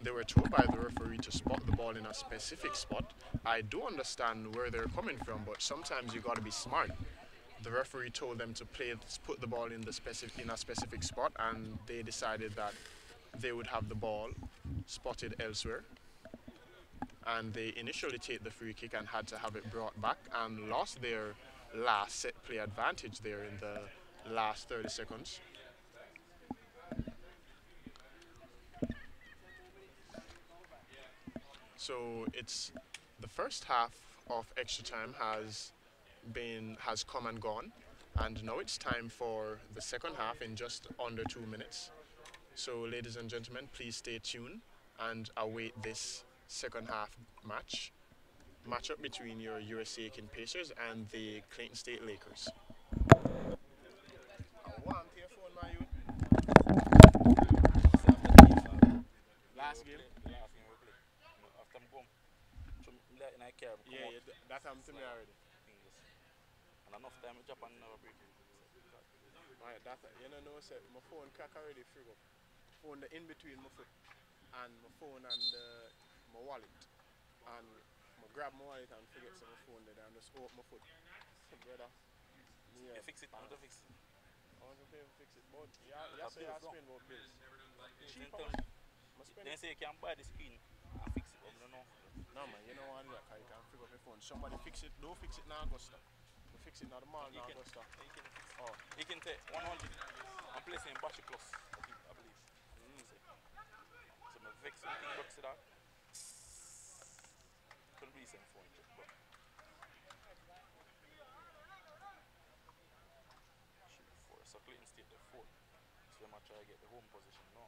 D: they were told by the referee to spot the ball in a specific spot. I do understand where they're coming from, but sometimes you got to be smart. The referee told them to put the ball in a specific spot, and they decided that they would have the ball spotted elsewhere. And they initially take the free kick and had to have it brought back and lost their last set play advantage there in the last 30 seconds. So it's the first half of extra time has come and gone, and now it's time for the second half in just under 2 minutes. So ladies and gentlemen, please stay tuned and await this second half matchup between your USC Aiken Pacers and the Clayton State Lakers. Last game? Yeah, that happened to me already.
E: And enough time with Japan never break.
D: Right, that you know, my phone crack already free up. Phone the in between my foot and my phone and my wallet. And I grab my wallet and forget my phone there and just open my foot. So brother.
E: Yeah. Fix it, I want to fix it.
D: I want to pay to fix it, but yeah, say I spend about bills. Cheaper.
E: They say you can buy the screen and fix it, but I don't know.
D: No man, you know what I do? You can figure out your phone. Somebody fix it, don't fix it now, Augusta. We fix it now, the mall now, Augusta.
E: You can take 100 and place it in Bashi Plus, I believe. So I fix it, box it out. Couldn't be the same phone, but so Clayton State the fourth. So they might try to get the home position now.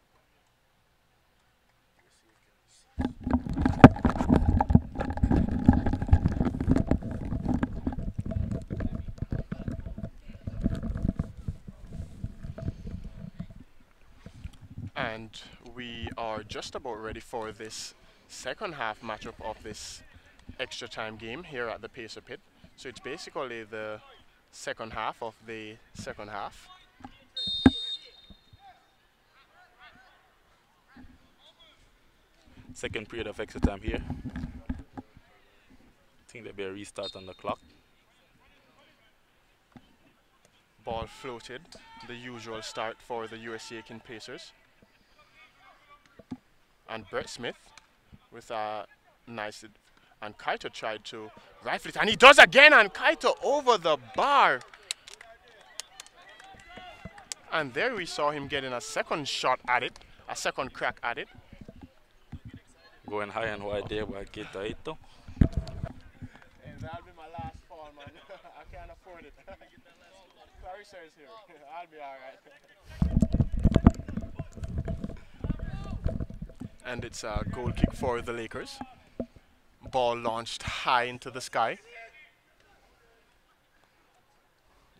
D: And we are just about ready for this second half matchup of this extra time game here at the Pacer Pit. So it's basically the second half of the second half.
E: Second period of extra time here. I think there'll be a restart on the clock.
D: Ball floated, the usual start for the USC Aiken Pacers. And Brett Smith with a nice, and Kaito tried to rifle it, and he does again, and Kaito over the bar. And there we saw him getting a second shot at it, a second crack at it.
E: Going high and wide there by Kaito.
D: Hey, that'll be my last fall, man. I can't afford it. Clarissa is here. I'll be all right. And it's a goal kick for the Lakers. Ball launched high into the sky.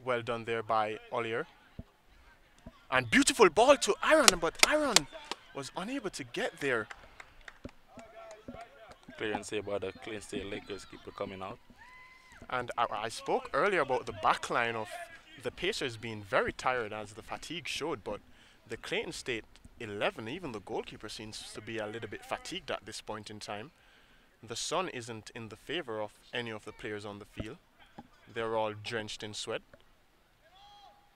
D: Well done there by Ollier. And beautiful ball to Aaron, but Aaron was unable to get there.
E: Clearance here by the Clayton State Lakers, keeper coming out.
D: And I spoke earlier about the back line of the Pacers being very tired as the fatigue showed, but the Clayton State 11, even the goalkeeper seems to be a little bit fatigued at this point in time. The sun isn't in the favor of any of the players on the field. They're all drenched in sweat.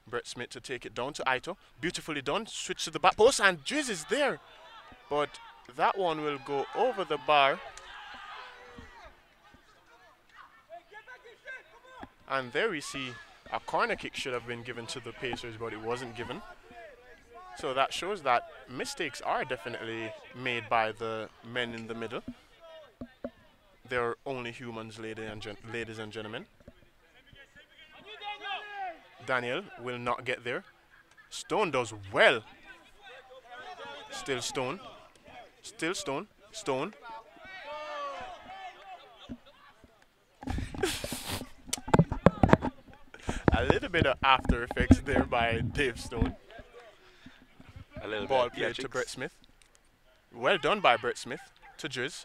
D: Brett Smith to take it down to Aito. Beautifully done. Switch to the back post, and Driz is there. But that one will go over the bar. And there we see a corner kick should have been given to the Pacers, but it wasn't given. So that shows that mistakes are definitely made by the men in the middle. They're only humans, ladies and gentlemen. Daniel will not get there. Stone does well. Still Stone. Still Stone. Stone. A little bit of after effects there by Dave Stone.
E: A little
D: Ball
E: bit
D: played to
E: theatrics.
D: Brett Smith. Well done by Brett Smith to Driz.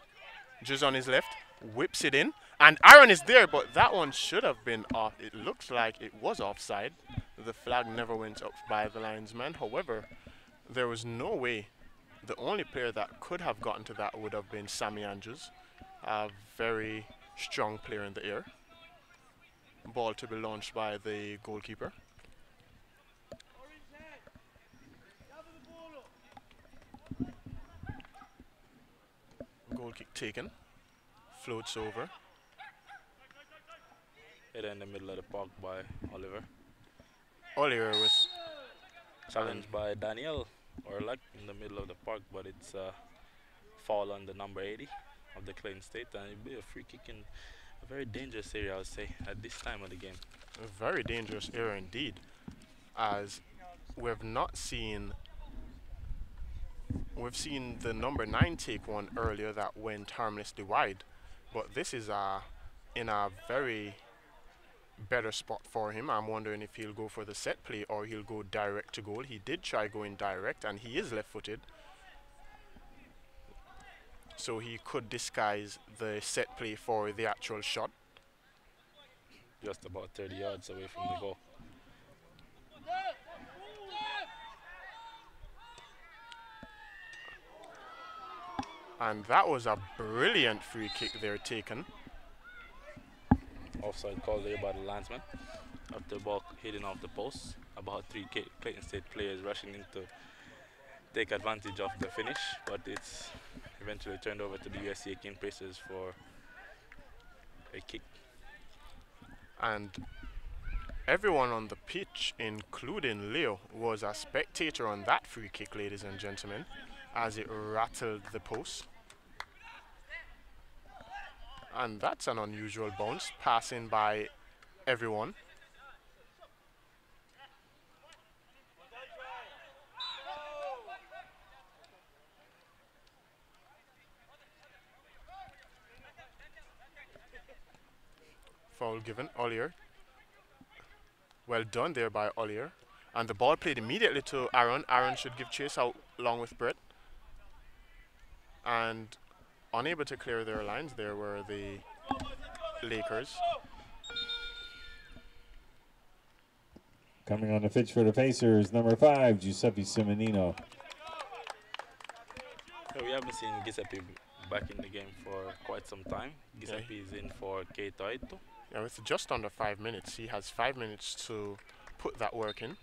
D: Driz on his left. Whips it in. And Aaron is there, but that one should have been off. It looks like it was offside. The flag never went up by the linesman. However, there was no way. The only player that could have gotten to that would have been Sammy Andrews, a very strong player in the air. Ball to be launched by the goalkeeper. Goal kick taken. Floats over.
E: Hit in the middle of the park by Oliver.
D: Oliver with
E: Challenged by Daniel Orlak in the middle of the park, but it's a foul on the number 80 of the Clayton State, and it'll be a free kick in a very dangerous area, I would say, at this time of the game.
D: a very dangerous area indeed, as we've not seen. We've seen the number 9 take one earlier that went harmlessly wide, but this is in a very better spot for him. I'm wondering if he'll go for the set play or he'll go direct to goal. He did try going direct, and he is left-footed, so he could disguise the set play for the actual shot.
E: Just about 30 yards away from the goal.
D: And that was a brilliant free kick there taken.
E: Offside call there by the linesman. After the ball hitting off the post, about 3 Clayton State players rushing in to take advantage of the finish, but it's eventually turned over to the USC Aiken Pacers for a kick.
D: And everyone on the pitch, including Leo, was a spectator on that free kick, ladies and gentlemen, as it rattled the post. And that's an unusual bounce, passing by everyone. Foul given, Ollier. Well done there by Ollier. And the ball played immediately to Aaron. Aaron should give chase out along with Brett. And unable to clear their lines there were the Lakers.
C: Coming on the pitch for the Pacers, number 5, Giuseppe Simonino.
E: Yeah, we haven't seen Giuseppe back in the game for quite some time. Giuseppe is in for Keita Aito.
D: Yeah, with just under 5 minutes. He has 5 minutes to put that work in.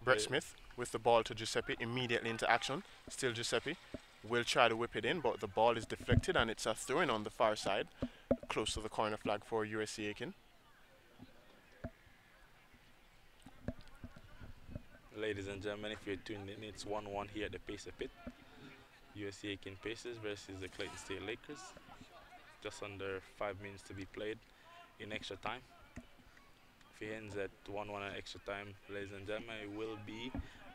D: Brett Smith with the ball to Giuseppe, immediately into action. Still Giuseppe will try to whip it in, but the ball is deflected and it's a throw-in on the far side, close to the corner flag for USC Aiken.
E: Ladies and gentlemen, if you're tuned in, it's 1-1 here at the Pacer Pit. USC Aiken Pacers versus the Clayton State Lakers. Just under 5 minutes to be played in extra time. If it ends at 1-1 in extra time, ladies and gentlemen, it will be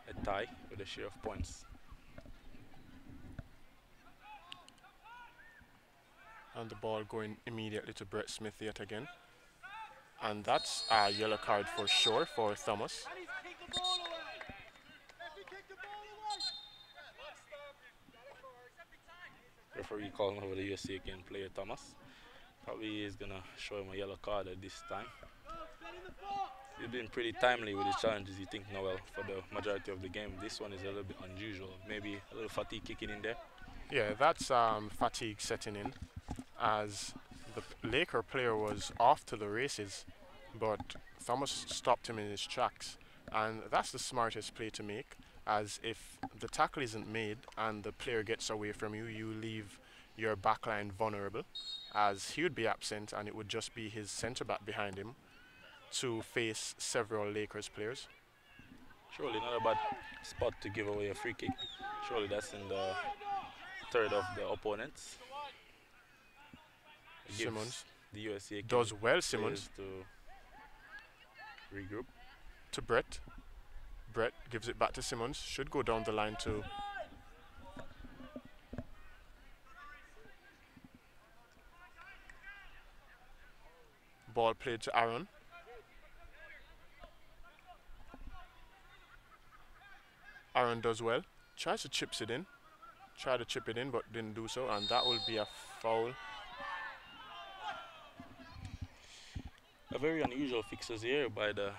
E: a tie with a share of points.
D: And the ball going immediately to Brett Smith yet again. And that's a yellow card for sure for Thomas.
E: Referee calling over the USC Aiken player Thomas. Probably is going to show him a yellow card at this time. He's been pretty timely with his challenges, you think, Noel, for the majority of the game. This one is a little bit unusual. Maybe a little fatigue kicking in there.
D: Yeah, that's fatigue setting in, as the Laker player was off to the races, but Thomas stopped him in his tracks. And that's the smartest play to make, as if the tackle isn't made and the player gets away from you, you leave your backline vulnerable, as he would be absent and it would just be his centre back behind him to face several Lakers players.
E: Surely not a bad spot to give away a free kick. Surely that's in the third of the opponents. It gives
D: Simmons
E: the USC Aiken
D: does well,
E: players
D: Simmons.
E: to regroup.
D: To Brett. Brett gives it back to Simmons. Should go down the line to ball played to Aaron. Aaron does well. Tries to chip it in. Tried to chip it in but didn't do so, and that will be a foul.
E: A very unusual fixtures here by the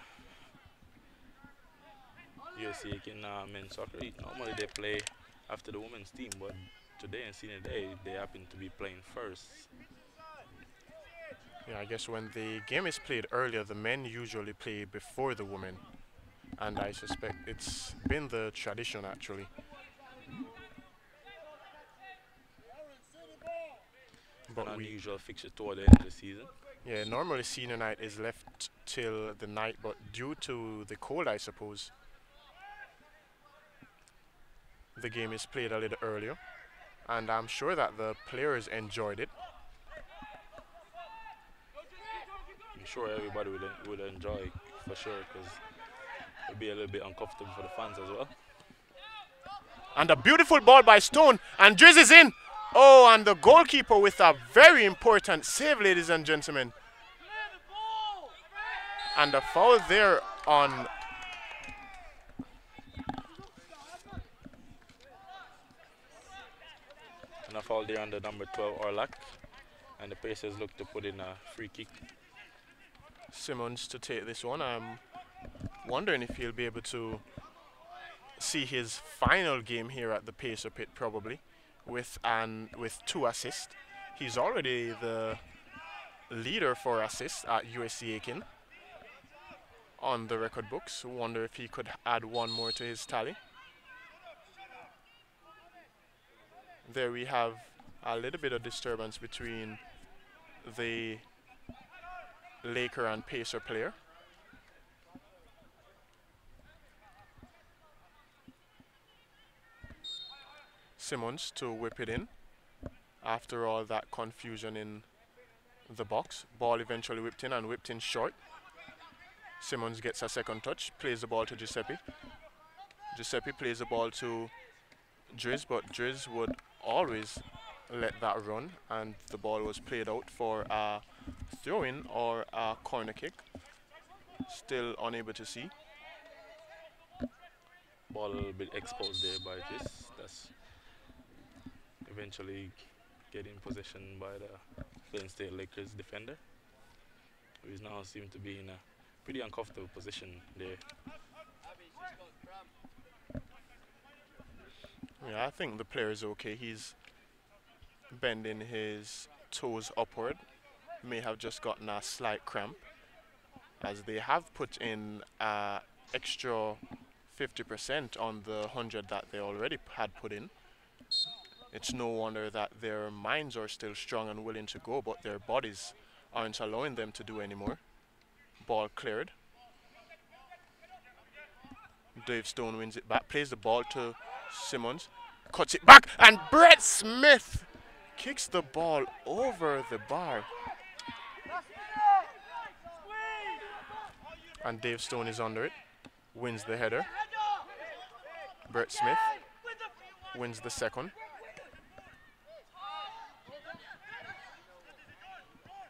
E: USC Aiken men's soccer. Normally they play after the women's team, but today and senior day they happen to be playing first.
D: Yeah, I guess when the game is played earlier, the men usually play before the women, and I suspect it's been the tradition actually. But
E: An
D: we,
E: unusual fixture toward the end of the season.
D: yeah, normally senior night is left till the night, but due to the cold, I suppose, the game is played a little earlier, and I'm sure that the players enjoyed it.
E: I'm sure everybody would enjoy it for sure, because it'd be a little bit uncomfortable for the fans as well.
D: And a beautiful ball by Stone, and Driz is in. Oh, and the goalkeeper with a very important save, ladies and gentlemen. And a foul there on
E: And a foul there on the number 12 Orlak, and the Pacers look to put in a free kick.
D: Simmons to take this one. I'm wondering if he'll be able to see his final game here at the Pacer Pit, probably with 2 assists. He's already the leader for assists at USC Aiken on the record books. Wonder if he could add one more to his tally. There we have a little bit of disturbance between the Laker and Pacer player. Simmons to whip it in after all that confusion in the box. Ball eventually whipped in and whipped in short. Simmons gets a second touch, plays the ball to Giuseppe. Giuseppe plays the ball to Driz, but Driz would always let that run, and the ball was played out for a throw-in or a corner kick. Still unable to see.
E: Ball a little bit exposed there by this. That's eventually getting possession by the Clayton State Lakers defender, who is now seem to be in a pretty uncomfortable position there.
D: Yeah, I think the player is okay. He's bending his toes upward. May have just gotten a slight cramp, as they have put in extra 50% on the 100 that they already had put in. It's no wonder that their minds are still strong and willing to go, but their bodies aren't allowing them to do anymore. Ball cleared. Dave Stone wins it back, plays the ball to Simmons, cuts it back, and Brett Smith kicks the ball over the bar. And Dave Stone is under it, wins the header. Brett Smith wins the second.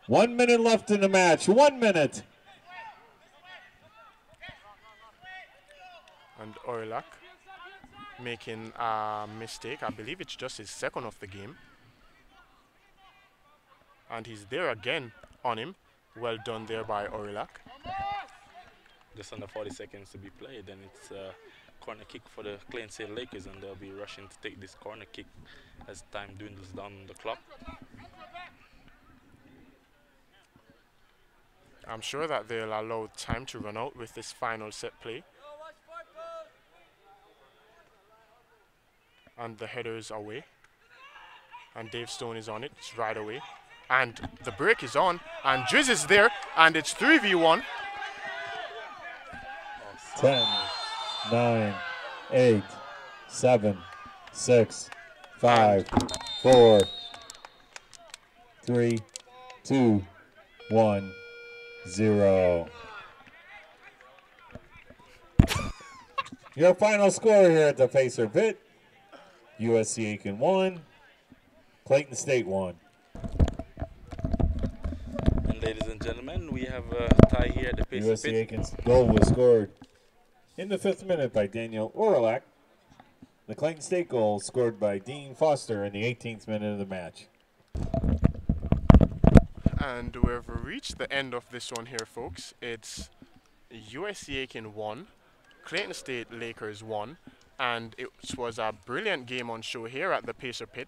C: 1 minute left in the match. 1 minute.
D: And Orlak making a mistake. I believe it's just his second of the game. And he's there again on him. Well done there by Orlak.
E: Just under 40 seconds to be played, and it's a corner kick for the Clayton State Lakers, and they'll be rushing to take this corner kick as time dwindles down the clock.
D: I'm sure that they'll allow time to run out with this final set play. And the header is away. And Dave Stone is on it right away. And the break is on. And Driz is there. And it's 3v1.
C: 10, 9, 8, 7, 6, 5, 4, 3, 2, 1, 0. Your final score here at the Pacer Pit: USC Aiken 1, Clayton State 1.
E: And ladies and gentlemen, we have a tie here at the Pacer
C: USC
E: Pit.
C: Aiken's goal was scored in the 5th minute by Daniel Orlak. The Clayton State goal scored by Dean Foster in the 18th minute of the match.
D: And we've reached the end of this one here, folks. It's USC Aiken 1, Clayton State Lakers 1, and it was a brilliant game on show here at the Pacer Pit.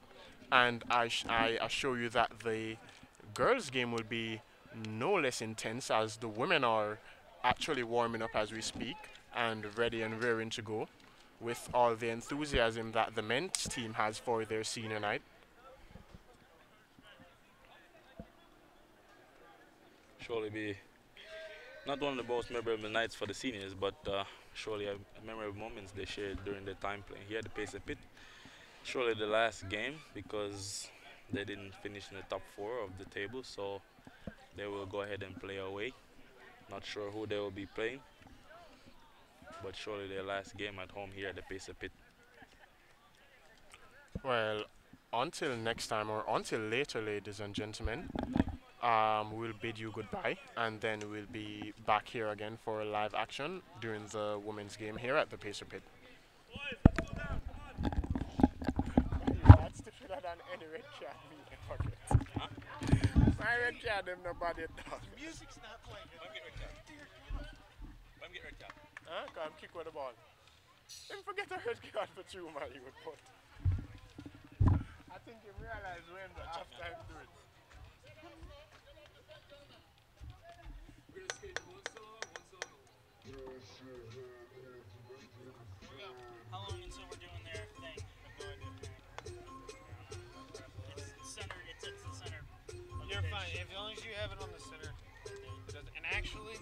D: And I assure you that the girls' game will be no less intense, as the women are actually warming up as we speak and ready and raring to go with all the enthusiasm that the men's team has for their senior night.
E: Surely be not one of the most memorable nights for the seniors, but surely a memorable moments they shared during their time playing here at the Pacer Pit. Surely the last game, because they didn't finish in the top 4 of the table, so they will go ahead and play away. Not sure who they will be playing, but surely their last game at home here at the Pacer Pit.
D: Well, until next time, or until later, ladies and gentlemen, we'll bid you goodbye, and then we'll be back here again for a live action during the women's game here at the Pacer Pit. That's stiffer than any red card me ever get. My red card, them nobody does.
F: Music's not playing.
E: Let me get red card. Let me get red card.
D: Huh? Come kick with the ball. Then forget a red card for 2, my youth, but I think you realize when the halftime do it.
B: How long until we're doing their thing? It's centered. It's the center.
F: You're fine. As long as you have it on the center. And actually,